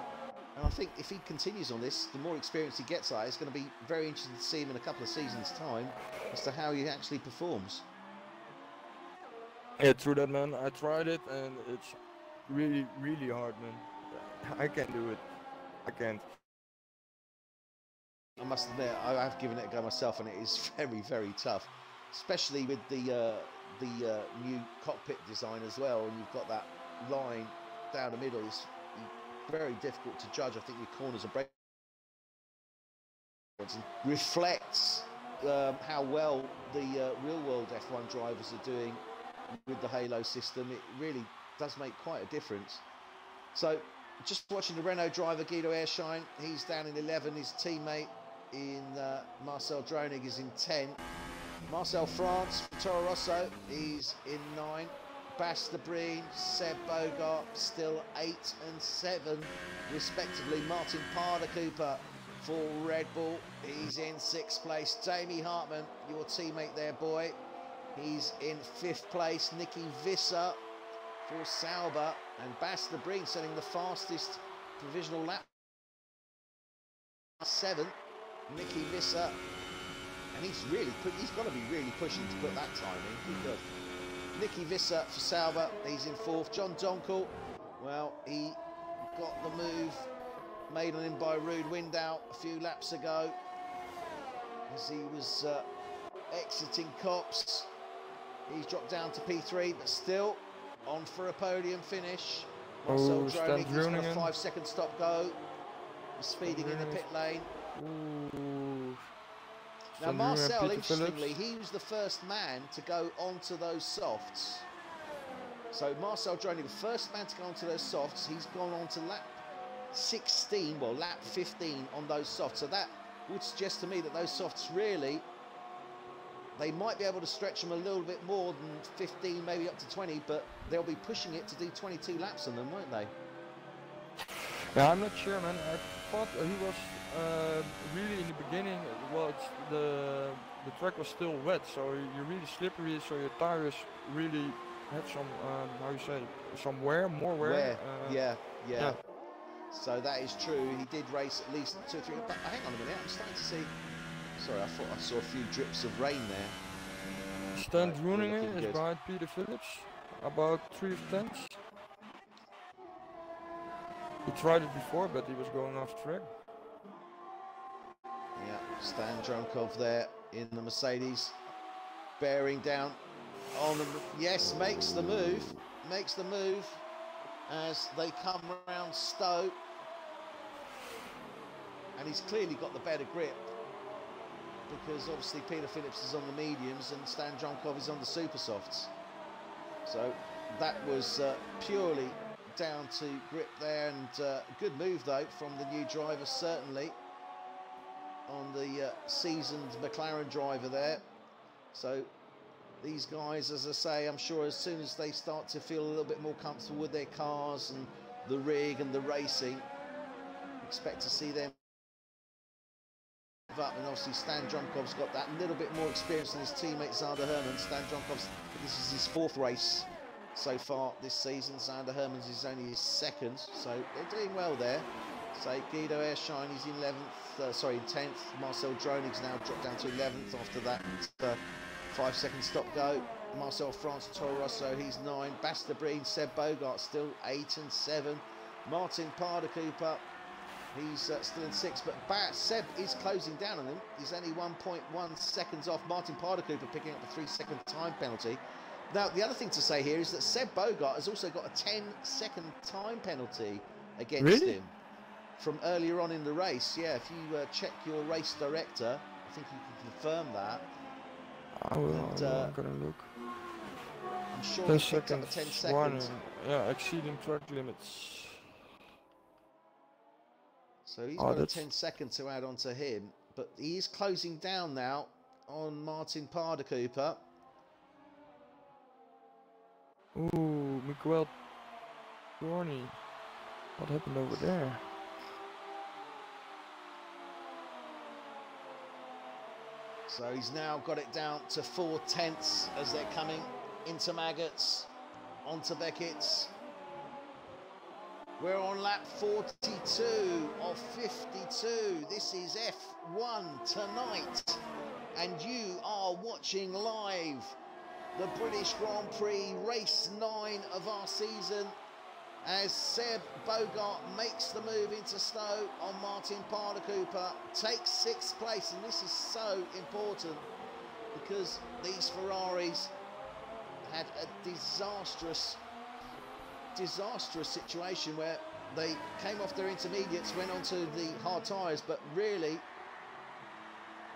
And I think if he continues on this, the more experience he gets at, it's going to be very interesting to see him in a couple of seasons' time as to how he actually performs. Yeah, true that, man. I tried it, and it's really, really hard, man. I can't do it. I can't. I must admit, I have given it a go myself, and it is very, very tough, especially with the new cockpit design as well. And you've got that line down the middle. It's very difficult to judge. I think your corners are break reflects how well the real-world F1 drivers are doing with the Halo system. It really does make quite a difference. So, just watching the Renault driver Guido Airshine, he's down in 11. His teammate in Marcel Dronig is in 10. Marcel France for Toro Rosso is in 9. Bas de Breen, Seb Bogart still 8 and 7 respectively. Martin Cooper for Red Bull, he's in 6th place. Jamie Hartman, your teammate there, boy, he's in 5th place. Nicky Visser for Sauber, and Bas de Breen setting the fastest provisional lap, 7th. Nicky Visser, and he's got to be really pushing to put that time in. He does. Nicky Visser for Sauber, he's in 4th. John Donkel, well, he got the move made on him by Ruud Window a few laps ago as he was exiting Copse. He's dropped down to P3, but still on for a podium finish. Marcel Dronig has got a 5-second stop go. He's speeding in the pit lane. Now Marcel, interestingly, he was the first man to go onto those softs. So Marcel Dronig, the first man to go onto those softs, he's gone on to lap 16, well lap 15 on those softs. So that would suggest to me that those softs really, they might be able to stretch them a little bit more than 15, maybe up to 20, but they'll be pushing it to do 22 laps on them, won't they? Yeah, I'm not sure, man. I thought he was really in the beginning. Well, the track was still wet, so you're really slippery. So your tires really had some how you say, some wear, more wear. Yeah. So that is true. He did race at least 2 or 3. But hang on a minute, I'm starting to see Sorry, I thought I saw a few drips of rain there. Stan Right, Groeningen is behind Peter Phillips, about 3/10. He tried it before, but he was going off track. Yeah, Stan Drunkov there in the Mercedes, bearing down on the... Yes, makes the move as they come round Stowe. And he's clearly got the better grip, because obviously Peter Phillips is on the mediums and Stan Drunkov is on the super softs. So that was purely down to grip there, and good move though from the new driver, certainly on the seasoned McLaren driver there. So these guys, as I say, I'm sure as soon as they start to feel a little bit more comfortable with their cars and the rig and the racing, expect to see them up. And obviously Stan Drunkov's got that little bit more experience than his teammate Zander Herman. Stan Drunkov's, this is his 4th race so far this season. Zander Herman's is only his 2nd, so they're doing well there. So Guido Ershine, he's in 11th, sorry, 10th. Marcel Droning's now dropped down to 11th after that 5-second stop go. Marcel France, Toro Rosso, he's 9. Bastabreen, Seb Bogart still 8 and 7. Martin Paardenkoper, he's still in 6th, but Seb is closing down on him. He's only 1.1 seconds off. Martin Paardenkoper picking up a 3-second time penalty. Now, the other thing to say here is that Seb Bogart has also got a 10-second time penalty against him from earlier on in the race. Yeah, if you check your race director, I think you can confirm that. I will, I'm gonna look. I'm sure 10 he picked up a 10 seconds. Warning. Yeah, exceeding track limits. So he's got a 10 second to add on to him, but he is closing down now on Martin Paardenkoper. Ooh, Miguel Dorney. What happened over there? So he's now got it down to 4/10 as they're coming into Maggots, onto Beckett's. We're on lap 42 of 52. This is F1 tonight, and you are watching live the British Grand Prix race 9 of our season, as Seb Bogart makes the move into Stowe on Martin Paardenkoper, takes 6th place, and this is so important because these Ferraris had a disastrous situation where they came off their intermediates, went onto the hard tyres, but really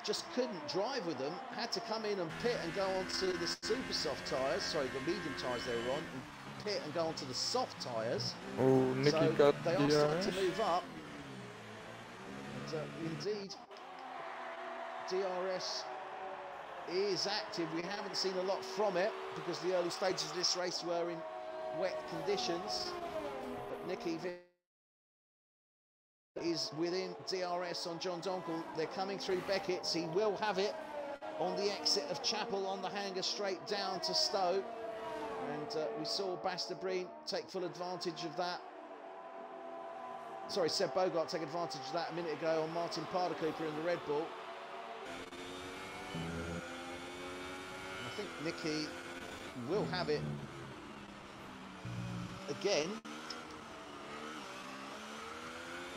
just couldn't drive with them, had to come in and pit and go onto the super soft tyres, sorry, the medium tyres they were on, and pit and go onto the soft tyres. Oh, Nicky so got they are starting to move up. And, indeed, DRS is active. We haven't seen a lot from it because the early stages of this race were in wet conditions, but Nicky is within DRS on John Donkel. They're coming through Beckett's. He will have it on the exit of Chapel on the hanger straight down to Stowe, and we saw Bastabreen take full advantage of that. Sorry, Seb Bogart take advantage of that a minute ago on Martin Paardenkoper in the Red Bull. And I think Nicky will have it again.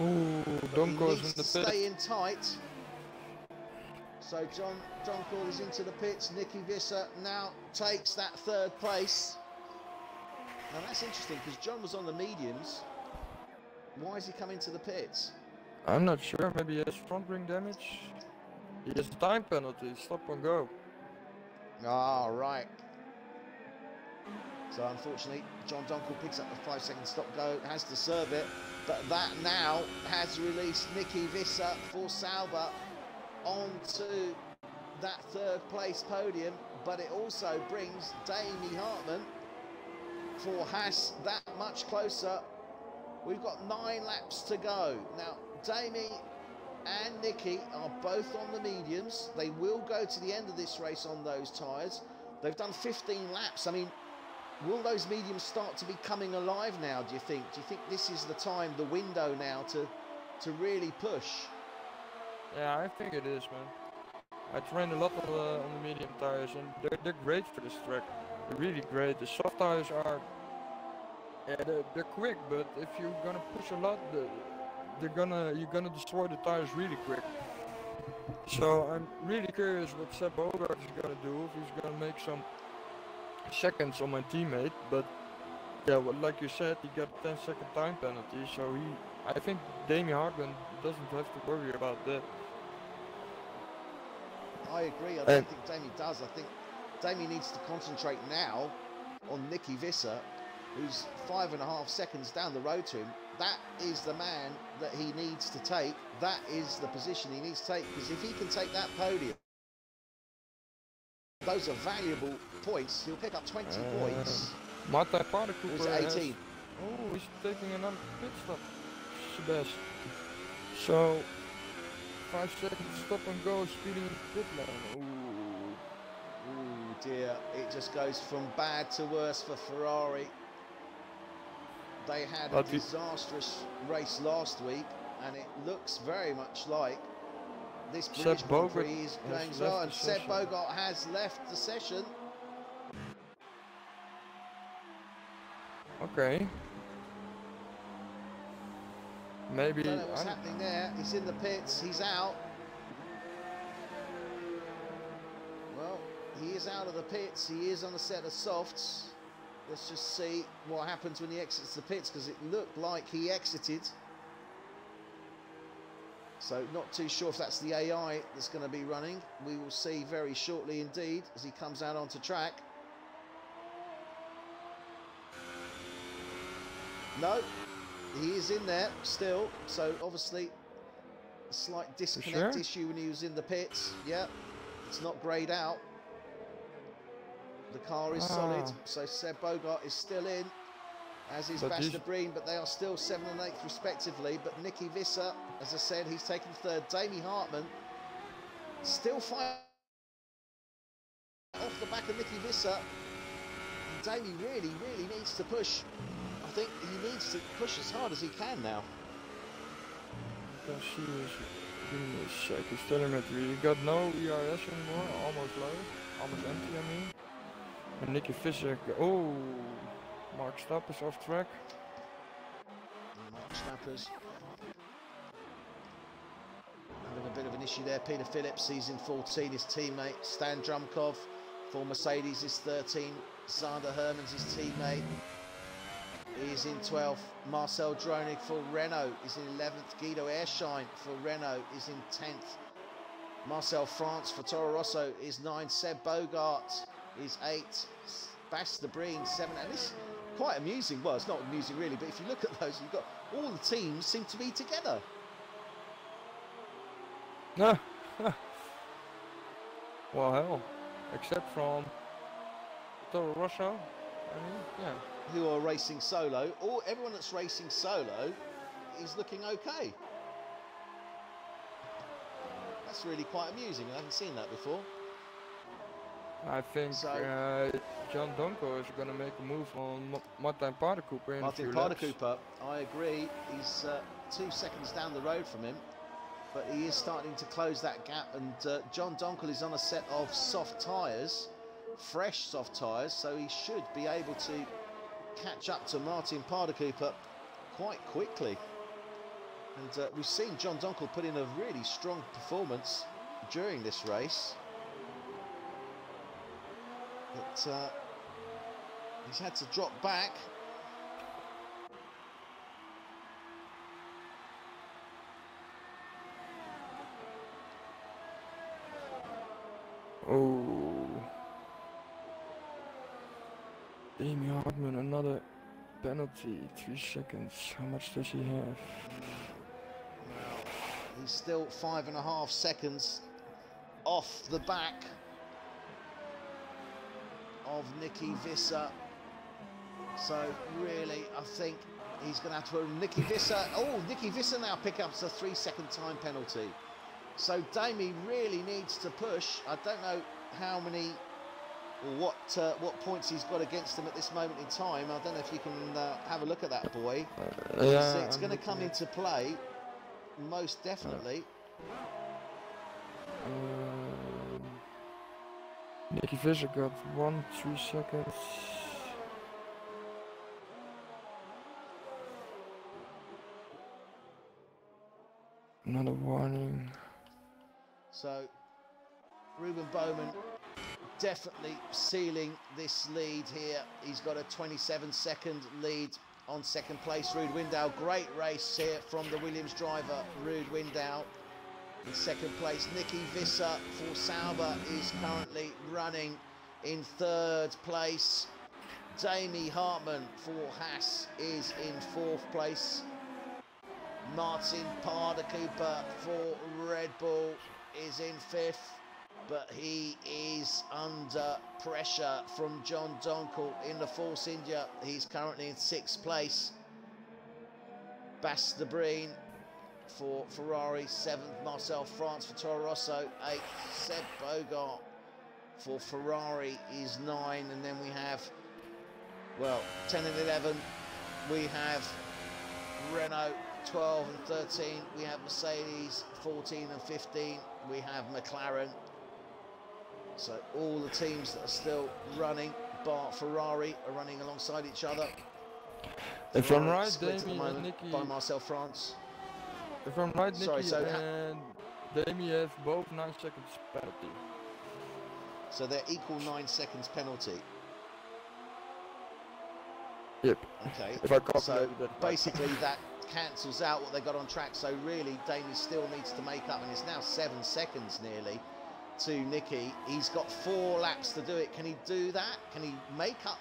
Ooh, Donko's in the pit. Stay in tight. So John Donkel is into the pits. Nicky Visser now takes that 3rd place. Now that's interesting because John was on the mediums. Why is he coming to the pits? I'm not sure. Maybe he has front ring damage. He has a time penalty. Stop and go. Ah, right. So unfortunately, John Donkel picks up the 5-second stop go, has to serve it, but that now has released Nicky Visser for Sauber onto that 3rd place podium, but it also brings Dami Hartmann for Haas that much closer. We've got 9 laps to go. Now, Dami and Nicky are both on the mediums. They will go to the end of this race on those tyres. They've done 15 laps. I mean, will those mediums start to be coming alive now, do you think? Do you think this is the time, the window now to really push? Yeah, I think it is, man. I train a lot on the medium tires, and they're great for this track. They're really great. The soft tires are, yeah, they're quick, but if you're gonna push a lot, you're gonna destroy the tires really quick. So I'm really curious what Seb Bogart is gonna do, if he's gonna make some seconds on my teammate. But yeah, well, like you said, he got a 10-second time penalty, so I think Damien Hartman doesn't have to worry about that. I agree. I don't think Damien does. I think Damien needs to concentrate now on Nicky Visser, who's 5.5 seconds down the road to him. That is the man that he needs to take. That is the position he needs to take, because if he can take that podium, those are valuable points. He'll pick up 20 points. Martin Paardenkoper was 18. Oh, he's taking another pit stop. Sebastian. So 5 seconds stop and go, speeding in the pit lane. Ooh, dear. It just goes from bad to worse for Ferrari. They had a disastrous race last week, and it looks very much like this British Grand Prix is going well. And Seb Bogart has left the session. Okay. Maybe. I don't know what's happening there. He's in the pits. He's out. Well, he is out of the pits. He is on a set of softs. Let's just see what happens when he exits the pits, because it looked like he exited. So not too sure if that's the AI that's going to be running. We will see very shortly indeed as he comes out onto track. No, he is in there still. So obviously a slight disconnect issue when he was in the pits. Yeah, it's not greyed out. The car is solid, so Seb Bogart is still in, as is Basta Breen, but they are still 7th and 8th respectively. But Nicky Visser, as I said, he's taken third. Damien Hartman still fighting off the back of Nicky Visser. And Damien really needs to push. I think he needs to push as hard as he can now. Give me a sec, he's telemetry. You got no ERS anymore, almost low, almost empty, I mean. And Nicky Visser, oh, Mark Stappers off track. Mark Stappers having a bit of an issue there. Peter Phillips, he's in 14, his teammate. Stan Drumkov for Mercedes is 13. Sander Hermans, his teammate, is in 12th. Marcel Dronig for Renault is in 11th. Guido Erschein for Renault is in 10th. Marcel France for Toro Rosso is 9. Seb Bogart is 8. Basta Breen 7. And this is quite amusing. Well, it's not amusing really, but if you look at those, you've got all the teams seem to be together. Well, hell, except from Toro Rosso, I mean, yeah. Who are racing solo, or everyone that's racing solo is looking okay. That's really quite amusing. I haven't seen that before. I think so, John Donko is going to make a move on Martin Paardenkoper. Martin Paardenkoper, I agree. He's 2 seconds down the road from him, but he is starting to close that gap. And John Donkel is on a set of soft tyres, fresh soft tyres, so he should be able to catch up to Martin Paardenkoper quite quickly. And we've seen John Donkel put in a really strong performance during this race. But he's had to drop back. Oh, Damien Hartman, another penalty, 3 seconds. How much does he have? He's still 5.5 seconds off the back of Nicky Visser. So really, I think he's going to have to... Nicky Visser... Oh, Nicky Visser now pick up a 3-second time penalty. So Damien really needs to push. I don't know how many or what points he's got against him at this moment in time. I don't know if you can have a look at that, boy. Yeah, it's going to come into play, most definitely. Nicky Visser got 3 seconds. Another warning. So Ruben Bowman definitely sealing this lead here. He's got a 27-second lead on second place. Ruud Windahl, great race here from the Williams driver, Ruud Windahl. In second place, Nicky Visser for Sauber is currently running in third place. Demi Hartmann for Haas is in fourth place. Martin Paardenkoper for Red Bull is in fifth, but he is under pressure from John Donkel in the Force India. He's currently in sixth place. Bas de Breen for Ferrari, seventh. Marcel France for Toro Rosso, eighth. Seb Bogart for Ferrari is 9, and then we have, well, 10 and 11. We have Renault 12 and 13. We have Mercedes 14 and 15. We have McLaren. So all the teams that are still running, bar Ferrari, are running alongside each other. If I'm right, split at the Demi and moment Nicky. by Marcel France. If I'm right, Sorry, Nicky so and Demi have both 9 seconds penalty. So they're equal 9 seconds penalty. Yep. Okay. If I So calculated that. basically that cancels out what they got on track. So really, Demi still needs to make up, and it's now 7 seconds nearly to Nicky. He's got 4 laps to do it. Can he do that? Can he make up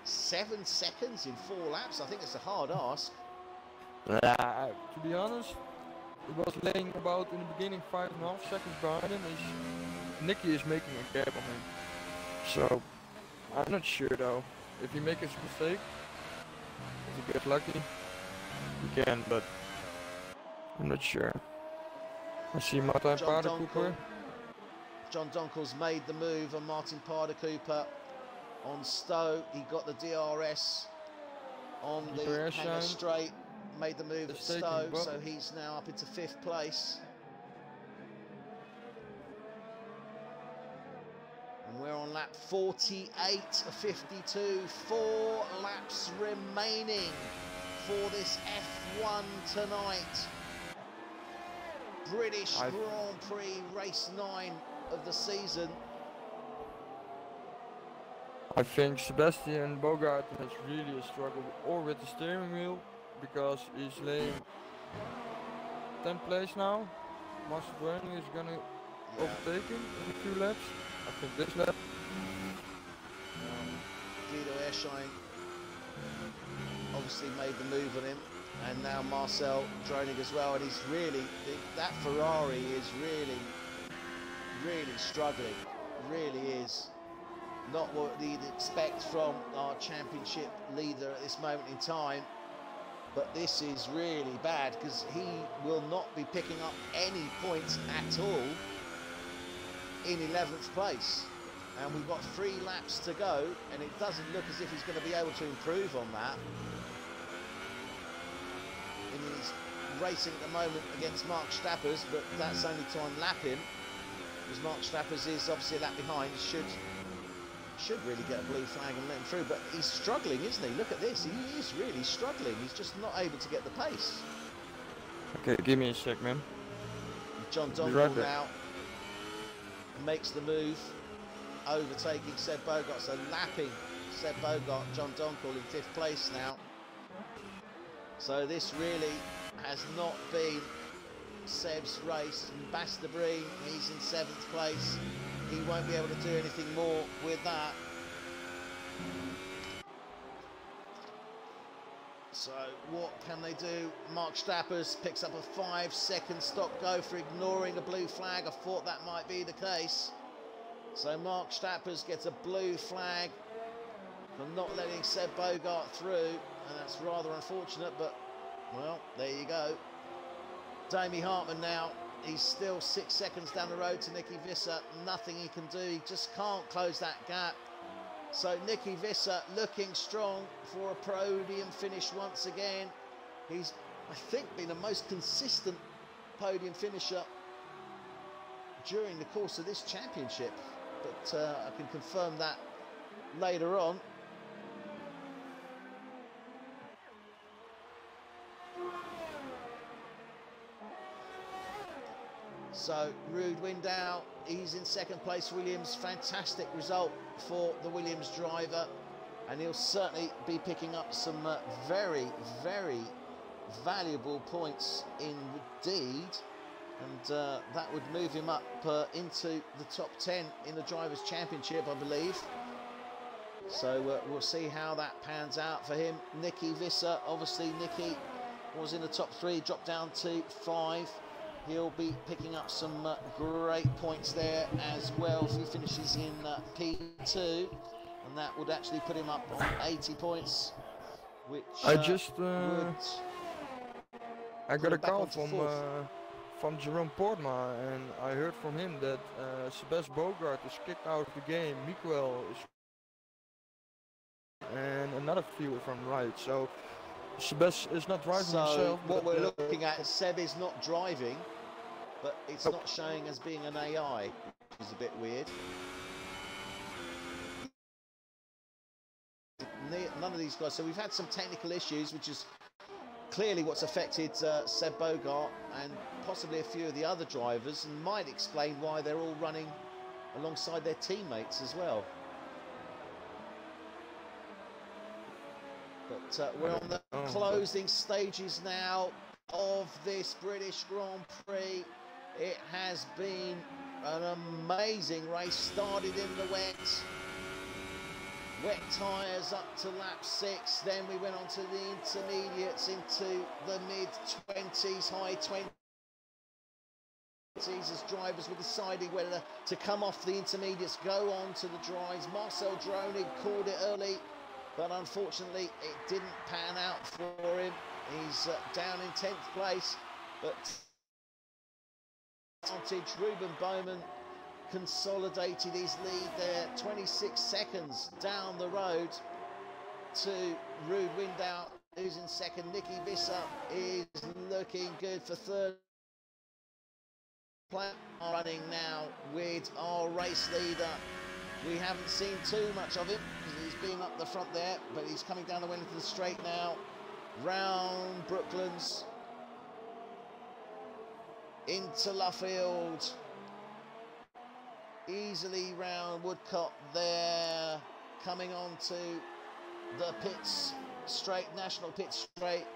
7 seconds in 4 laps? I think it's a hard ask. To be honest, it was laying about in the beginning 5.5 seconds behind him. Nicky is making a gap on him. So I'm not sure though. If he makes a mistake, if he gets lucky, he can, but I'm not sure. I see Martin Paardenkoper. John Donkel's made the move on Martin Paardenkoper on Stowe. He got the DRS on the Hangar Straight, made the move at Stowe, so he's now up into 5th place. And we're on lap 48 of 52, 4 laps remaining for this F1 tonight. British Grand Prix race 9 of the season. I think Sebastian Bogart has really a struggle or with the steering wheel because he's laying 10th place now. Master Browning is gonna overtake him in a few laps. I think this lap. Guido Erschein obviously made the move on him, and now Marcel Droning as well, and he's really, that Ferrari is really struggling, really is. Not what you'd expect from our championship leader at this moment in time, but this is really bad because he will not be picking up any points at all in 11th place. And we've got 3 laps to go, and it doesn't look as if he's going to be able to improve on that. And he's racing at the moment against Mark Stappers, but that's only to unlap him, because Mark Stappers is obviously a lap behind. Should really get a blue flag and let him through, but he's struggling, isn't he? Look at this, he is really struggling. He's just not able to get the pace. Okay, give me a sec, man. John Donkel now makes the move, overtaking Seb Bogart, so lapping Seb Bogart. John Donkel in 5th place now. So this really has not been Seb's race. And Bas de Breen, he's in 7th place. He won't be able to do anything more with that. So what can they do? Mark Stappers picks up a 5-second stop-go for ignoring a blue flag. I thought that might be the case. So Mark Stappers gets a blue flag for not letting Seb Bogart through, and that's rather unfortunate, but, well, there you go. Demi Hartmann now. He's still 6 seconds down the road to Nicky Visser. Nothing he can do. He just can't close that gap. So Nicky Visser looking strong for a podium finish once again. He's, I think, been the most consistent podium finisher during the course of this championship. but I can confirm that later on. So Ruud Window, he's in second place. Williams, fantastic result for the Williams driver, and he'll certainly be picking up some very, very valuable points indeed, and that would move him up into the top 10 in the Drivers' Championship, I believe. So we'll see how that pans out for him. Nicky Visser, obviously Nicky was in the top 3, dropped down to 5. He'll be picking up some great points there as well if he finishes in P2, and that would actually put him up on 80 points, which I got a call from Jerome Portma, and I heard from him that Sebastian Bogart is kicked out of the game, Miguel is, and another few if I'm right. So Sebas is not driving himself. What we're looking at, Seb is not driving, but it's not showing as being an AI, which is a bit weird. None of these guys. So we've had some technical issues, which is clearly what's affected Seb Bogart and possibly a few of the other drivers, and might explain why they're all running alongside their teammates as well. But we're on the closing stages now of this British Grand Prix. It has been an amazing race. Started in the wet tyres up to lap 6. Then we went on to the intermediates into the mid-20s, high 20s as drivers were deciding whether to come off the intermediates, go on to the dries. Marcel Dronig called it early, but unfortunately it didn't pan out for him. He's down in 10th place, but Ruben Bowman consolidated his lead there, 26 seconds down the road to Ruud Window, who's in second. Nicky Visser is looking good for third. Running now with our race leader. We haven't seen too much of him because he's been up the front there, but he's coming down the wind into the straight now. Round Brooklands into Luffield. Easily round Woodcote there. Coming on to the pits straight, national pit straight.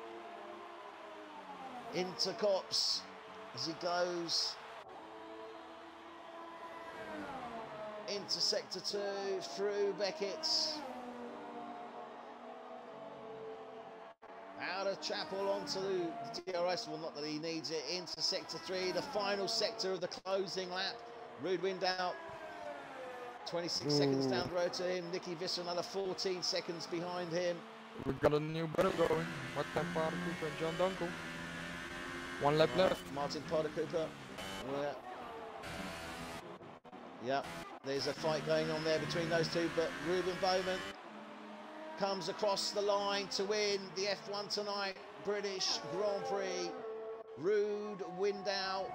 Into Copse as he goes into sector 2, through Beckett, out of Chapel onto the DRS, well, not that he needs it, into sector 3, the final sector of the closing lap. Ruud Window, 26 seconds down the road to him. Nicky Visser another 14 seconds behind him. We've got a new battle going. Martin Paardenkoper and John Dunkel. 1 lap left. Martin Paardenkoper. Yeah, there's a fight going on there between those two, but Ruben Bowman comes across the line to win the F1 Tonight British Grand Prix. Ruud Window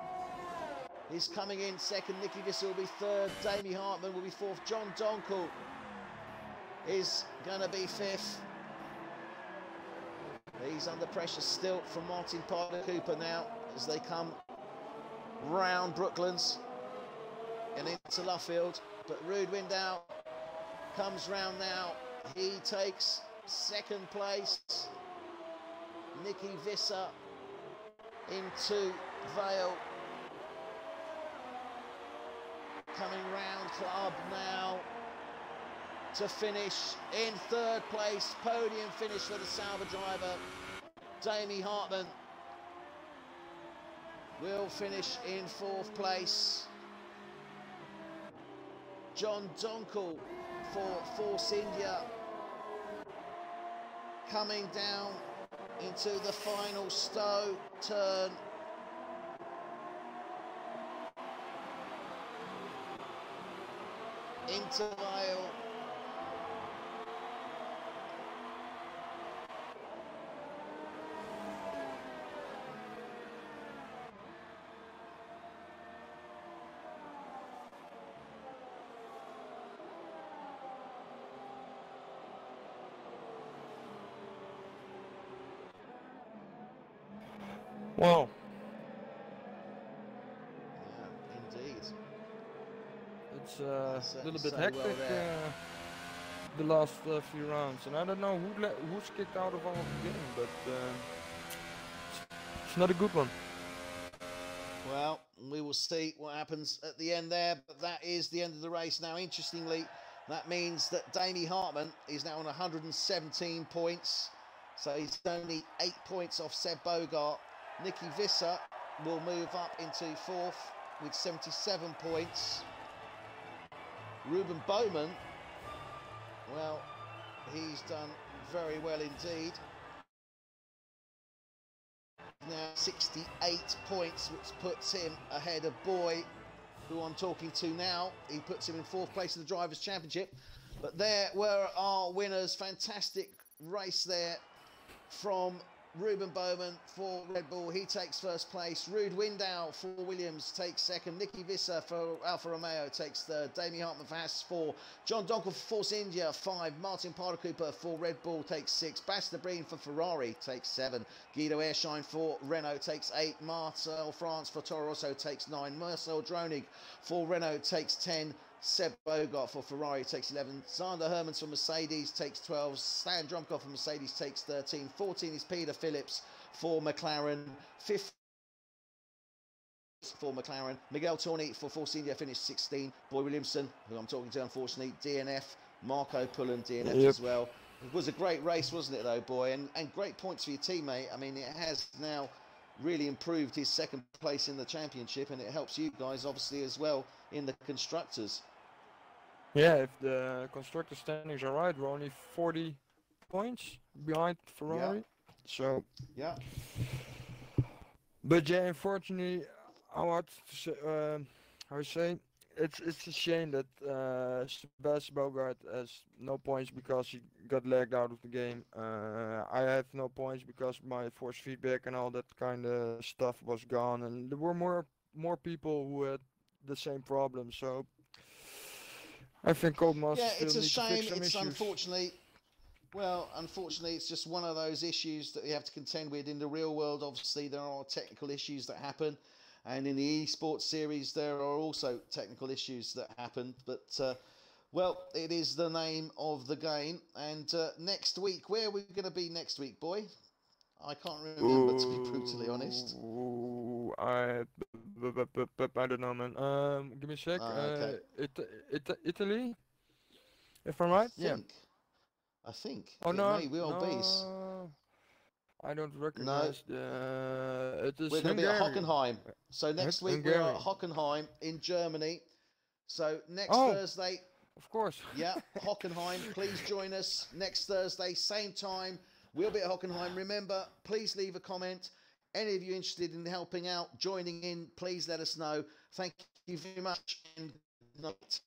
is coming in second. Nicky Visser will be third. Damie Hartman will be fourth. John Donkel is going to be fifth. He's under pressure still from Martin Paardenkoper now as they come round Brooklands and into Luffield. But Ruud Window comes round now. He takes second place. Nicky Visser into Vale. Coming round Club now to finish in third place. Podium finish for the Sauber driver. Damie Hartman will finish in fourth place. John Donkel for Force India coming down into the final Stowe turn. Into Vale. Well, Yeah, indeed. it's a little bit say hectic well there. the last few rounds, and I don't know who's kicked out of our game, but it's not a good one. Well, we will see what happens at the end there, but that is the end of the race now. Interestingly, that means that Damie Hartman is now on 117 points, so he's only 8 points off Seb Bogart. Nicky Visser will move up into 4th with 77 points. Ruben Bowman, well, he's done very well indeed. Now 68 points, which puts him ahead of Boy, who I'm talking to now. He puts him in 4th place in the Drivers' Championship. But there were our winners. Fantastic race there from Ruben Bowman for Red Bull. He takes 1st place. Ruud Window for Williams takes 2nd. Nicky Visser for Alfa Romeo takes 3rd. Damien Hartman for Haas 4. John Donkel for Force India 5. Martin Parder-Cooper for Red Bull takes 6. Basta Breen for Ferrari takes 7. Guido Airshine for Renault takes 8. Marcel France for Toro Rosso takes 9. Marcel Dronig for Renault takes 10. Seb Bogart for Ferrari takes 11. Sander Hermans for Mercedes takes 12. Stan Drumkov for Mercedes takes 13. 14 is Peter Phillips for McLaren. 15 for McLaren. Miguel Torni for Force India finished 16. Boy Williamson, who I'm talking to unfortunately, DNF. Marco Pullen, DNF as well. It was a great race, wasn't it though, Boy? And great points for your teammate. I mean, it has now really improved his 2nd place in the championship, and it helps you guys obviously as well in the constructors. Yeah, if the constructor standings are right, we're only 40 points behind Ferrari. Yeah. So Yeah. But yeah, unfortunately, I want to say, how you say, it's a shame that Sebastian Bogart has no points because he got lagged out of the game. I have no points because my force feedback and all that kind of stuff was gone, and there were more people who had the same problem. So I think Codemasters it's a still need to fix shame. some It's issues. unfortunately, it's just one of those issues that we have to contend with in the real world. Obviously, there are technical issues that happen, and in the esports series, there are also technical issues that happen. But well, it is the name of the game. And next week, where are we going to be next week, Boy? I can't remember, to be brutally honest. I don't know, man. Give me a sec. Okay. Italy, if I'm right. I think Oh it no, may well be. I don't recognize the. It is We're going to be at Hungary. Hockenheim. So next week we're at Hockenheim in Germany. So next Thursday. Of course. Yeah, Hockenheim. Please join us next Thursday, same time. We'll be at Hockenheim. Remember, please leave a comment. Any of you interested in helping out, joining in, please let us know. Thank you very much and good night.